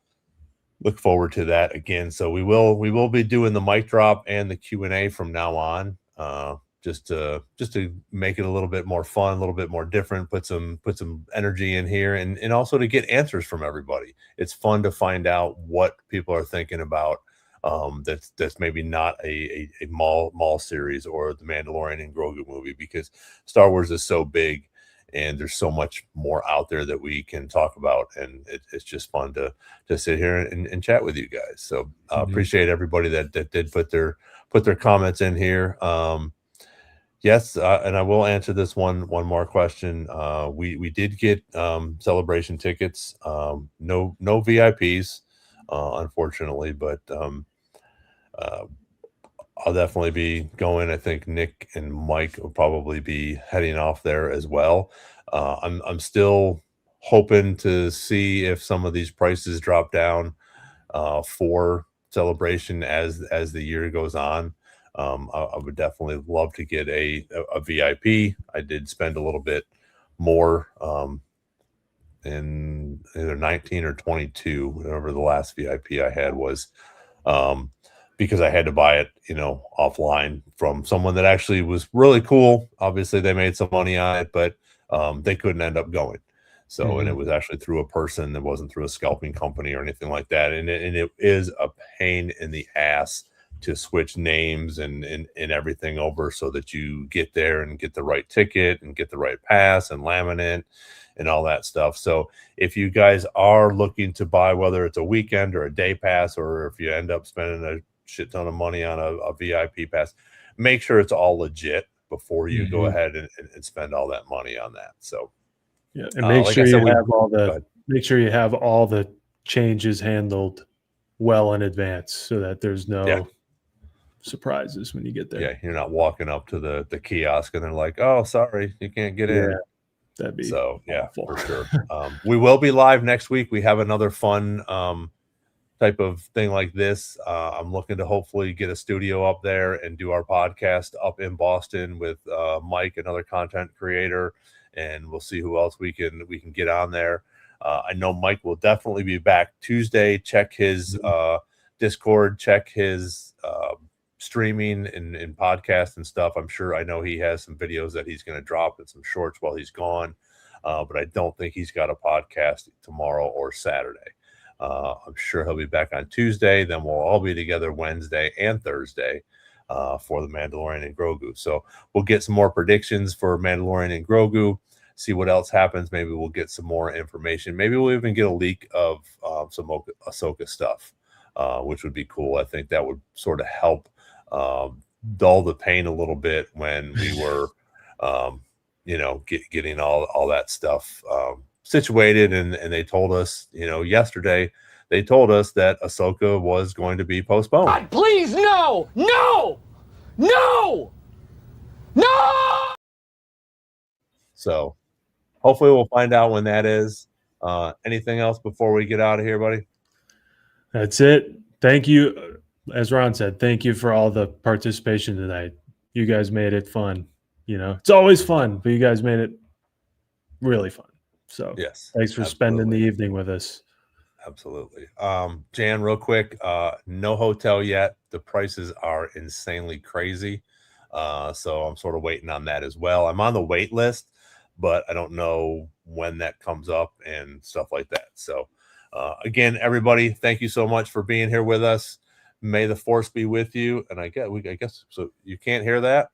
look forward to that again. So we will be doing the mic drop and the Q&A from now on. Just to make it a little bit more fun, a little bit more different, put some energy in here and also to get answers from everybody. It's fun to find out what people are thinking about. That's maybe not a Maul series or the Mandalorian and Grogu movie, because Star Wars is so big and there's so much more out there that we can talk about. And it's just fun to sit here and chat with you guys. So appreciate everybody that did put their comments in here. Yes, and I will answer this one more question. We did get celebration tickets. No VIPs, unfortunately, but I'll definitely be going. I think Nick and Mike will probably be heading off there as well. I'm still hoping to see if some of these prices drop down for celebration as the year goes on. I would definitely love to get a VIP. I did spend a little bit more in either 19 or 22, whatever the last VIP I had was, because I had to buy it, offline from someone that actually was really cool. Obviously, they made some money on it, but they couldn't end up going. So, and it was actually through a person that wasn't through a scalping company or anything like that. And it is a pain in the ass to switch names and everything over so that you get there and get the right ticket and get the right pass and laminate and all that stuff. So if you guys are looking to buy, whether it's a weekend or a day pass, or if you end up spending a shit ton of money on a VIP pass, make sure it's all legit before you go ahead and spend all that money on that. So yeah, and make sure you have all the changes handled well in advance so that there's no surprises when you get there. Yeah, you're not walking up to the kiosk and they're like, "Oh, sorry, you can't get in." That'd be so awful. For sure. We will be live next week. We have another fun type of thing like this. I'm looking to hopefully get a studio up there and do our podcast up in Boston with Mike, another content creator, and we'll see who else we can get on there. I know Mike will definitely be back Tuesday. Check his Discord, check his streaming and podcast and stuff. I know he has some videos that he's going to drop and some shorts while he's gone, but I don't think he's got a podcast tomorrow or Saturday. I'm sure he'll be back on Tuesday. Then we'll all be together Wednesday and Thursday for the Mandalorian and Grogu. So we'll get some more predictions for Mandalorian and Grogu, see what else happens. Maybe we'll get some more information. Maybe we'll even get a leak of some Ahsoka stuff, which would be cool. I think that would sort of help dull the pain a little bit when we were, getting all that stuff situated. And they told us, yesterday, they told us that Ahsoka was going to be postponed. God, please, no! No! No! No! So hopefully we'll find out when that is. Anything else before we get out of here, buddy? That's it. Thank you. As Ron said, thank you for all the participation tonight. You guys made it fun. It's always fun, but you guys made it really fun. So yes, thanks for spending the evening with us. Absolutely. Jan, real quick, no hotel yet. The prices are insanely crazy. So I'm sort of waiting on that as well. I'm on the wait list, but I don't know when that comes up and stuff like that. So again, everybody, thank you so much for being here with us. May the force be with you. And I guess so. You can't hear that?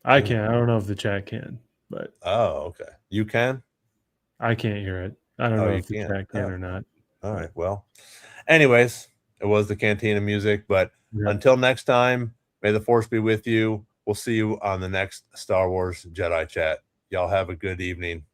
I can. I don't know if the chat can, but okay. You can? I can't hear it. I don't know if the chat can or not. All right. Well, anyways, it was the Cantina music. But until next time, may the force be with you. We'll see you on the next Star Wars Jedi Chat. Y'all have a good evening.